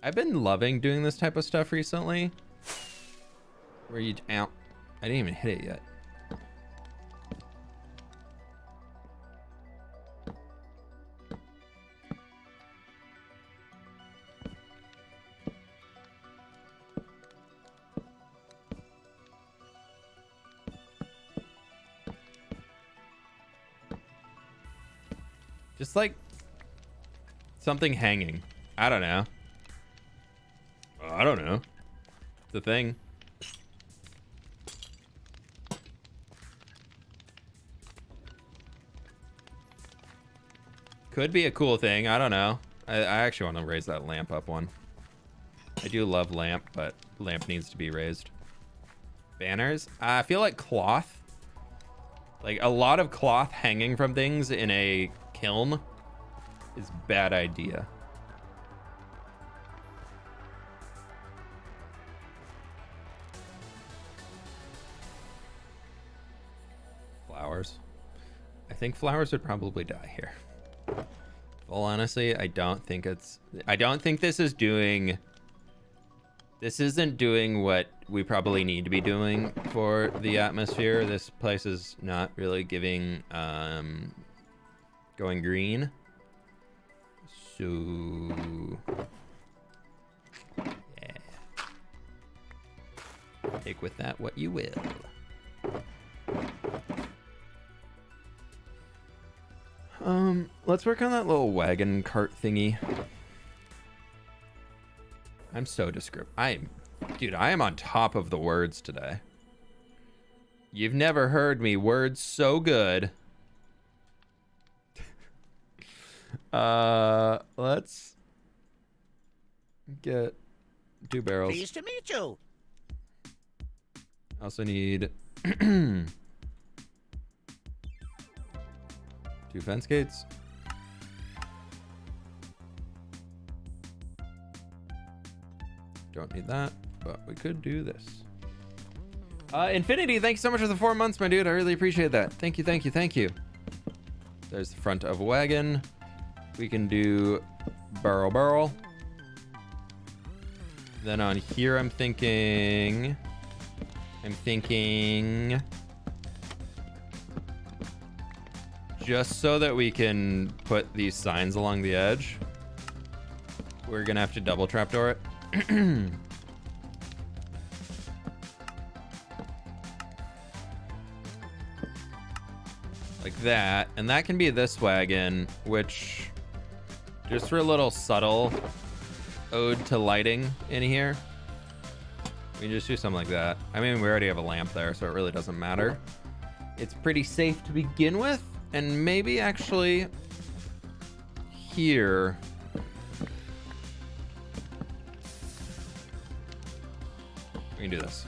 I've been loving doing this type of stuff recently. Where you... Ow. I didn't even hit it yet. Just like something hanging. I don't know. It's a thing. Could be a cool thing. I don't know. I actually want to raise that lamp up one. I do love lamp, but lamp needs to be raised. Banners. I feel like cloth. Like a lot of cloth hanging from things in a kiln is a bad idea. Flowers. I think flowers would probably die here. Well, honestly, I don't think this is doing... This isn't doing what we probably need to be doing for the atmosphere. This place is not really giving, going green. So, yeah. Take with that what you will. Let's work on that little wagon cart thingy. I'm so descriptive. Dude, I am on top of the words today. You've never heard me words so good. Let's get 2 barrels.
Pleased to meet you.
Also need 2 fence gates. Don't need that, but we could do this. Infinity, thank you so much for the 4 months, my dude. I really appreciate that. Thank you, thank you, thank you. There's the front of a wagon. We can do barrel. Then on here, I'm thinking just so that we can put these signs along the edge, we're gonna have to double trapdoor it. Like that, and that can be this wagon, which just for a little subtle ode to lighting in here, we can just do something like that. I mean, we already have a lamp there, so it really doesn't matter. It's pretty safe to begin with, and maybe actually here. We can do this.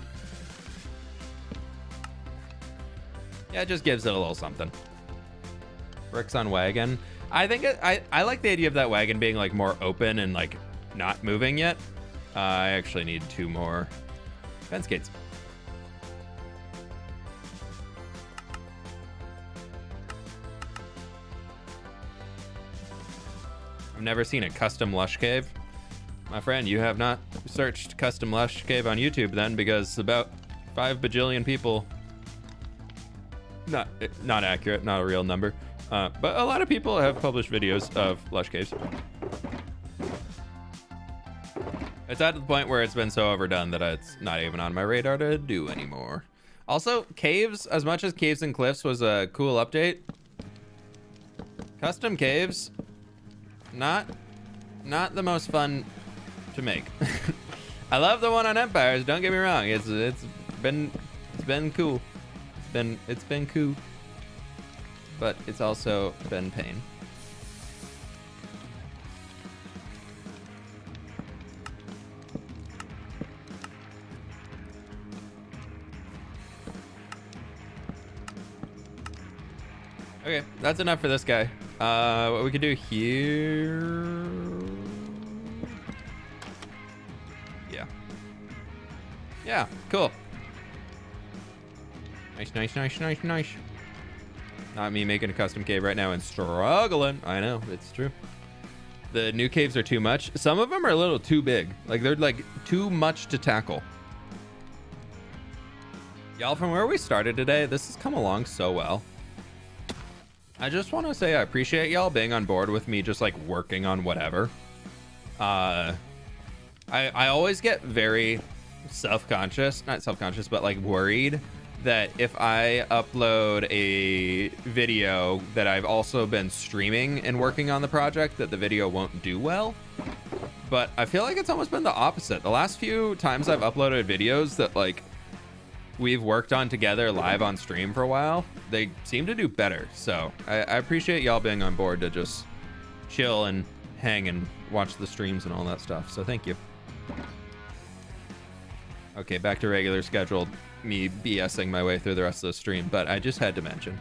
Yeah, it just gives it a little something. Bricks on wagon. I think I like the idea of that wagon being like more open and like not moving yet. I actually need 2 more fence gates. I've never seen a custom lush cave. My friend, you have not searched custom lush cave on YouTube then, because about 5 bajillion people, not accurate, not a real number, but a lot of people have published videos of lush caves. It's at the point where it's been so overdone that it's not even on my radar to do anymore. Also, caves, as much as caves and cliffs was a cool update, custom caves, not the most fun to make. I love the one on Empires, don't get me wrong. It's been cool. It's been cool. But it's also been pain. Okay, that's enough for this guy. What we could do here... Yeah, cool. Nice. Not me making a custom cave right now and struggling. I know, it's true. The new caves are too much. Some of them are a little too big. Like, they're like too much to tackle. Y'all, from where we started today, this has come along so well. I just want to say I appreciate y'all being on board with me just like working on whatever. I always get very self-conscious, not self-conscious, but like worried that if I upload a video that I've also been streaming and working on the project, that the video won't do well. But I feel like it's almost been the opposite. The last few times I've uploaded videos that like we've worked on together live on stream for a while, they seem to do better. So I appreciate y'all being on board to just chill and hang and watch the streams and all that stuff. So thank you. Okay, back to regular scheduled me BSing my way through the rest of the stream, but I just had to mention.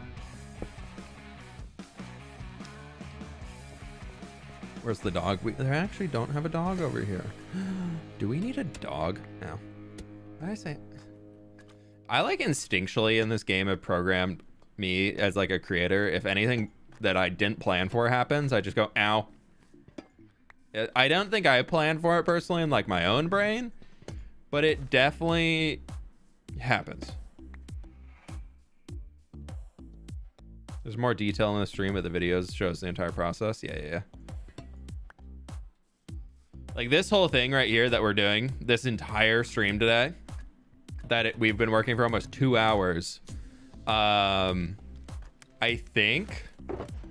Where's the dog? We actually don't have a dog over here. Do we need a dog? No. What did I say? I like instinctually in this game have programmed me as like a creator. If anything that I didn't plan for happens, I just go, ow. I don't think I planned for it personally in like my own brain, but it definitely happens. There's more detail in the stream, but the videos shows the entire process. Yeah. Like this whole thing right here that we're doing, this entire stream today, we've been working for almost 2 hours. I think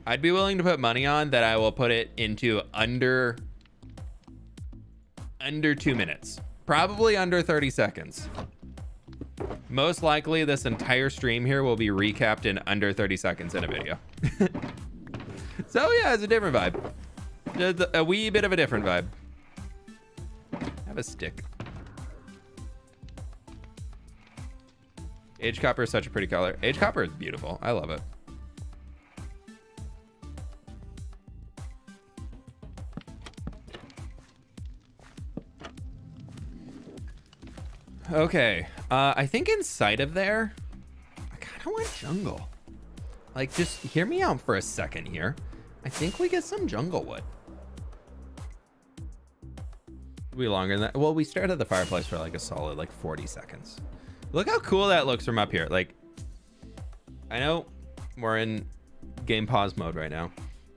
I'd be willing to put money on that I will put it into under 2 minutes. Probably under 30 seconds. Most likely this entire stream here will be recapped in under 30 seconds in a video. So yeah, it's a different vibe. Just a wee bit of a different vibe. Have a stick. Age copper is such a pretty color. Age copper is beautiful. I love it. Okay, I think inside of there, I kind of want jungle. Like, just hear me out for a second here. I think we get some jungle wood. We longer than that. Well, we started the fireplace for like a solid like 40 seconds. Look how cool that looks from up here. Like, I know we're in game pause mode right now,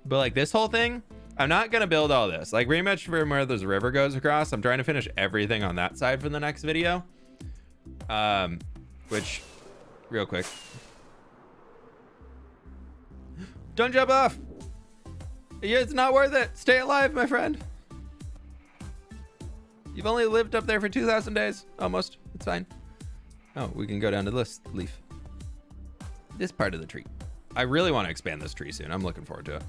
but like this whole thing, I'm not gonna build all this. Like pretty much from where this river goes across, I'm trying to finish everything on that side for the next video. Which, real quick. Don't jump off. Yeah, it's not worth it. Stay alive, my friend. You've only lived up there for 2,000 days, almost. It's fine. Oh, we can go down to this leaf. This part of the tree. I really want to expand this tree soon. I'm looking forward to it.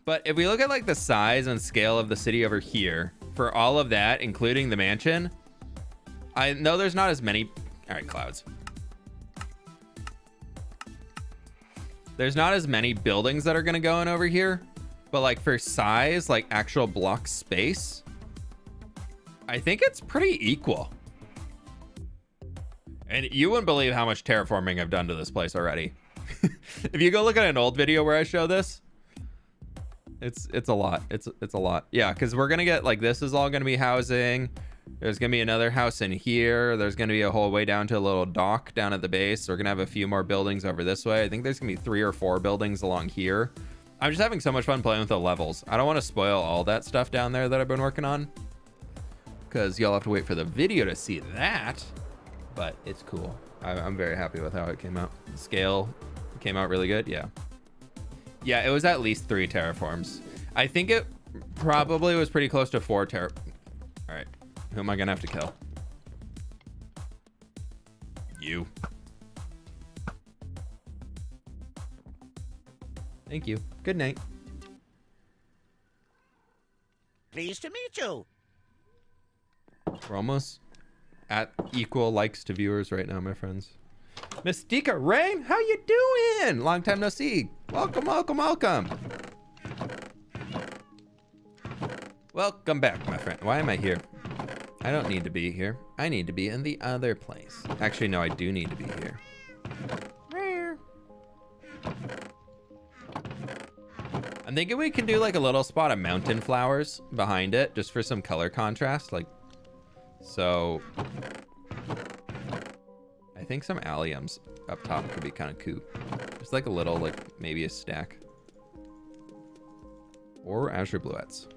But if we look at like the size and scale of the city over here, for all of that, including the mansion, I know there's not as many. All right, clouds. There's not as many buildings that are going to go in over here, but like for size, like actual block space, I think it's pretty equal. And you wouldn't believe how much terraforming I've done to this place already. If you go look at an old video where I show this, it's a lot. It's a lot. Yeah, because we're gonna get like this is all gonna be housing. There's gonna be another house in here. There's gonna be a whole way down to a little dock down at the base. We're gonna have a few more buildings over this way. I think there's gonna be 3 or 4 buildings along here. I'm just having so much fun playing with the levels. I don't want to spoil all that stuff down there that I've been working on, because y'all have to wait for the video to see that. But it's cool. I'm very happy with how it came out. The scale came out really good. Yeah. Yeah, it was at least 3 terraforms. I think it probably was pretty close to 4 All right. Who am I going to have to kill? You. Thank you. Good night.
Pleased to meet you.
We're almost at equal likes to viewers right now, my friends. Mystica Rain, how you doing? Long time no see. Welcome, welcome, welcome. Welcome back, my friend. Why am I here? I don't need to be here. I need to be in the other place. Actually, no, I do need to be here. I'm thinking we can do like a little spot of mountain flowers behind it, just for some color contrast. Like, so I think some alliums up top could be kind of cool. Just like a little, like maybe a stack. Or azure bluettes.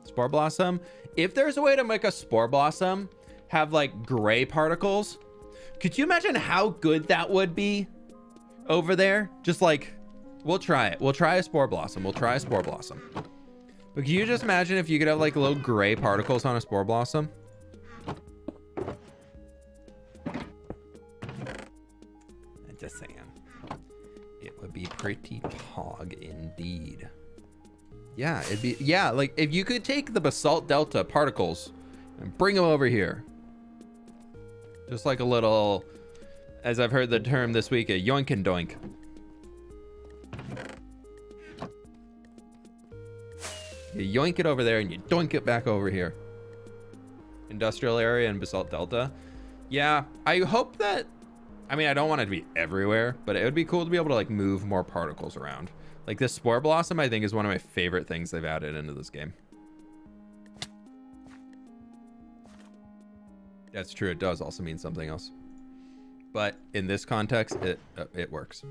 Spore blossom. If there's a way to make a spore blossom have like gray particles, could you imagine how good that would be over there? Just like, we'll try it. We'll try a spore blossom. We'll try a spore blossom. But can you just imagine if you could have like little gray particles on a spore blossom? I'm just saying. It would be pretty pog indeed. Yeah, it'd be, yeah, like if you could take the basalt delta particles and bring them over here. Just like a little, as I've heard the term this week, a yoink and doink. You yoink it over there and you doink it back over here. Industrial area and basalt delta. Yeah, I hope that, I mean, I don't want it to be everywhere, but it would be cool to be able to like move more particles around. Like this spore blossom, I think, is one of my favorite things they've added into this game. That's true. It does also mean something else, but in this context, it works.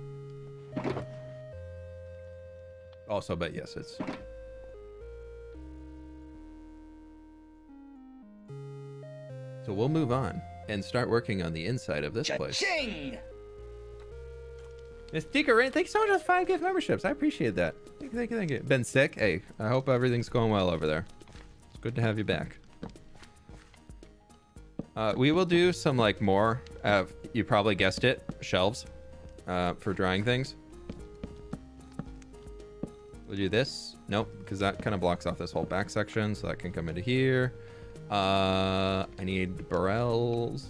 Also, but yes, it's. So we'll move on and start working on the inside of this place.
Cha-ching!
Mystica Rain, thanks so much for the 5 gift memberships. I appreciate that. Thank you, thank you. Been sick? Hey, I hope everything's going well over there. It's good to have you back. We will do some like more, you probably guessed it, shelves for drying things. We'll do this. Nope, because that kind of blocks off this whole back section, so that can come into here. I need barrels.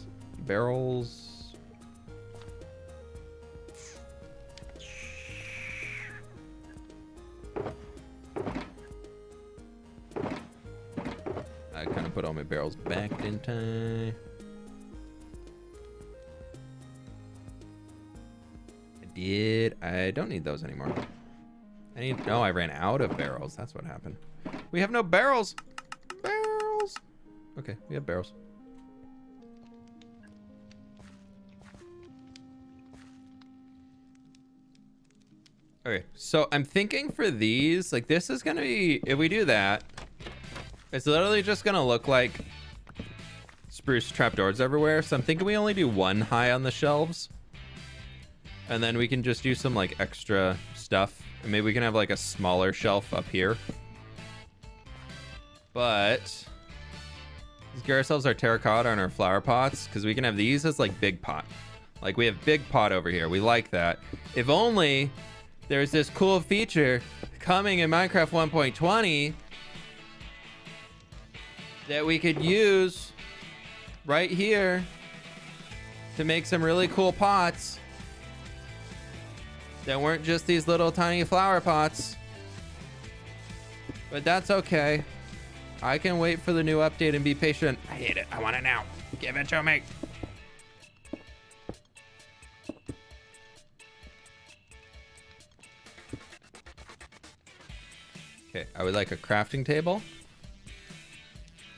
I kind of put all my barrels back in time. I don't need those anymore. No, I ran out of barrels. That's what happened. We have no barrels. Barrels. Okay, we have barrels. Okay, so I'm thinking for these, like this is gonna be, if we do that, it's literally just gonna look like spruce trapdoors everywhere. So I'm thinking we only do one high on the shelves. And then we can just do some like extra stuff. And maybe we can have like a smaller shelf up here. But let's get ourselves our terracotta and our flower pots, because we can have these as like big pot. Like we have big pot over here. We like that. If only there's this cool feature coming in Minecraft 1.20 that we could use right here to make some really cool pots that weren't just these little tiny flower pots. But that's okay. I can wait for the new update and be patient.
I hate it. I want it now. Give it to me.
Okay, I would like a crafting table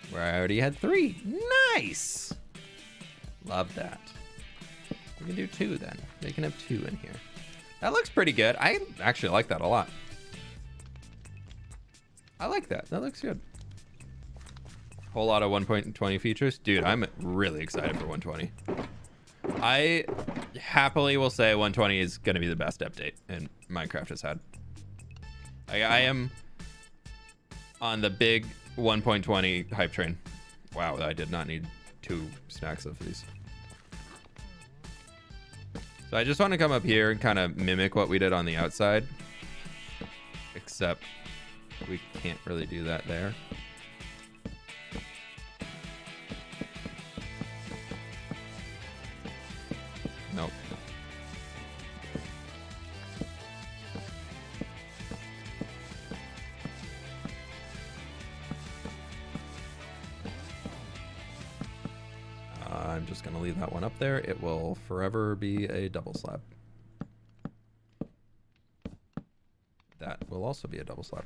where I already had 3. Nice. Love that. We can do 2 then. They can have 2 in here. That looks pretty good. I actually like that a lot. I like that. That looks good. Whole lot of 1.20 features. Dude, I'm really excited for 120. I happily will say 120 is going to be the best update and Minecraft has had. I am on the big 1.20 hype train. Wow, I did not need 2 stacks of these. So I just want to come up here and kind of mimic what we did on the outside. Except we can't really do that there. Nope. I'm just going to leave that one up there. It will forever be a double slab. That will also be a double slab.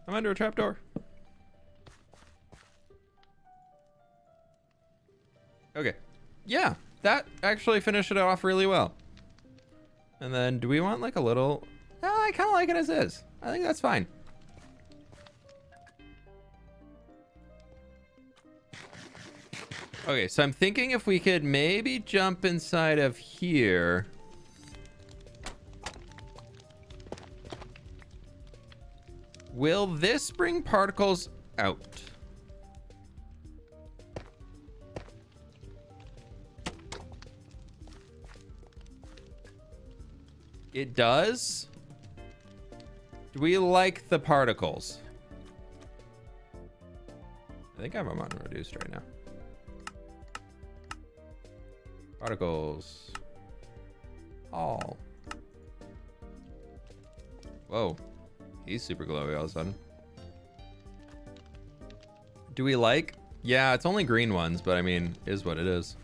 I'm under a trapdoor. Okay. Yeah, that actually finished it off really well. And then do we want like a little... I kind of like it as is. I think that's fine. Okay, so I'm thinking if we could maybe jump inside of here. Will this bring particles out? It does? Do we like the particles? I think I'm on reduced right now. Particles. All. Whoa. He's super glowy all of a sudden. Do we like? Yeah, it's only green ones, but I mean, is what it is.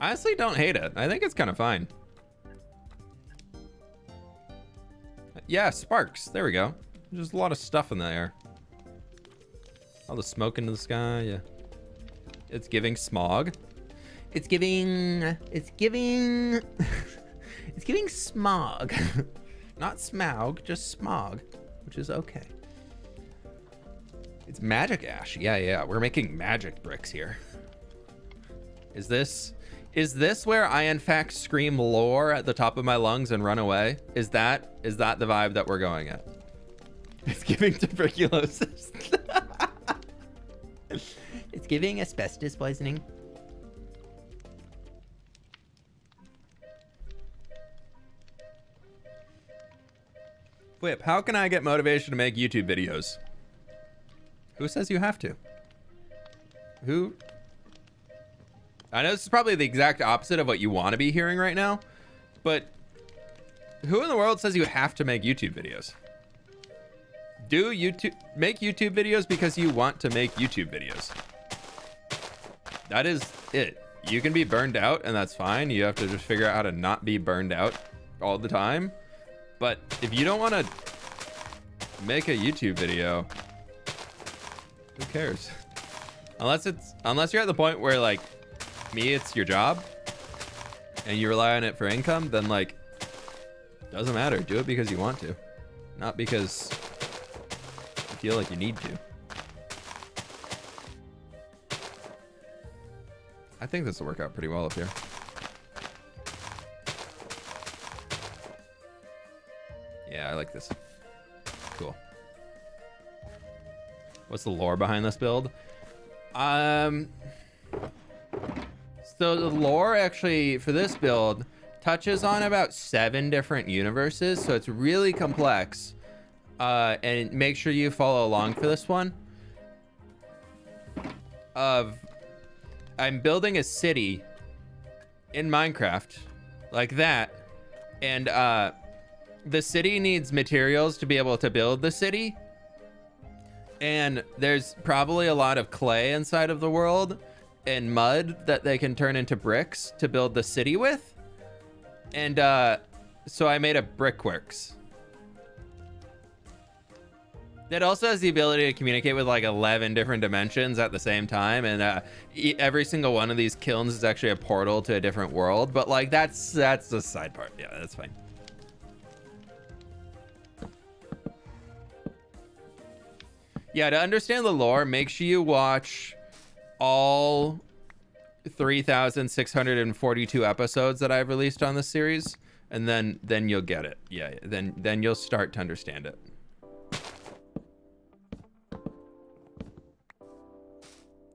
I honestly don't hate it. I think it's kind of fine. Yeah, sparks. There we go. There's a lot of stuff in the air. All the smoke into the sky, yeah. It's giving smog. It's giving it's giving smog. Not smog, just smog, which is okay. It's magic ash. Yeah, we're making magic bricks here. Is this where I in fact scream lore at the top of my lungs and run away? Is that the vibe that we're going at? It's giving tuberculosis. It's giving asbestos poisoning. fWhip, how can I get motivation to make YouTube videos? Who says you have to? Who? I know this is probably the exact opposite of what you want to be hearing right now, but who in the world says you have to make YouTube videos? Do YouTube, make YouTube videos because you want to make YouTube videos. That is it. You can be burned out and that's fine. You have to just figure out how to not be burned out all the time. But if you don't want to make a YouTube video, who cares? Unless you're at the point where like me, it's your job and you rely on it for income, then like, doesn't matter. Do it because you want to, not because you feel like you need to. I think this will work out pretty well up here. Yeah, I like this. Cool. What's the lore behind this build? So the lore actually for this build touches on about 7 different universes, so it's really complex. And make sure you follow along for this one. I'm building a city in Minecraft like that, and the city needs materials to be able to build the city, and there's probably a lot of clay inside of the world and mud that they can turn into bricks to build the city with, and so I made a brickworks that also has the ability to communicate with like 11 different dimensions at the same time, and every single one of these kilns is actually a portal to a different world, but like that's the side part. Yeah, that's fine. Yeah, to understand the lore, make sure you watch all 3,642 episodes that I've released on this series, and then you'll get it. Yeah, then you'll start to understand it.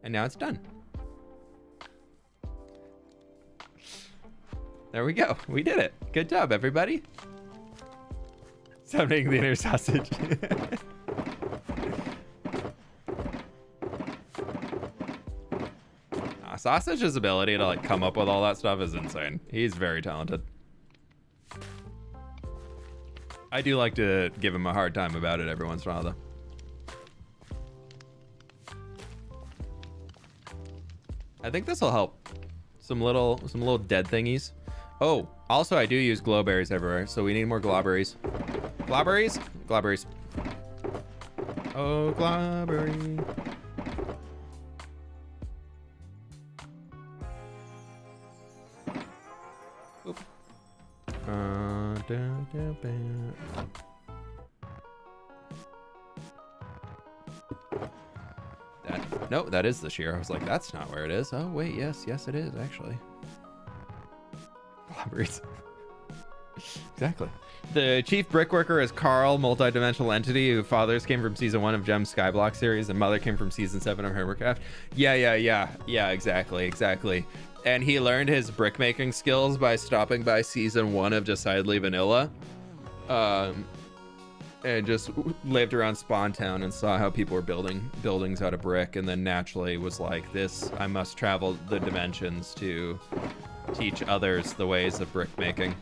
And now it's done. There we go. We did it. Good job, everybody. Summoning the inner sausage. Sausage's ability to like come up with all that stuff is insane. He's very talented. I do like to give him a hard time about it every once in a while, though. I think this will help. Some little dead thingies. Oh, also I do use glowberries everywhere, so we need more glowberries. Glowberries? Glowberries. Oh, glowberry. Oop. No, that is the shear. I was like, that's not where it is. Oh, wait, yes, it is, actually. Globberies. Exactly. The chief brickworker is Carl, multi-dimensional entity, whose fathers came from season 1 of Gem's Skyblock series, and mother came from season 7 of Hovercraft. Yeah, exactly. And he learned his brickmaking skills by stopping by season 1 of Decidedly Vanilla. And just lived around Spawn Town and saw how people were building buildings out of brick, and then naturally was like, this, I must travel the dimensions to teach others the ways of brick making.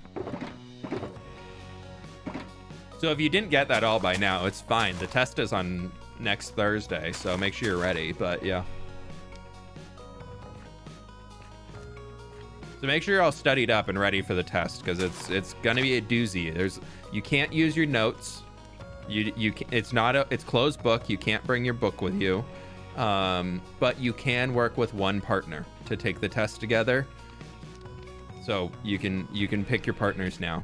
So if you didn't get that all by now, it's fine. The test is on next Thursday, so make sure you're ready, but yeah. So make sure you're all studied up and ready for the test, because it's gonna be a doozy. You can't use your notes. It's closed book. You can't bring your book with you, but you can work with one partner to take the test together. So you can pick your partners now.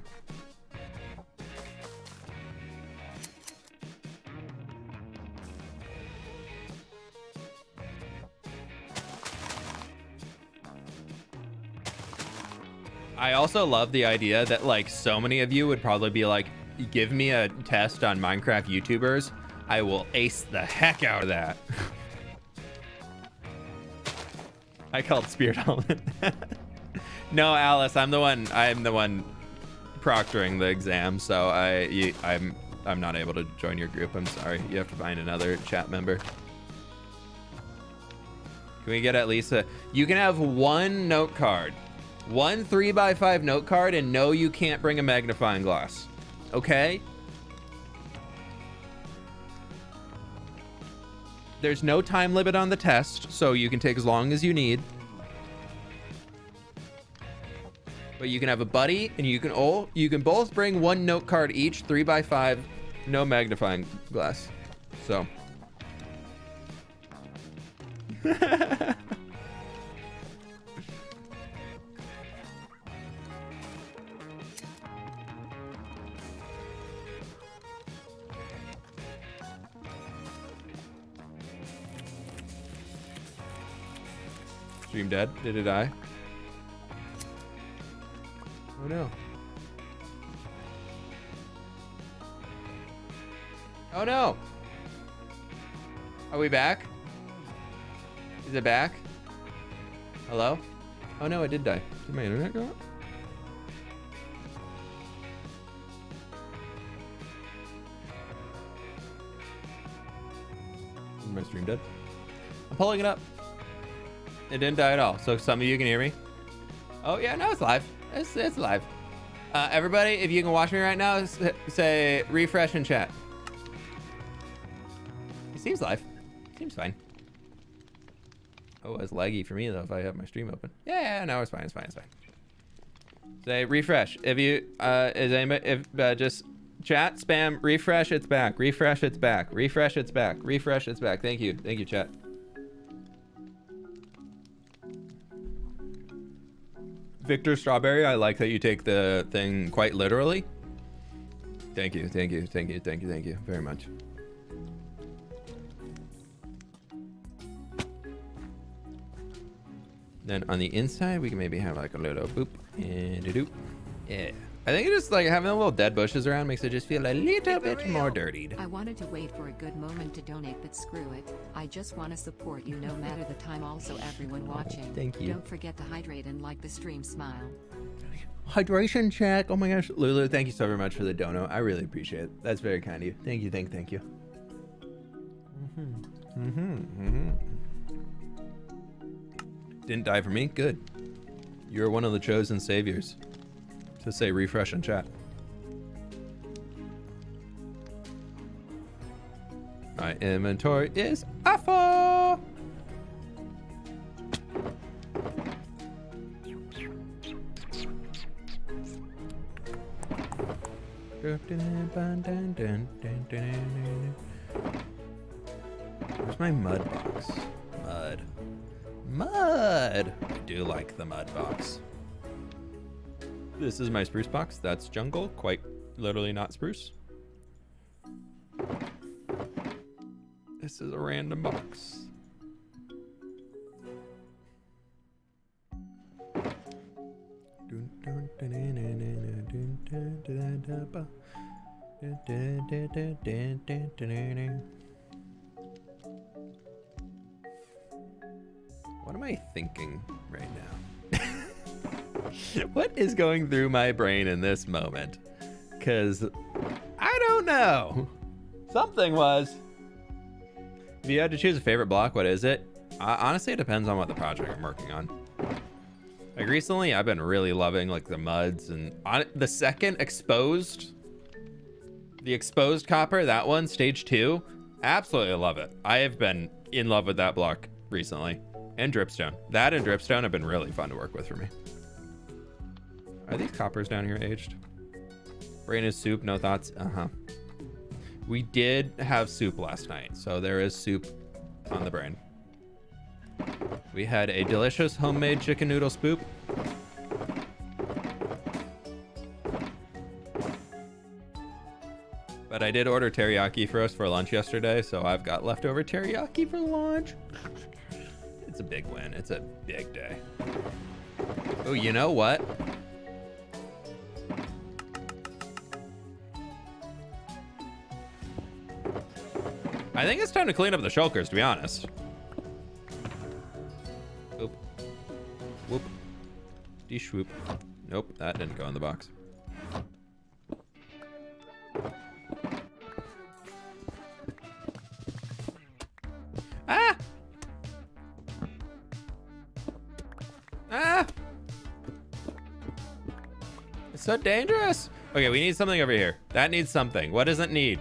I also love the idea that like so many of you would probably be like, give me a test on Minecraft YouTubers. I will ace the heck out of that. I called Spirit Element. No, Alice, I'm the one proctoring the exam, so I'm not able to join your group. I'm sorry. You have to find another chat member. Can we get at least you can have one note card. One 3x5 note card, and no, you can't bring a magnifying glass. Okay? There's no time limit on the test, so you can take as long as you need. But you can have a buddy, and you can both bring one note card each, 3x5, no magnifying glass. So. Stream dead? Did it die? Oh no. Oh no! Are we back? Is it back? Hello? Oh no, it did die. Did my internet go out? Is my stream dead? I'm pulling it up. It didn't die at all. So some of you can hear me. Oh yeah, no, it's live. It's live. Everybody, if you can watch me right now, say refresh and chat. It seems live. Seems fine. Oh, it's laggy for me though if I have my stream open. Yeah, no, it's fine. It's fine. It's fine. Say refresh. If you is anybody just chat spam refresh, it's back. Refresh, it's back. Refresh, it's back. Refresh, it's back. Thank you, chat. Victor Strawberry, I like that you take the thing quite literally. Thank you very much. Then on the inside, we can maybe have like a little boop and a doop. Yeah. I think it's just like having the little dead bushes around makes it just feel a little bit more dirtied.
I wanted to wait for a good moment to donate, but screw it. I just want to support you no matter the time. Also, everyone watching.
Thank you.
Don't forget to hydrate and like the stream. Smile.
Hydration check. Oh my gosh. Lulu, thank you so very much for the dono. I really appreciate it. That's very kind of you. Thank you. Thank you. Didn't die for me? Good. You're one of the chosen saviors. To say refresh and chat. My inventory is awful. Where's my mud box? Mud. I do like the mud box. This is my spruce box. That's jungle. Quite literally not spruce. This is a random box. What am I thinking right now? What is going through my brain in this moment? Because I don't know. Something was. If you had to choose a favorite block, what is it? Honestly, it depends on what the project I'm working on. Like recently, I've been really loving like the muds and the second exposed, the exposed copper, that one, stage 2, absolutely love it. I have been in love with that block recently. And dripstone. That and dripstone have been really fun to work with for me. Are these coppers down here aged? Brain is soup, no thoughts. We did have soup last night, so there is soup on the brain. We had a delicious homemade chicken noodle spoop. But I did order teriyaki for us for lunch yesterday, so I've got leftover teriyaki for lunch. It's a big win. It's a big day. Oh, you know what? I think it's time to clean up the shulkers, to be honest. Oop. Whoop. De-swoop. Nope, that didn't go in the box. Ah! Ah! It's so dangerous. Okay, we need something over here. That needs something. What does it need?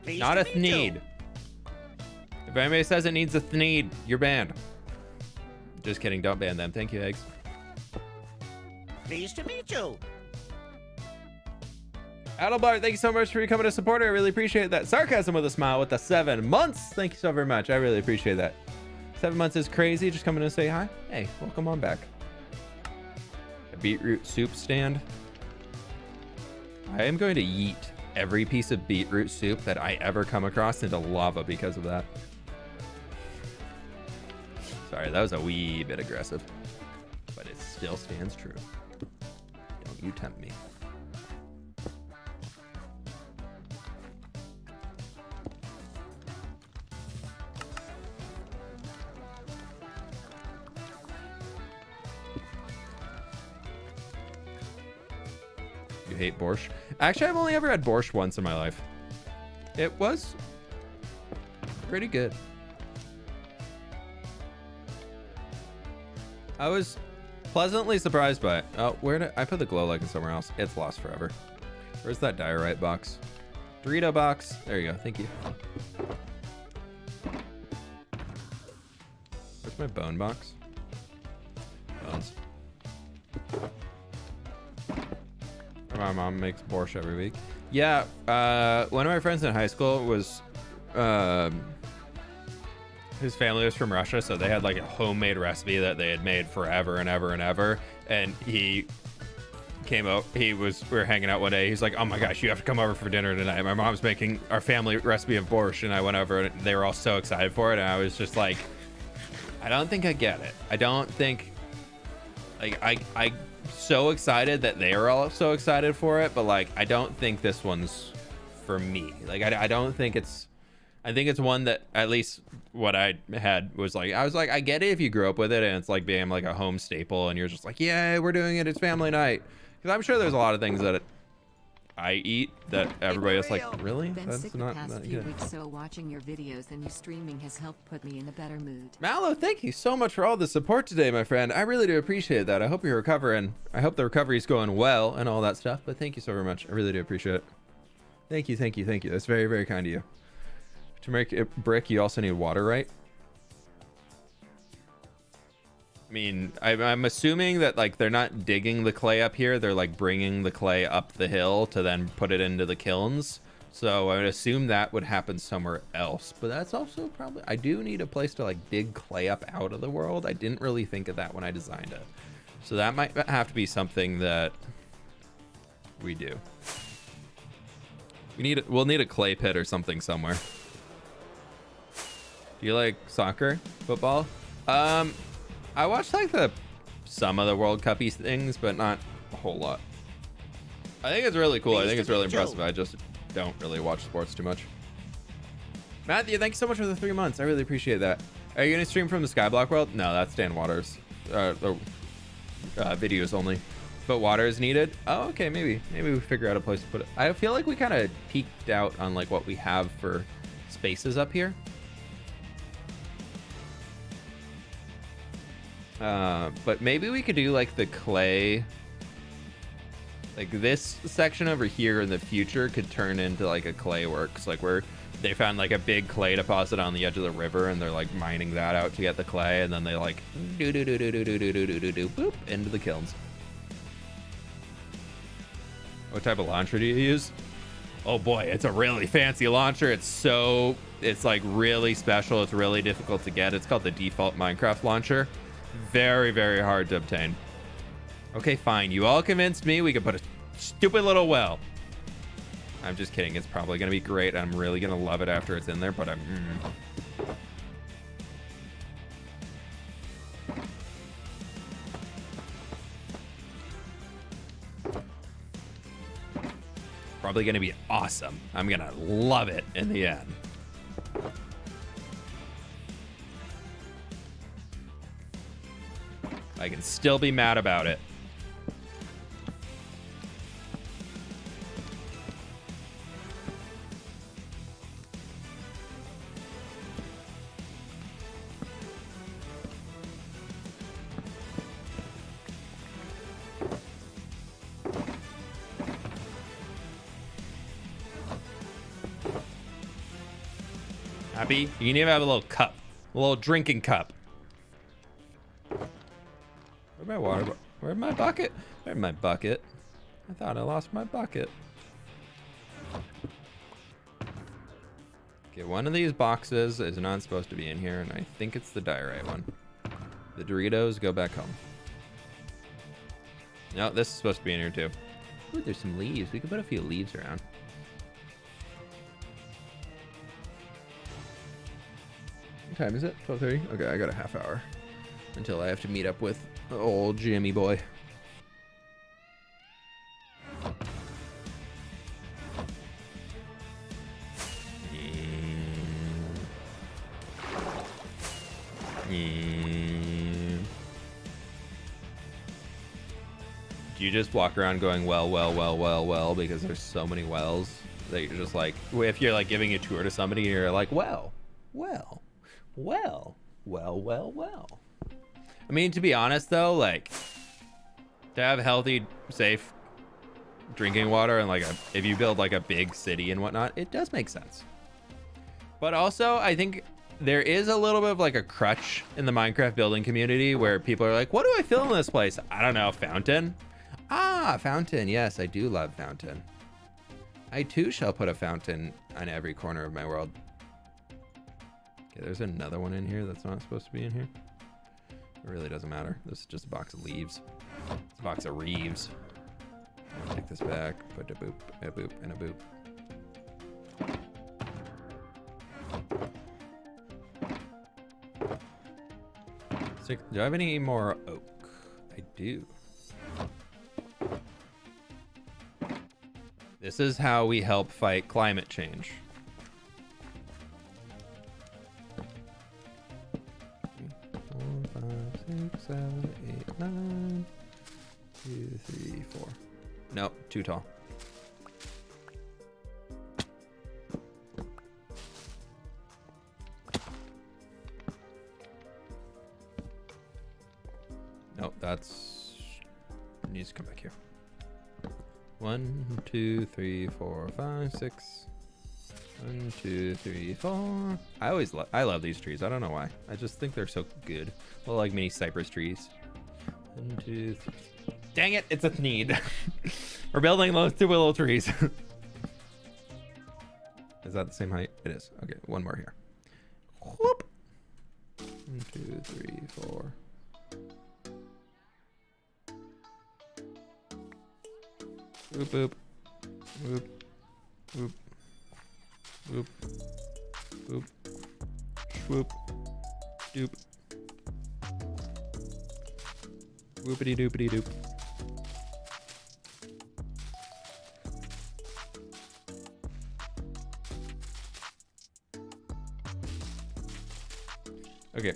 Not a need. If anybody says it needs a thneed, you're banned. Just kidding. Don't ban them. Thank you, Eggs.
Pleased to meet you.
Adelbart, thank you so much for becoming a supporter. I really appreciate that. Sarcasm with a smile with the 7 months. Thank you so very much. I really appreciate that. 7 months is crazy. Just coming to say hi. Hey, welcome on back. A beetroot soup stand. I am going to yeet every piece of beetroot soup that I ever come across into lava because of that. Sorry, that was a wee bit aggressive, but it still stands true. Don't you tempt me. You hate borscht? Actually, I've only ever had borscht once in my life. It was pretty good. I was pleasantly surprised by it. Oh, where did I put the glow lichen somewhere else? It's lost forever. Where's that diorite box? Dorito box. There you go. Thank you. Where's my bone box? Bones. My mom makes borscht every week. Yeah, one of my friends in high school was, his family was from Russia, so they had like a homemade recipe that they had made forever and ever and ever. And he came out, we were hanging out one day. He's like, oh my gosh, you have to come over for dinner tonight. My mom's making our family recipe of borscht. And I went over and they were all so excited for it. And I was just like, I don't think I get it. I don't think, like, I so excited that they are all so excited for it, but like I don't think this one's for me. Like I don't think it's, I think it's one that at least what I had was like, I was like, I get it if you grew up with it and it's like being like a home staple and you're just like, yeah, we're doing it, it's family night. Because I'm sure there's a lot of things that I eat that everybody else like, really?
Been
That's
sick
not
the past
that
few
good.
weeks, so watching your videos and you streaming has helped put me in a better mood.
Mallow, thank you so much for all the support today, my friend. I really do appreciate that. I hope you're recovering. I hope the recovery's going well and all that stuff, but thank you so very much. I really do appreciate it. Thank you, thank you, thank you. That's very, very kind of you. To make a brick, you also need water, right? I mean, I'm assuming that like they're not digging the clay up here. They're like bringing the clay up the hill to then put it into the kilns. So I would assume that would happen somewhere else. But that's also probably, I do need a place to like dig clay up out of the world. I didn't really think of that when I designed it. So that might have to be something that we do. We'll need a clay pit or something somewhere. Do you like soccer, football? I watched like some of the World Cup-y things, but not a whole lot. I think it's really cool. I think it's really impressive. I just don't really watch sports too much. Matthew, thank you so much for the 3 months. I really appreciate that. Are you gonna stream from the Skyblock world? No, that's Dan Waters. Videos only. But water is needed. Oh, okay, maybe we figure out a place to put it. I feel like we kind of peaked out on like what we have for spaces up here. But maybe we could do like the clay, like this section over here in the future could turn into like a clay works, like where they found like a big clay deposit on the edge of the river and they're like mining that out to get the clay, and then they like boop into the kilns. What type of launcher do you use? Oh boy, it's a really fancy launcher. It's like really special. It's really difficult to get. It's called the default Minecraft launcher. Very, very hard to obtain. Okay, fine. You all convinced me we could put a stupid little well. I'm just kidding. It's probably going to be great. I'm really going to love it after it's in there, but I'm... Probably going to be awesome. I'm going to love it in the end. I can still be mad about it. Happy? You can even have a little cup, a little drinking cup. Where'd my water? Where'd my bucket? Where'd my bucket? I thought I lost my bucket. Okay, one of these boxes is not supposed to be in here, and I think it's the diorite one. The Doritos go back home. No, this is supposed to be in here too. Ooh, there's some leaves. We could put a few leaves around. What time is it? 12:30? Okay, I got a half hour until I have to meet up with old Jimmy boy. Do you just walk around going well because there's so many wells that you're just like, if you're like giving a tour to somebody, you're like, well. I mean, to be honest though, like to have healthy, safe drinking water and like if you build like a big city and whatnot, it does make sense. But also, I think there is a little bit of like a crutch in the Minecraft building community where people are like, what do I fill in this place? I don't know, fountain? Ah, fountain. Yes, I do love fountain. I too shall put a fountain on every corner of my world. Okay, there's another one in here that's not supposed to be in here. It really doesn't matter. This is just a box of leaves. It's a box of reeves. I'll take this back, put a boop, and a boop. Do I have any more oak? I do. This is how we help fight climate change. 4, 5, 6, 7, 8, 9. 2, 3, 4. Nope, too tall. Nope, that's needs to come back here. 1, 2, 3, 4, 5, 6. 1, 2, 3, 4. I love these trees. I don't know why. I just think they're so good. Little like mini cypress trees. 1, 2, 3. Dang it! It's a need. We're building those 2 willow trees. Is that the same height? It is. Okay, one more here. Whoop. 1, 2, 3, 4. Boop, boop, boop, boop, boop, boop, swoop, doop, whoopity doopity doop. Okay.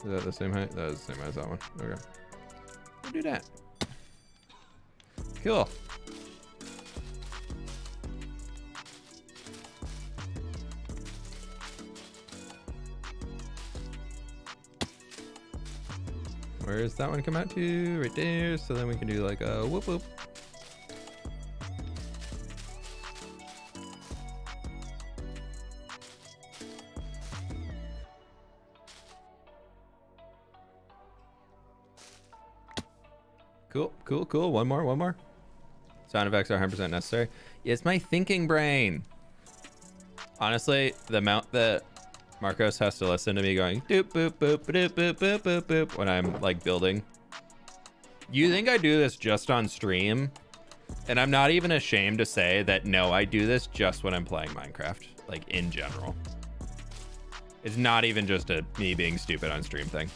Is that the same height? That is the same height as that one. Okay. We'll do that. Cool. Where does that one come out to? Right there. So then we can do like a whoop whoop. Cool. One more. Sound effects are 100% necessary. It's my thinking brain. Honestly, the amount that Marcos has to listen to me going doop boop boop doop boop boop boop boop when I'm like building. You think I do this just on stream? And I'm not even ashamed to say that no, I do this just when I'm playing Minecraft, like in general. It's not even just a me being stupid on stream thing.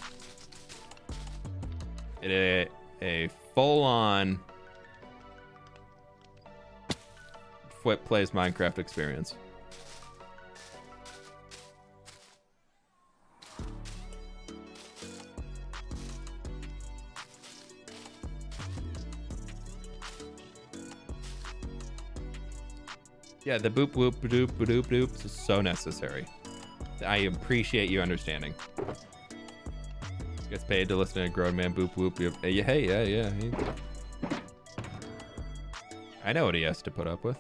It is a full-on fWhip plays Minecraft experience. Yeah, the boop whoop doop doop doop is so necessary. I appreciate you understanding. Gets paid to listen to a grown man boop whoop. Hey, yeah. I know what he has to put up with.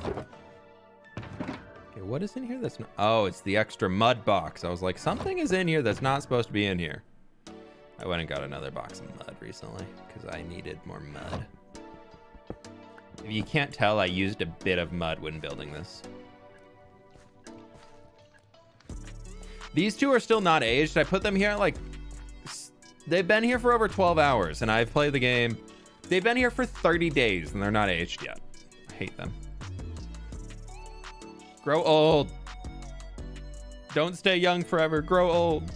Okay, what is in here that's not... Oh, it's the extra mud box. I was like, something is in here that's not supposed to be in here. I went and got another box of mud recently because I needed more mud. If you can't tell, I used a bit of mud when building this. These two are still not aged. I put them here like... They've been here for over 12 hours, and I've played the game. They've been here for 30 days, and they're not aged yet. I hate them. Grow old. Don't stay young forever. Grow old.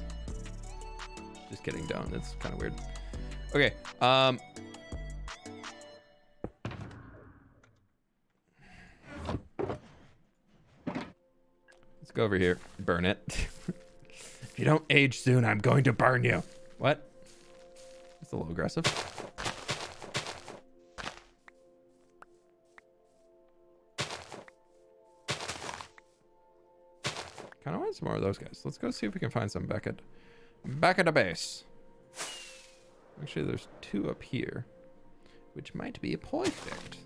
Just kidding, don't. That's kind of weird. Okay. Let's go over here. Burn it. If you don't age soon, I'm going to burn you. What? That's a little aggressive. Kind of want some more of those guys. Let's go see if we can find some back at the base. Actually, there's two up here, which might be perfect.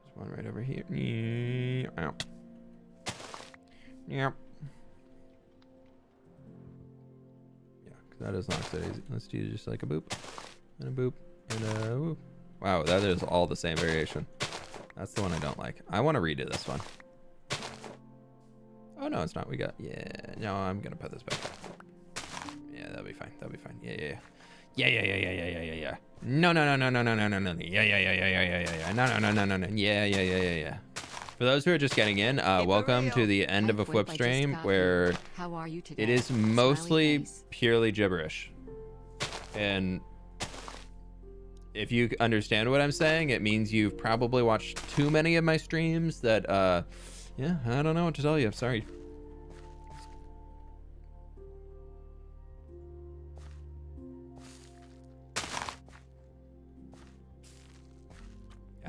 There's one right over here. Yep. Yeah, that is not so easy. Let's do just like a boop and a boop and a whoop. Wow, that is all the same variation. That's the one I don't like. I want to redo this one. Oh no, it's not. We got, yeah. No, I'm gonna put this back up. Yeah, that'll be fine. That'll be fine. Yeah. No. Yeah. Yeah. For those who are just getting in, welcome to the end of a fWhip stream where it is mostly purely gibberish. And if you understand what I'm saying, it means you've probably watched too many of my streams that, yeah, I don't know what to tell you. Sorry.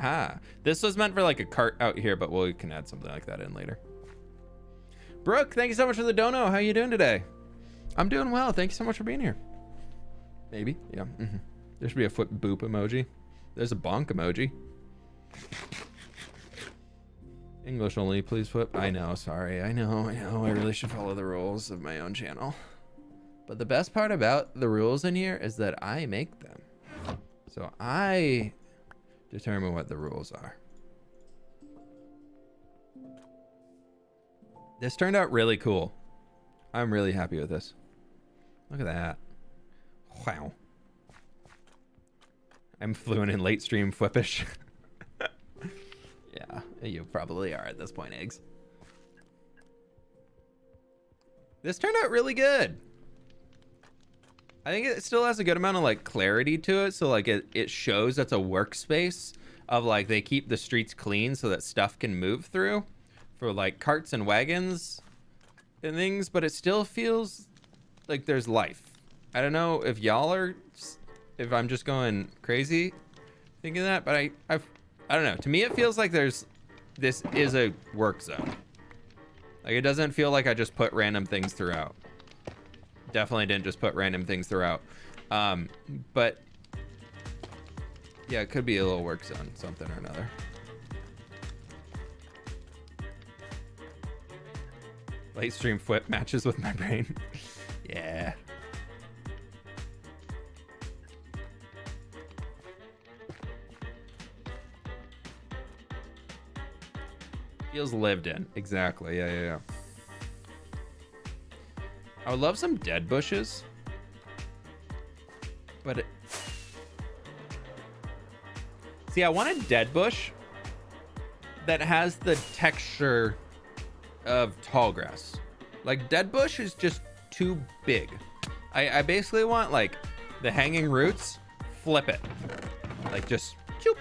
Ah, this was meant for like a cart out here, but we can add something like that in later. Brooke, thank you so much for the dono. How you doing today? I'm doing well. Thank you so much for being here. Maybe, yeah. There should be a foot boop emoji. There's a bonk emoji. English only, please flip. I know, sorry. I know. I really should follow the rules of my own channel. But the best part about the rules in here is that I make them. So I determine what the rules are. This turned out really cool. I'm really happy with this. Look at that. Wow. I'm fluent in late stream fWhipish. Yeah, you probably are at this point, Eggs. This turned out really good. I think it still has a good amount of like clarity to it. So like it shows that's a workspace of like they keep the streets clean so that stuff can move through for like carts and wagons and things, but it still feels like there's life. I don't know if y'all are, if I'm just going crazy thinking that, but I don't know. To me, it feels like this is a work zone. Like it doesn't feel like I just put random things throughout. Definitely didn't just put random things throughout. But yeah, it could be a little work zone, something or another. Late stream fWhip matches with my brain. Yeah. Feels lived in. Exactly. Yeah. I would love some dead bushes. But see, I want a dead bush that has the texture of tall grass. Like dead bush is just too big. I basically want like the hanging roots, flip it. Like just choop.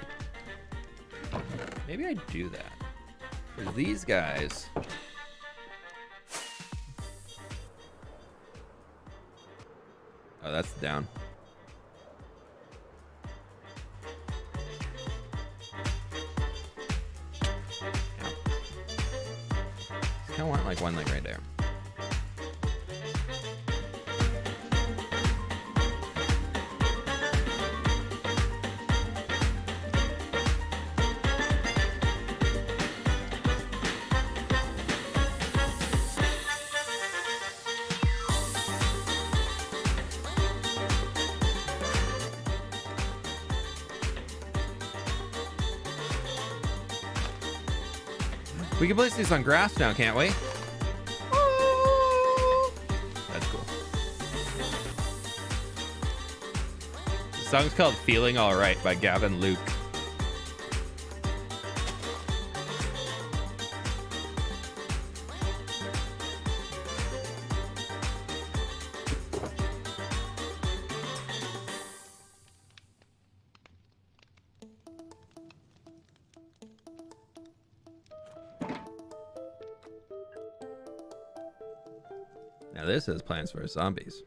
Maybe I do that. Because these guys, oh, that's down. I want like like one like right there. We can place these on grass now, can't we? Oh, that's cool. The song's called Feeling Alright by Gavin Luke. Now this is Plants vs. Zombies.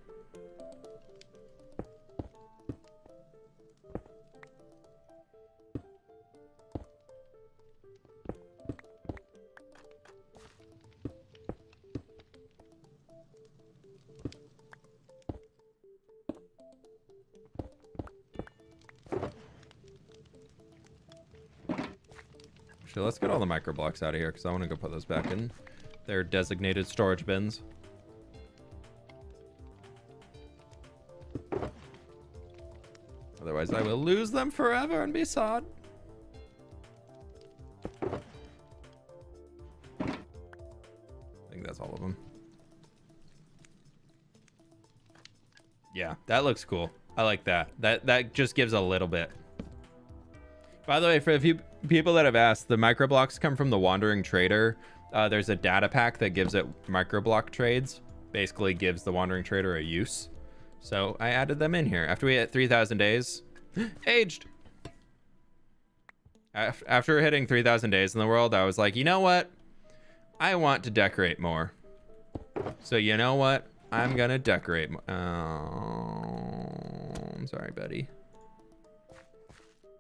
Actually, let's get all the micro blocks out of here because I want to go put those back in their designated storage bins. Otherwise, I will lose them forever and be sad. I think that's all of them. Yeah, that looks cool. I like that. That just gives a little bit. By the way, for a few people that have asked, the microblocks come from the Wandering Trader. There's a data pack that gives it microblock trades. Basically gives the Wandering Trader a use. So I added them in here. After we hit 3,000 days, aged. After hitting 3,000 days in the world, I was like, you know what? I want to decorate more. So you know what? I'm gonna decorate more. Oh, I'm sorry, buddy.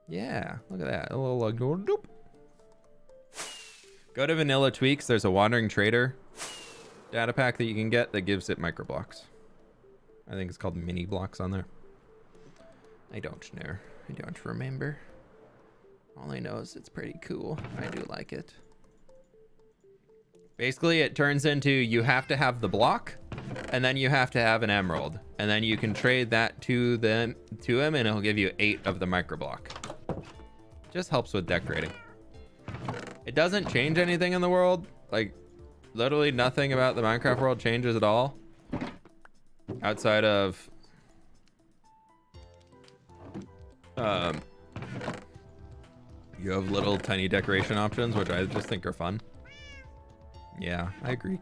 Yeah, look at that. A little like, doop. Go to Vanilla Tweaks. There's a Wandering Trader data pack that you can get that gives it microblocks. I think it's called mini blocks on there. I don't know. I don't remember. All I know is it's pretty cool. I do like it. Basically, it turns into you have to have the block, and then you have to have an emerald, and then you can trade that to him, and it'll give you 8 of the microblock. Just helps with decorating. It doesn't change anything in the world. Like, literally nothing about the Minecraft world changes at all. Outside of you have little tiny decoration options, which I just think are fun. Yeah, I agree.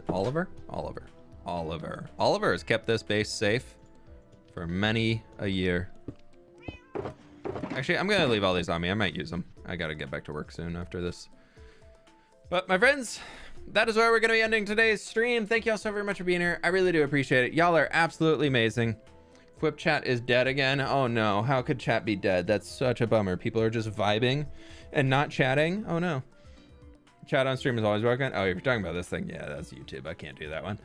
Oliver has kept this base safe for many a year. Actually, I'm gonna leave all these on me. I might use them. I gotta get back to work soon after this. But my friends, that is where we're going to be ending today's stream. Thank you all so very much for being here. I really do appreciate it. Y'all are absolutely amazing. fWhip chat is dead again. Oh no, how could chat be dead? That's such a bummer. People are just vibing and not chatting. Oh no. Chat on stream is always working. Oh, you're talking about this thing. Yeah, that's YouTube. I can't do that one.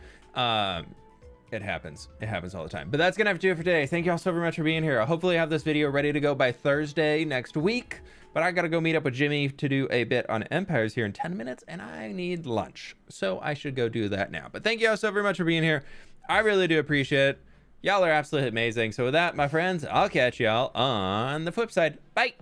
It happens. It happens all the time. But that's going to have to do it for today. Thank you all so very much for being here. I'll hopefully have this video ready to go by Thursday next week. But I got to go meet up with Jimmy to do a bit on Empires here in 10 minutes. And I need lunch. So I should go do that now. But thank you all so very much for being here. I really do appreciate it. Y'all are absolutely amazing. So with that, my friends, I'll catch y'all on the flip side. Bye.